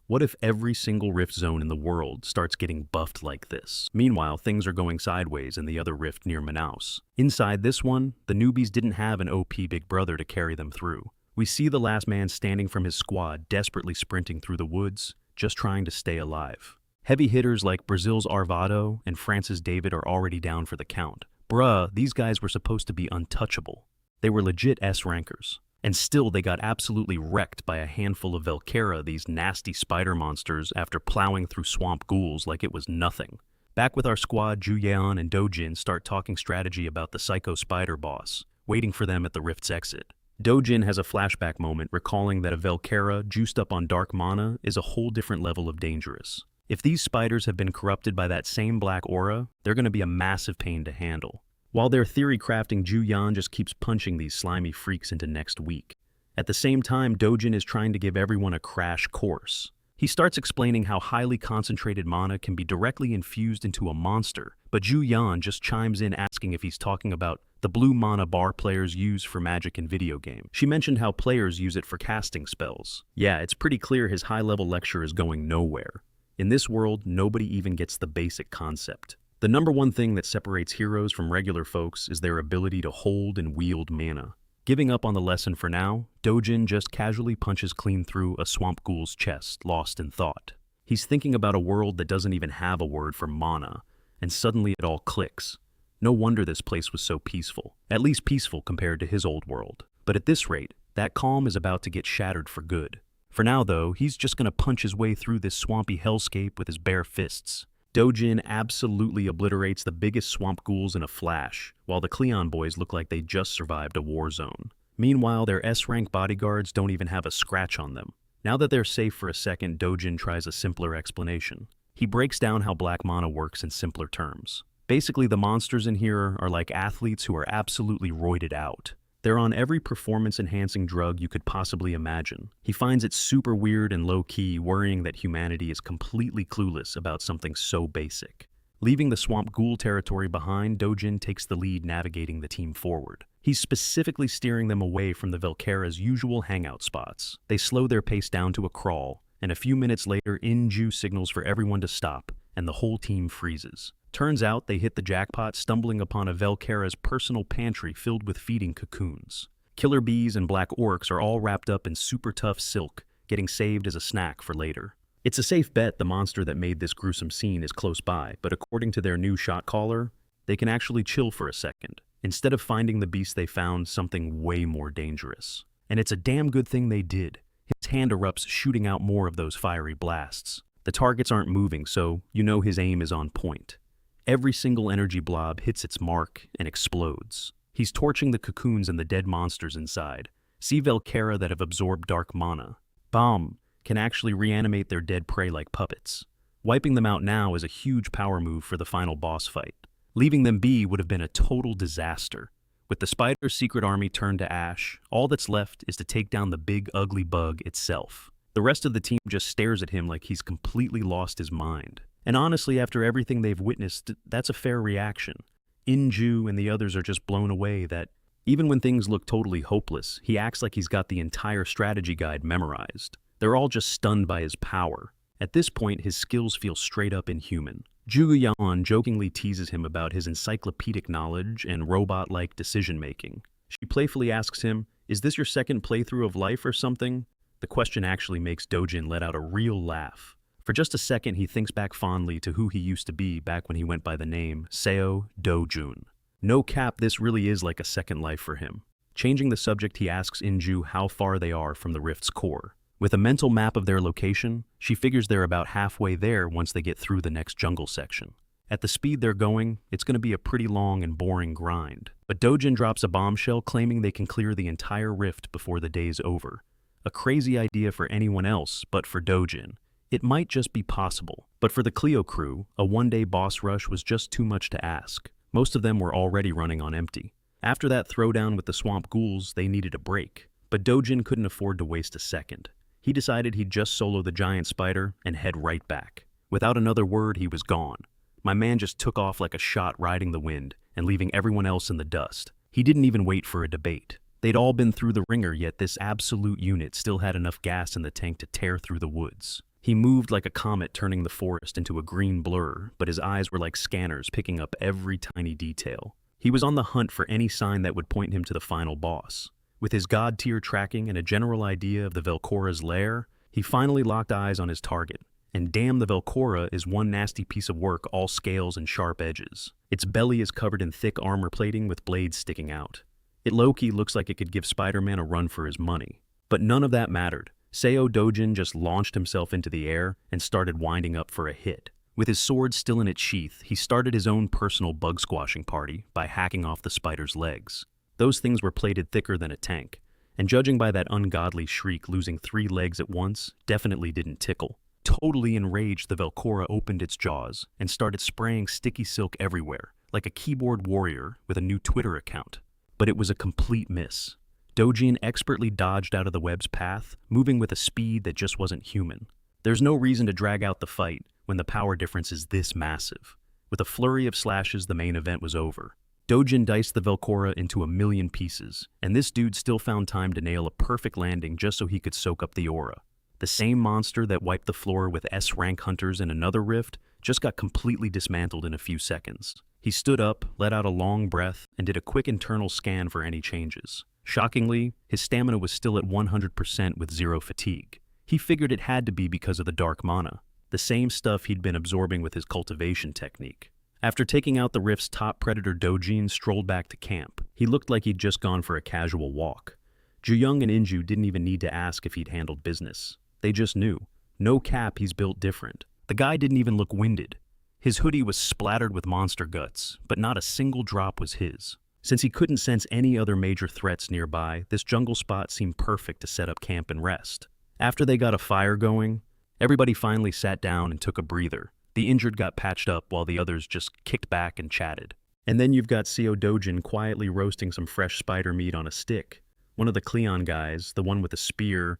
A: What if every single rift zone in the world starts getting buffed like this? Meanwhile, things are going sideways in the other rift near Manaus. Inside this one, the newbies didn't have an OP big brother to carry them through. We see the last man standing from his squad, desperately sprinting through the woods, just trying to stay alive. Heavy hitters like Brazil's Arvado and France's David are already down for the count. Bruh, these guys were supposed to be untouchable. They were legit S-rankers. And still they got absolutely wrecked by a handful of Velcora, these nasty spider monsters, after plowing through swamp ghouls like it was nothing. Back with our squad, Juyeon and Dojin start talking strategy about the psycho spider boss, waiting for them at the rift's exit. Dojin has a flashback moment, recalling that a Velcora juiced up on dark mana is a whole different level of dangerous. If these spiders have been corrupted by that same black aura, they're going to be a massive pain to handle. While they're theory crafting, Juyeon just keeps punching these slimy freaks into next week. At the same time, Dojin is trying to give everyone a crash course. He starts explaining how highly concentrated mana can be directly infused into a monster, but Juyeon just chimes in asking if he's talking about the the blue mana bar players use for magic in video games. She mentioned how players use it for casting spells. Yeah, it's pretty clear his high-level lecture is going nowhere. In this world, nobody even gets the basic concept. The number one thing that separates heroes from regular folks is their ability to hold and wield mana. Giving up on the lesson for now, Dojin just casually punches clean through a swamp ghoul's chest, lost in thought. He's thinking about a world that doesn't even have a word for mana, and suddenly it all clicks. No wonder this place was so peaceful, at least peaceful compared to his old world. But at this rate, that calm is about to get shattered for good. For now though, he's just gonna punch his way through this swampy hellscape with his bare fists. Dojin absolutely obliterates the biggest swamp ghouls in a flash, while the Cleon boys look like they just survived a war zone. Meanwhile, their S-rank bodyguards don't even have a scratch on them. Now that they're safe for a second, Dojin tries a simpler explanation. He breaks down how black mana works in simpler terms. Basically, the monsters in here are like athletes who are absolutely roided out. They're on every performance-enhancing drug you could possibly imagine. He finds it super weird and low-key, worrying that humanity is completely clueless about something so basic. Leaving the swamp ghoul territory behind, Dojin takes the lead navigating the team forward. He's specifically steering them away from the Velkera's usual hangout spots. They slow their pace down to a crawl, and a few minutes later, Inju signals for everyone to stop, and the whole team freezes. Turns out they hit the jackpot stumbling upon a Velkera's personal pantry filled with feeding cocoons. Killer bees and black orcs are all wrapped up in super tough silk, getting saved as a snack for later. It's a safe bet the monster that made this gruesome scene is close by, but according to their new shot caller, they can actually chill for a second. Instead of finding the beast, they found something way more dangerous. And it's a damn good thing they did. His hand erupts, shooting out more of those fiery blasts. The targets aren't moving, so you know his aim is on point. Every single energy blob hits its mark and explodes. He's torching the cocoons and the dead monsters inside. See Velkera that have absorbed dark mana. Bomb can actually reanimate their dead prey like puppets. Wiping them out now is a huge power move for the final boss fight. Leaving them be would have been a total disaster. With the spider's secret army turned to ash, all that's left is to take down the big ugly bug itself. The rest of the team just stares at him like he's completely lost his mind. And honestly, after everything they've witnessed, that's a fair reaction. Inju and the others are just blown away that, even when things look totally hopeless, he acts like he's got the entire strategy guide memorized. They're all just stunned by his power. At this point, his skills feel straight up inhuman. Juguyan jokingly teases him about his encyclopedic knowledge and robot-like decision-making. She playfully asks him, "Is this your second playthrough of life or something?" The question actually makes Dojin let out a real laugh. For just a second, he thinks back fondly to who he used to be back when he went by the name Seo Dojun. No cap, this really is like a second life for him. Changing the subject, he asks Inju how far they are from the rift's core. With a mental map of their location, she figures they're about halfway there once they get through the next jungle section. At the speed they're going, it's going to be a pretty long and boring grind. But Dojin drops a bombshell claiming they can clear the entire rift before the day's over. A crazy idea for anyone else, but for Dojin, it might just be possible. But for the Cleo crew, a one-day boss rush was just too much to ask. Most of them were already running on empty. After that throwdown with the swamp ghouls, they needed a break. But Dojin couldn't afford to waste a second. He decided he'd just solo the giant spider and head right back. Without another word, he was gone. My man just took off like a shot riding the wind and leaving everyone else in the dust. He didn't even wait for a debate. They'd all been through the ringer, yet this absolute unit still had enough gas in the tank to tear through the woods. He moved like a comet, turning the forest into a green blur, but his eyes were like scanners picking up every tiny detail. He was on the hunt for any sign that would point him to the final boss. With his god-tier tracking and a general idea of the Velkora's lair, he finally locked eyes on his target. And damn, the Velkora is one nasty piece of work, all scales and sharp edges. Its belly is covered in thick armor plating with blades sticking out. It low-key looks like it could give Spider-Man a run for his money. But none of that mattered. Seo Dojin just launched himself into the air and started winding up for a hit. With his sword still in its sheath, he started his own personal bug-squashing party by hacking off the spider's legs. Those things were plated thicker than a tank, and judging by that ungodly shriek, losing 3 legs at once definitely didn't tickle. Totally enraged, the Velkora opened its jaws and started spraying sticky silk everywhere, like a keyboard warrior with a new Twitter account. But it was a complete miss. Dojin expertly dodged out of the web's path, moving with a speed that just wasn't human. There's no reason to drag out the fight when the power difference is this massive. With a flurry of slashes, the main event was over. Dojin diced the Velcora into a million pieces, and this dude still found time to nail a perfect landing just so he could soak up the aura. The same monster that wiped the floor with S-rank hunters in another rift just got completely dismantled in a few seconds. He stood up, let out a long breath, and did a quick internal scan for any changes. Shockingly, his stamina was still at 100% with zero fatigue. He figured it had to be because of the dark mana, the same stuff he'd been absorbing with his cultivation technique. After taking out the rift's top predator, Dojin strolled back to camp. He looked like he'd just gone for a casual walk. Ju-young and Inju didn't even need to ask if he'd handled business. They just knew. No cap, he's built different. The guy didn't even look winded. His hoodie was splattered with monster guts, but not a single drop was his. Since he couldn't sense any other major threats nearby, this jungle spot seemed perfect to set up camp and rest. After they got a fire going, everybody finally sat down and took a breather. The injured got patched up while the others just kicked back and chatted. And then you've got Seo Dojin quietly roasting some fresh spider meat on a stick. One of the Cleon guys, the one with the spear,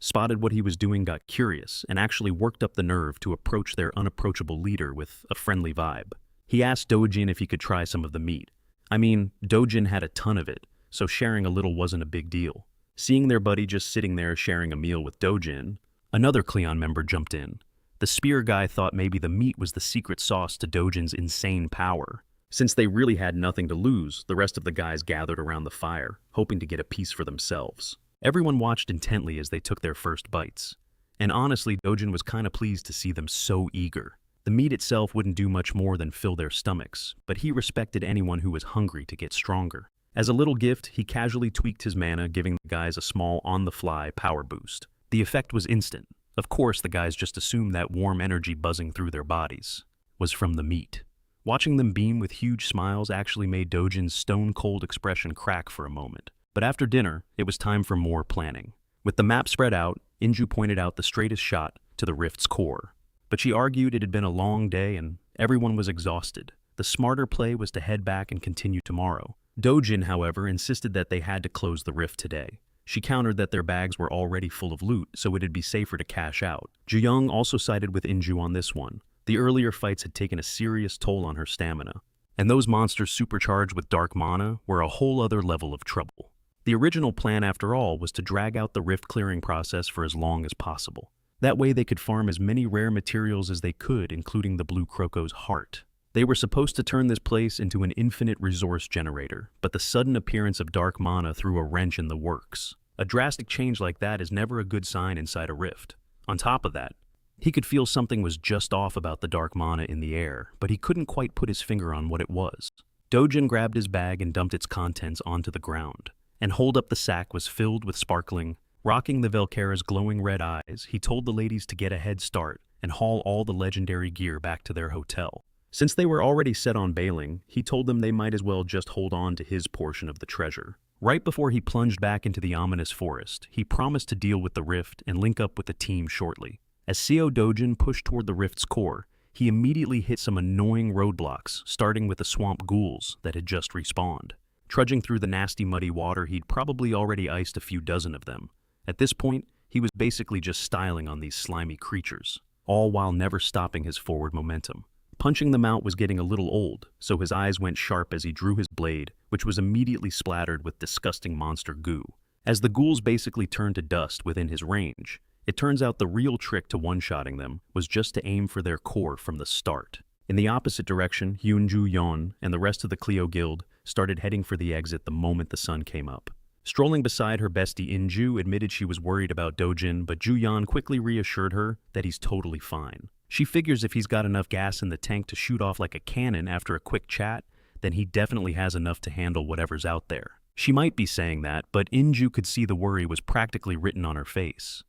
A: spotted what he was doing, got curious, and actually worked up the nerve to approach their unapproachable leader with a friendly vibe. He asked Dojin if he could try some of the meat. I mean, Dojin had a ton of it, so sharing a little wasn't a big deal. Seeing their buddy just sitting there sharing a meal with Dojin, another Cleon member jumped in. The spear guy thought maybe the meat was the secret sauce to Dojin's insane power. Since they really had nothing to lose, the rest of the guys gathered around the fire, hoping to get a piece for themselves. Everyone watched intently as they took their first bites. And honestly, Dojin was kinda pleased to see them so eager. The meat itself wouldn't do much more than fill their stomachs, but he respected anyone who was hungry to get stronger. As a little gift, he casually tweaked his mana, giving the guys a small on-the-fly power boost. The effect was instant. Of course, the guys just assumed that warm energy buzzing through their bodies was from the meat. Watching them beam with huge smiles actually made Dojin's stone-cold expression crack for a moment. But after dinner, it was time for more planning. With the map spread out, Inju pointed out the straightest shot to the rift's core. But she argued it had been a long day and everyone was exhausted. The smarter play was to head back and continue tomorrow. Dojin, however, insisted that they had to close the rift today. She countered that their bags were already full of loot, so it'd be safer to cash out. Ju-young also sided with Inju on this one. The earlier fights had taken a serious toll on her stamina, and those monsters supercharged with dark mana were a whole other level of trouble. The original plan, after all, was to drag out the rift clearing process for as long as possible. That way they could farm as many rare materials as they could, including the Blue Croco's heart. They were supposed to turn this place into an infinite resource generator, but the sudden appearance of dark mana threw a wrench in the works. A drastic change like that is never a good sign inside a rift. On top of that, he could feel something was just off about the dark mana in the air, but he couldn't quite put his finger on what it was. Dojin grabbed his bag and dumped its contents onto the ground, and hold up the sack was filled with sparkling. Rocking the Velcara's glowing red eyes, he told the ladies to get a head start and haul all the legendary gear back to their hotel. Since they were already set on bailing, he told them they might as well just hold on to his portion of the treasure. Right before he plunged back into the ominous forest, he promised to deal with the rift and link up with the team shortly. As Seo Dojin pushed toward the rift's core, he immediately hit some annoying roadblocks, starting with the swamp ghouls that had just respawned. Trudging through the nasty muddy water, he'd probably already iced a few dozen of them. At this point, he was basically just styling on these slimy creatures, all while never stopping his forward momentum. Punching them out was getting a little old, so his eyes went sharp as he drew his blade, which was immediately splattered with disgusting monster goo. As the ghouls basically turned to dust within his range, it turns out the real trick to one-shotting them was just to aim for their core from the start. In the opposite direction, Hyunju Yeon and the rest of the Clio Guild started heading for the exit the moment the sun came up. Strolling beside her bestie Inju admitted she was worried about Dojin, but Ju-yeon quickly reassured her that he's totally fine. She figures if he's got enough gas in the tank to shoot off like a cannon after a quick chat, then he definitely has enough to handle whatever's out there. She might be saying that, but Inju could see the worry was practically written on her face.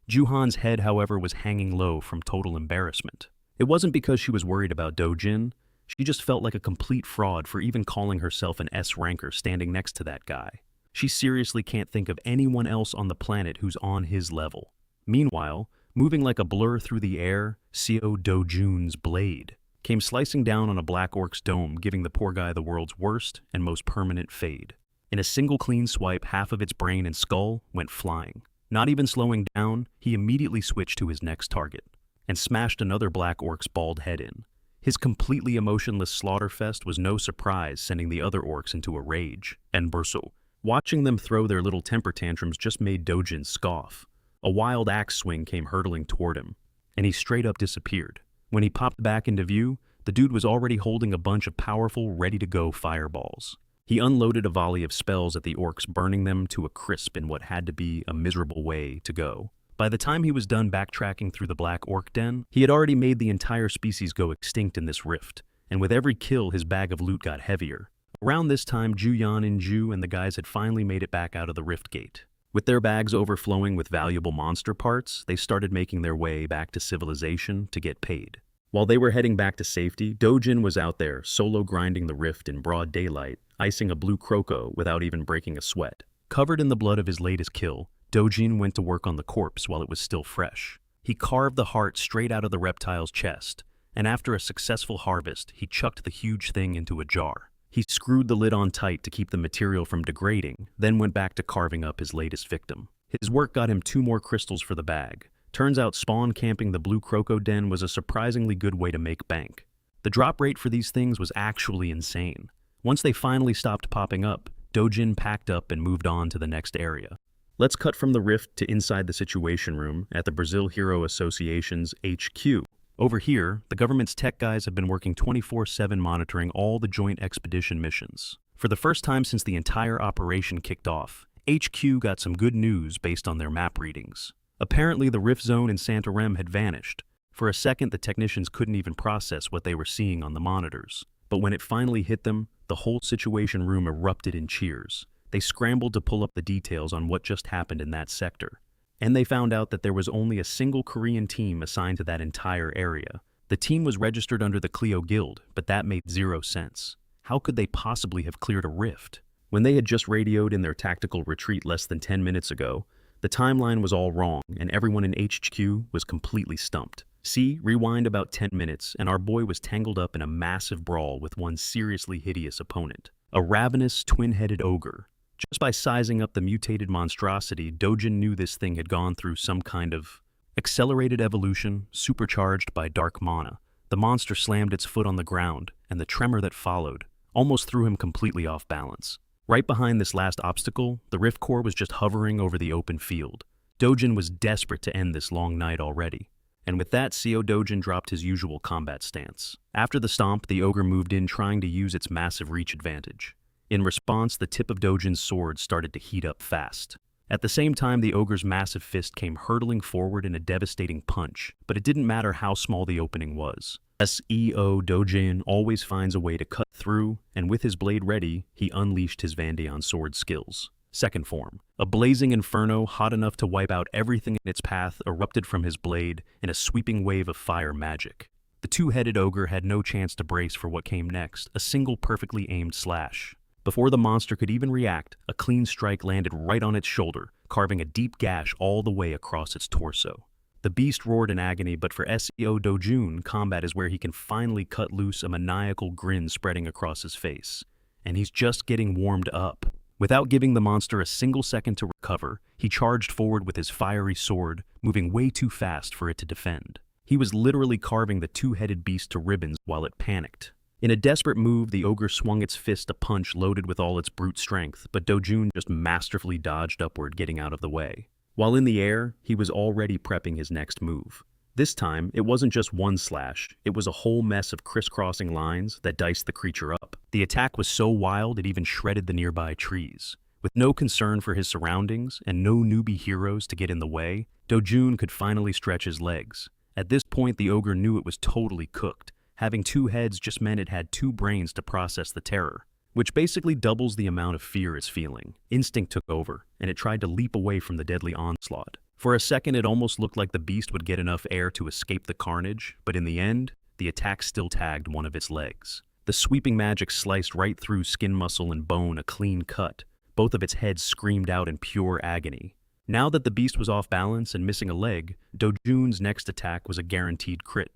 A: Juhan's head, however, was hanging low from total embarrassment. It wasn't because she was worried about Dojin. She just felt like a complete fraud for even calling herself an S-ranker standing next to that guy. She seriously can't think of anyone else on the planet who's on his level. Meanwhile, moving like a blur through the air, Seo Dojun's blade came slicing down on a black orc's dome, giving the poor guy the world's worst and most permanent fade. In a single clean swipe, half of its brain and skull went flying. Not even slowing down, he immediately switched to his next target and smashed another black orc's bald head in. His completely emotionless slaughterfest was no surprise, sending the other orcs into a rage. And Burso, watching them throw their little temper tantrums just made Dojin scoff. A wild axe swing came hurtling toward him, and he straight up disappeared. When he popped back into view, the dude was already holding a bunch of powerful, ready-to-go fireballs. He unloaded a volley of spells at the orcs, burning them to a crisp in what had to be a miserable way to go. By the time he was done backtracking through the black orc den, he had already made the entire species go extinct in this rift, and with every kill his bag of loot got heavier. Around this time, Juyan and Ju and the guys had finally made it back out of the rift gate. With their bags overflowing with valuable monster parts, they started making their way back to civilization to get paid. While they were heading back to safety, Dojin was out there, solo grinding the rift in broad daylight, icing a blue croco without even breaking a sweat. Covered in the blood of his latest kill, Dojin went to work on the corpse while it was still fresh. He carved the heart straight out of the reptile's chest, and after a successful harvest, he chucked the huge thing into a jar. He screwed the lid on tight to keep the material from degrading, then went back to carving up his latest victim. His work got him 2 more crystals for the bag. Turns out spawn camping the blue croco den was a surprisingly good way to make bank. The drop rate for these things was actually insane. Once they finally stopped popping up, Dojin packed up and moved on to the next area. Let's cut from the rift to inside the Situation Room at the Brazil Hero Association's HQ. Over here, the government's tech guys have been working 24/7 monitoring all the joint expedition missions. For the first time since the entire operation kicked off, HQ got some good news based on their map readings. Apparently, the rift zone in Santarem had vanished. For a second, the technicians couldn't even process what they were seeing on the monitors. But when it finally hit them, the whole Situation Room erupted in cheers. They scrambled to pull up the details on what just happened in that sector. And they found out that there was only a single Korean team assigned to that entire area. The team was registered under the Clio Guild, but that made 0 sense. How could they possibly have cleared a rift? When they had just radioed in their tactical retreat less than 10 minutes ago, the timeline was all wrong, and everyone in HQ was completely stumped. See, rewind about 10 minutes, and our boy was tangled up in a massive brawl with one seriously hideous opponent. A ravenous, twin-headed ogre. Just by sizing up the mutated monstrosity, Dojin knew this thing had gone through some kind of accelerated evolution, supercharged by dark mana. The monster slammed its foot on the ground, and the tremor that followed almost threw him completely off balance. Right behind this last obstacle, the Rift Core was just hovering over the open field. Dojin was desperate to end this long night already. And with that, CO Dojin dropped his usual combat stance. After the stomp, the ogre moved in, trying to use its massive reach advantage. In response, the tip of Dojin's sword started to heat up fast. At the same time, the ogre's massive fist came hurtling forward in a devastating punch, but it didn't matter how small the opening was. SEO Dojin always finds a way to cut through, and with his blade ready, he unleashed his Vandeon sword skills. Second form. A blazing inferno hot enough to wipe out everything in its path erupted from his blade in a sweeping wave of fire magic. The two-headed ogre had no chance to brace for what came next, a single perfectly aimed slash. Before the monster could even react, a clean strike landed right on its shoulder, carving a deep gash all the way across its torso. The beast roared in agony, but for SEO Dojun, combat is where he can finally cut loose, a maniacal grin spreading across his face. And he's just getting warmed up. Without giving the monster a single second to recover, he charged forward with his fiery sword, moving way too fast for it to defend. He was literally carving the two-headed beast to ribbons while it panicked. In a desperate move, the ogre swung its fist a punch loaded with all its brute strength, but Dojun just masterfully dodged upward, getting out of the way. While in the air, he was already prepping his next move. This time, it wasn't just one slash, it was a whole mess of crisscrossing lines that diced the creature up. The attack was so wild it even shredded the nearby trees. With no concern for his surroundings and no newbie heroes to get in the way, Dojun could finally stretch his legs. At this point, the ogre knew it was totally cooked. Having two heads just meant it had two brains to process the terror, which basically doubles the amount of fear it's feeling. Instinct took over, and it tried to leap away from the deadly onslaught. For a second, it almost looked like the beast would get enough air to escape the carnage, but in the end, the attack still tagged one of its legs. The sweeping magic sliced right through skin, muscle, and bone, a clean cut. Both of its heads screamed out in pure agony. Now that the beast was off balance and missing a leg, Dojun's next attack was a guaranteed crit.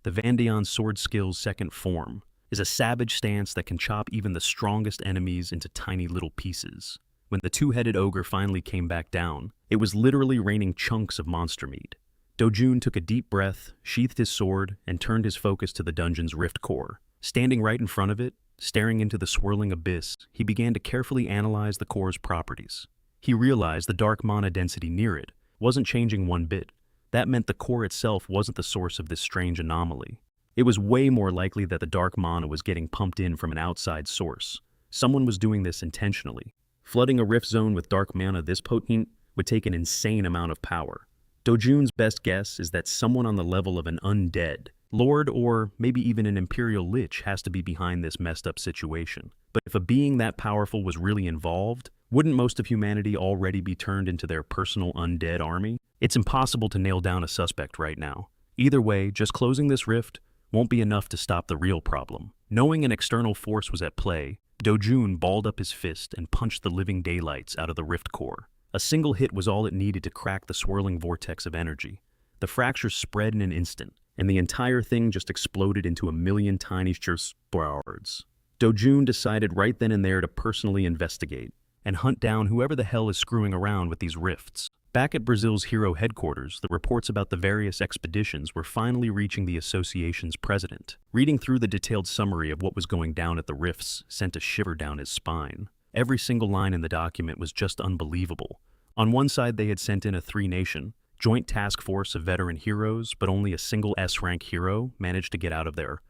A: The Vandeon sword skill's second form is a savage stance that can chop even the strongest enemies into tiny little pieces. When the two-headed ogre finally came back down, it was literally raining chunks of monster meat. Dojun took a deep breath, sheathed his sword, and turned his focus to the dungeon's rift core. Standing right in front of it, staring into the swirling abyss, he began to carefully analyze the core's properties. He realized the dark mana density near it wasn't changing one bit. That meant the core itself wasn't the source of this strange anomaly. It was way more likely that the dark mana was getting pumped in from an outside source. Someone was doing this intentionally. Flooding a rift zone with dark mana this potent would take an insane amount of power. Dojun's best guess is that someone on the level of an undead lord or maybe even an imperial lich has to be behind this messed up situation. But if a being that powerful was really involved, wouldn't most of humanity already be turned into their personal undead army? It's impossible to nail down a suspect right now. Either way, just closing this rift won't be enough to stop the real problem. Knowing an external force was at play, Dojun balled up his fist and punched the living daylights out of the rift core. A single hit was all it needed to crack the swirling vortex of energy. The fractures spread in an instant, and the entire thing just exploded into a million tiny spores. Dojun decided right then and there to personally investigate and hunt down whoever the hell is screwing around with these rifts. Back at Brazil's hero headquarters, the reports about the various expeditions were finally reaching the association's president. Reading through the detailed summary of what was going down at the rifts sent a shiver down his spine. Every single line in the document was just unbelievable. On one side, they had sent in a three-nation joint task force of veteran heroes, but only a single S-rank hero managed to get out of there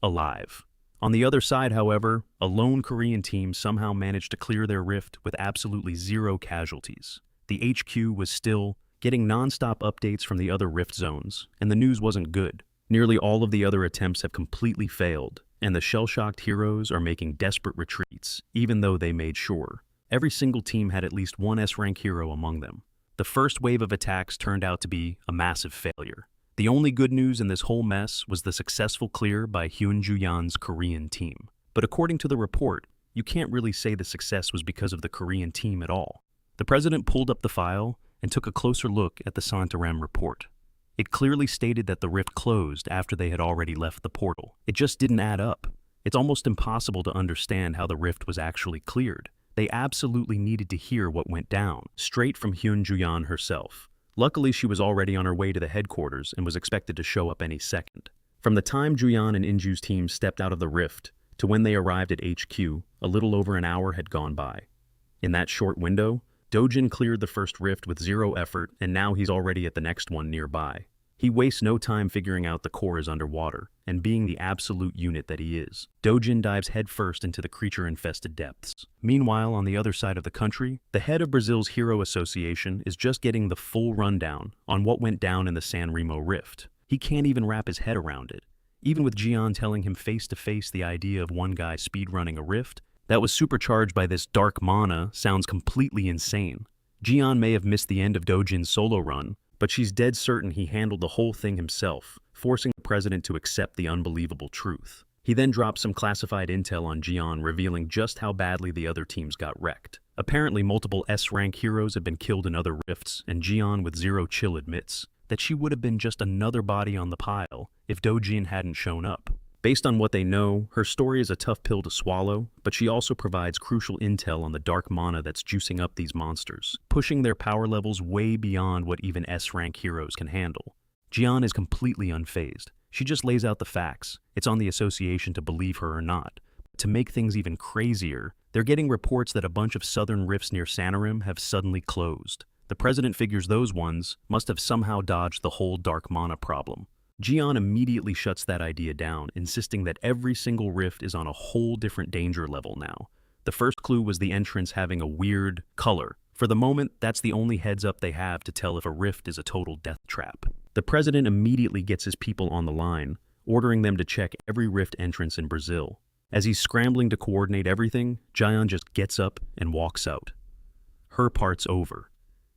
A: alive. On the other side, however, a lone Korean team somehow managed to clear their rift with absolutely zero casualties. The HQ was still getting non-stop updates from the other rift zones, and the news wasn't good. Nearly all of the other attempts have completely failed, and the shell-shocked heroes are making desperate retreats, even though they made sure. Every single team had at least one S-rank hero among them. The first wave of attacks turned out to be a massive failure. The only good news in this whole mess was the successful clear by Hyunjuyan's Korean team. But according to the report, you can't really say the success was because of the Korean team at all. The president pulled up the file and took a closer look at the Santarem report. It clearly stated that the rift closed after they had already left the portal. It just didn't add up. It's almost impossible to understand how the rift was actually cleared. They absolutely needed to hear what went down, straight from Hyunjuyan herself. Luckily, she was already on her way to the headquarters and was expected to show up any second. From the time Juyan and Inju's team stepped out of the rift to when they arrived at HQ, a little over an hour had gone by. In that short window, Dojin cleared the first rift with zero effort, and now he's already at the next one nearby. He wastes no time figuring out the core is underwater, and being the absolute unit that he is, Dojin dives headfirst into the creature-infested depths. Meanwhile, on the other side of the country, the head of Brazil's Hero Association is just getting the full rundown on what went down in the San Remo rift. He can't even wrap his head around it. Even with Jian telling him face-to-face the idea of one guy speedrunning a rift that was supercharged by this dark mana sounds completely insane. Jian may have missed the end of Dojin's solo run, but she's dead certain he handled the whole thing himself, forcing the president to accept the unbelievable truth. He then drops some classified intel on Jian, revealing just how badly the other teams got wrecked. Apparently, multiple S-rank heroes have been killed in other rifts, and Jian with zero chill admits that she would have been just another body on the pile if Dojin hadn't shown up. Based on what they know, her story is a tough pill to swallow, but she also provides crucial intel on the dark mana that's juicing up these monsters, pushing their power levels way beyond what even S-rank heroes can handle. Jian is completely unfazed. She just lays out the facts. It's on the association to believe her or not. To make things even crazier, they're getting reports that a bunch of southern rifts near Santarem have suddenly closed. The president figures those ones must have somehow dodged the whole dark mana problem. Jian immediately shuts that idea down, insisting that every single rift is on a whole different danger level now. The first clue was the entrance having a weird color. For the moment, that's the only heads up they have to tell if a rift is a total death trap. The president immediately gets his people on the line, ordering them to check every rift entrance in Brazil. As he's scrambling to coordinate everything, Jian just gets up and walks out. Her part's over.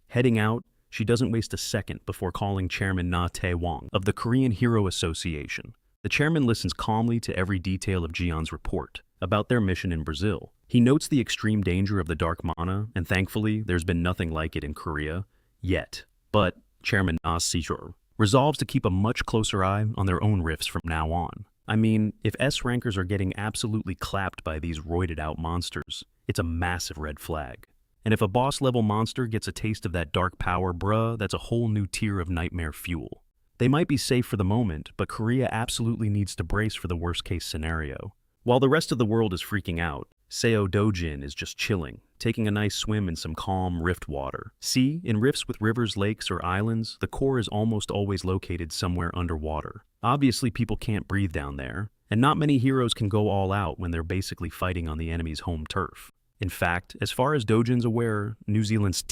A: Heading out, she doesn't waste a second before calling Chairman Na Tae-wong of the Korean Hero Association. The chairman listens calmly to every detail of Jian's report about their mission in Brazil. He notes the extreme danger of the dark mana, and thankfully, there's been nothing like it in Korea yet. But Chairman Na Tae-wong resolves to keep a much closer eye on their own rifts from now on. I mean, if S-rankers are getting absolutely clapped by these roided-out monsters, it's a massive red flag. And if a boss-level monster gets a taste of that dark power, bruh, that's a whole new tier of nightmare fuel. They might be safe for the moment, but Korea absolutely needs to brace for the worst-case scenario. While the rest of the world is freaking out, Seo Dojin is just chilling, taking a nice swim in some calm rift water. See, in rifts with rivers, lakes, or islands, the core is almost always located somewhere underwater. Obviously, people can't breathe down there, and not many heroes can go all out when they're basically fighting on the enemy's home turf. In fact, as far as Dojin's aware, New Zealand's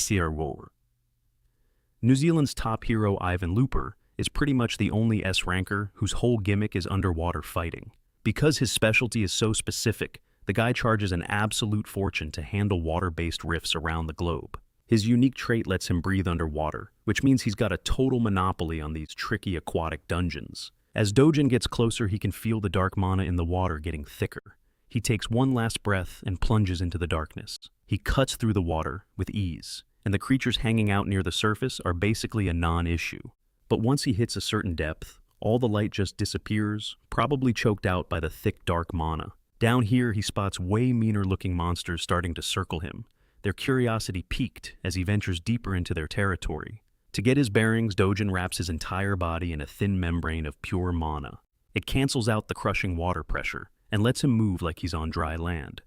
A: top hero Ivan Looper is pretty much the only S-ranker whose whole gimmick is underwater fighting. Because his specialty is so specific, the guy charges an absolute fortune to handle water-based rifts around the globe. His unique trait lets him breathe underwater, which means he's got a total monopoly on these tricky aquatic dungeons. As Dojin gets closer, he can feel the dark mana in the water getting thicker. He takes one last breath and plunges into the darkness. He cuts through the water with ease, and the creatures hanging out near the surface are basically a non-issue. But once he hits a certain depth, all the light just disappears, probably choked out by the thick dark mana. Down here, he spots way meaner-looking monsters starting to circle him. Their curiosity piqued as he ventures deeper into their territory. To get his bearings, Dojin wraps his entire body in a thin membrane of pure mana. It cancels out the crushing water pressure and lets him move like he's on dry land.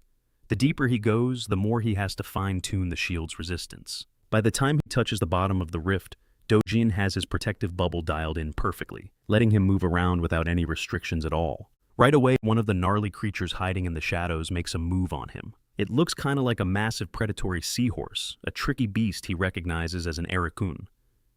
A: The deeper he goes, the more he has to fine-tune the shield's resistance. By the time he touches the bottom of the rift, Dojin has his protective bubble dialed in perfectly, letting him move around without any restrictions at all. Right away, one of the gnarly creatures hiding in the shadows makes a move on him. It looks kind of like a massive predatory seahorse, a tricky beast he recognizes as an Erikun.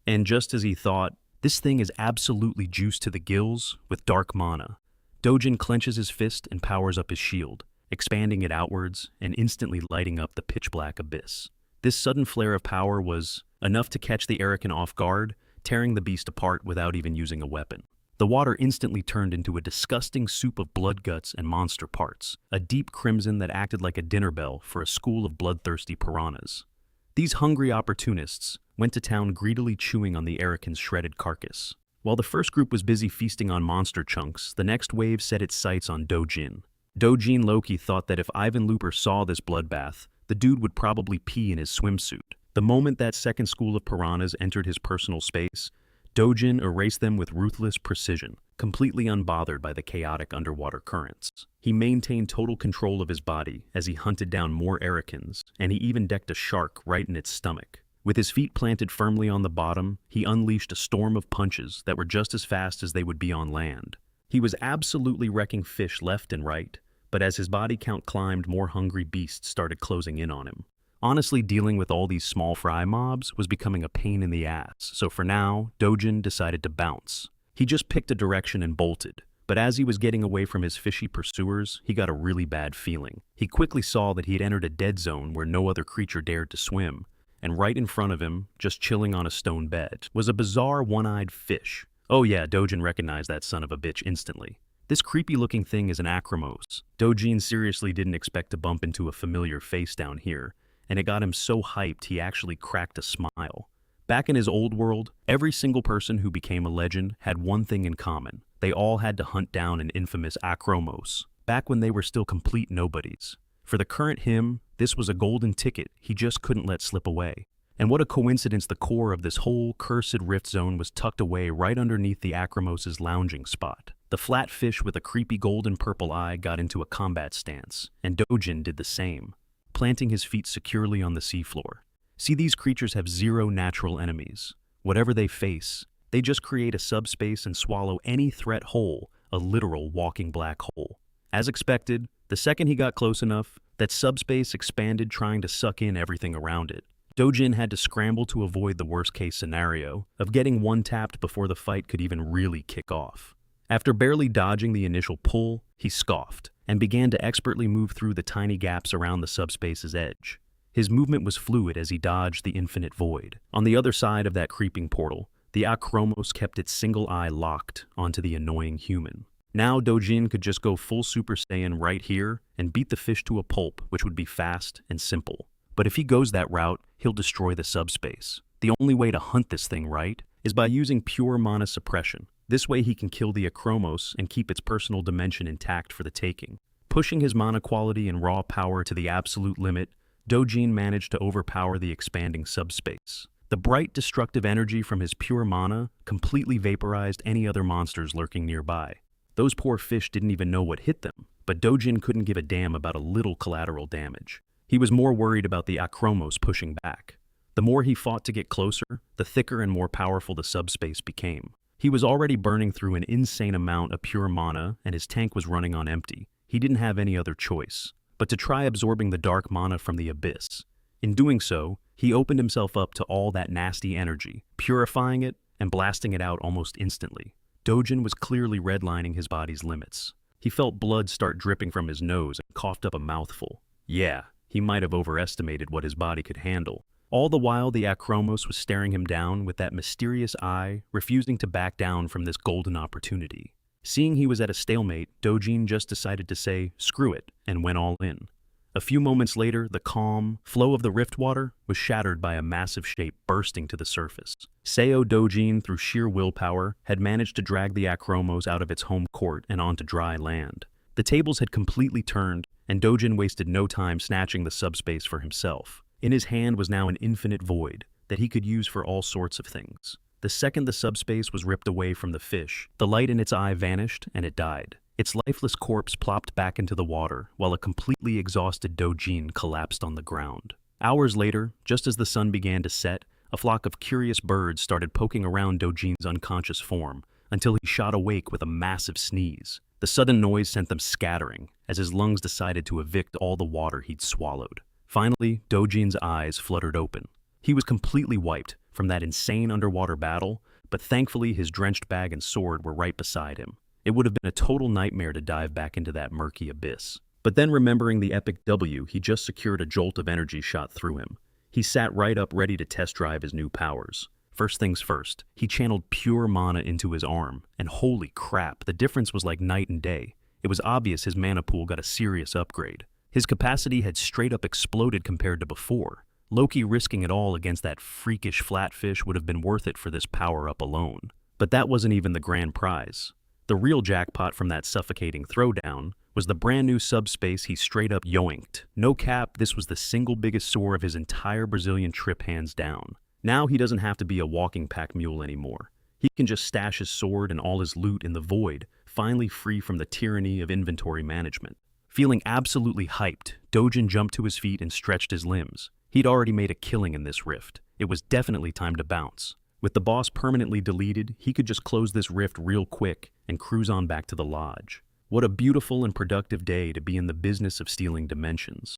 A: And just as he thought, this thing is absolutely juiced to the gills with dark mana. Dojin clenches his fist and powers up his shield, expanding it outwards and instantly lighting up the pitch-black abyss. This sudden flare of power was enough to catch the Erikun off guard, tearing the beast apart without even using a weapon. The water instantly turned into a disgusting soup of blood guts and monster parts, a deep crimson that acted like a dinner bell for a school of bloodthirsty piranhas. These hungry opportunists went to town greedily chewing on the Erikun's shredded carcass. While the first group was busy feasting on monster chunks, the next wave set its sights on Dojin. Dojin Loki thought that if Ivan Looper saw this bloodbath, the dude would probably pee in his swimsuit. The moment that second school of piranhas entered his personal space, Dojin erased them with ruthless precision, completely unbothered by the chaotic underwater currents. He maintained total control of his body as he hunted down more Erikuns, and he even decked a shark right in its stomach. With his feet planted firmly on the bottom, he unleashed a storm of punches that were just as fast as they would be on land. He was absolutely wrecking fish left and right, but as his body count climbed, more hungry beasts started closing in on him. Honestly, dealing with all these small fry mobs was becoming a pain in the ass, so for now, Dojin decided to bounce. He just picked a direction and bolted, but as he was getting away from his fishy pursuers, he got a really bad feeling. He quickly saw that he had entered a dead zone where no other creature dared to swim, and right in front of him, just chilling on a stone bed, was a bizarre one-eyed fish. Oh yeah, Dojin recognized that son of a bitch instantly. This creepy-looking thing is an acromos. Dojin seriously didn't expect to bump into a familiar face down here, and it got him so hyped he actually cracked a smile. Back in his old world, every single person who became a legend had one thing in common. They all had to hunt down an infamous acromos, back when they were still complete nobodies. For the current him, this was a golden ticket he just couldn't let slip away. And what a coincidence, the core of this whole cursed rift zone was tucked away right underneath the acromos' lounging spot. The flat fish with a creepy golden purple eye got into a combat stance, and Dojin did the same, planting his feet securely on the seafloor. See, these creatures have zero natural enemies. Whatever they face, they just create a subspace and swallow any threat whole, a literal walking black hole. As expected, the second he got close enough, that subspace expanded, trying to suck in everything around it. Dojin had to scramble to avoid the worst-case scenario of getting one-tapped before the fight could even really kick off. After barely dodging the initial pull, he scoffed and began to expertly move through the tiny gaps around the subspace's edge. His movement was fluid as he dodged the infinite void. On the other side of that creeping portal, the acromos kept its single eye locked onto the annoying human. Now Dojin could just go full Super Saiyan right here and beat the fish to a pulp, which would be fast and simple. But if he goes that route, he'll destroy the subspace. The only way to hunt this thing right is by using pure mana suppression. This way he can kill the acromos and keep its personal dimension intact for the taking. Pushing his mana quality and raw power to the absolute limit, Dojin managed to overpower the expanding subspace. The bright, destructive energy from his pure mana completely vaporized any other monsters lurking nearby. Those poor fish didn't even know what hit them, but Dojin couldn't give a damn about a little collateral damage. He was more worried about the Akromos pushing back. The more he fought to get closer, the thicker and more powerful the subspace became. He was already burning through an insane amount of pure mana, and his tank was running on empty. He didn't have any other choice but to try absorbing the dark mana from the abyss. In doing so, he opened himself up to all that nasty energy, purifying it and blasting it out almost instantly. Dojin was clearly redlining his body's limits. He felt blood start dripping from his nose and coughed up a mouthful. Yeah, he might have overestimated what his body could handle. All the while, the Akromos was staring him down with that mysterious eye, refusing to back down from this golden opportunity. Seeing he was at a stalemate, Dojin just decided to say, "Screw it," and went all in. A few moments later, the calm flow of the rift water was shattered by a massive shape bursting to the surface. Seo Dojin, through sheer willpower, had managed to drag the Akromos out of its home court and onto dry land. The tables had completely turned, and Dojin wasted no time snatching the subspace for himself. In his hand was now an infinite void that he could use for all sorts of things. The second the subspace was ripped away from the fish, the light in its eye vanished and it died. Its lifeless corpse plopped back into the water, while a completely exhausted Dojin collapsed on the ground. Hours later, just as the sun began to set, a flock of curious birds started poking around Dojin's unconscious form, until he shot awake with a massive sneeze. The sudden noise sent them scattering, as his lungs decided to evict all the water he'd swallowed. Finally, Dojin's eyes fluttered open. He was completely wiped from that insane underwater battle, but thankfully his drenched bag and sword were right beside him. It would have been a total nightmare to dive back into that murky abyss. But then, remembering the epic W he just secured, a jolt of energy shot through him. He sat right up, ready to test drive his new powers. First things first, he channeled pure mana into his arm, and holy crap, the difference was like night and day. It was obvious his mana pool got a serious upgrade. His capacity had straight up exploded compared to before. Loki risking it all against that freakish flatfish would have been worth it for this power-up alone. But that wasn't even the grand prize. The real jackpot from that suffocating throwdown was the brand new subspace he straight up yoinked. No cap, this was the single biggest sore of his entire Brazilian trip, hands down. Now he doesn't have to be a walking pack mule anymore. He can just stash his sword and all his loot in the void, finally free from the tyranny of inventory management. Feeling absolutely hyped, Dojin jumped to his feet and stretched his limbs. He'd already made a killing in this rift. It was definitely time to bounce. With the boss permanently deleted, he could just close this rift real quick and cruise on back to the lodge. What a beautiful and productive day to be in the business of stealing dimensions.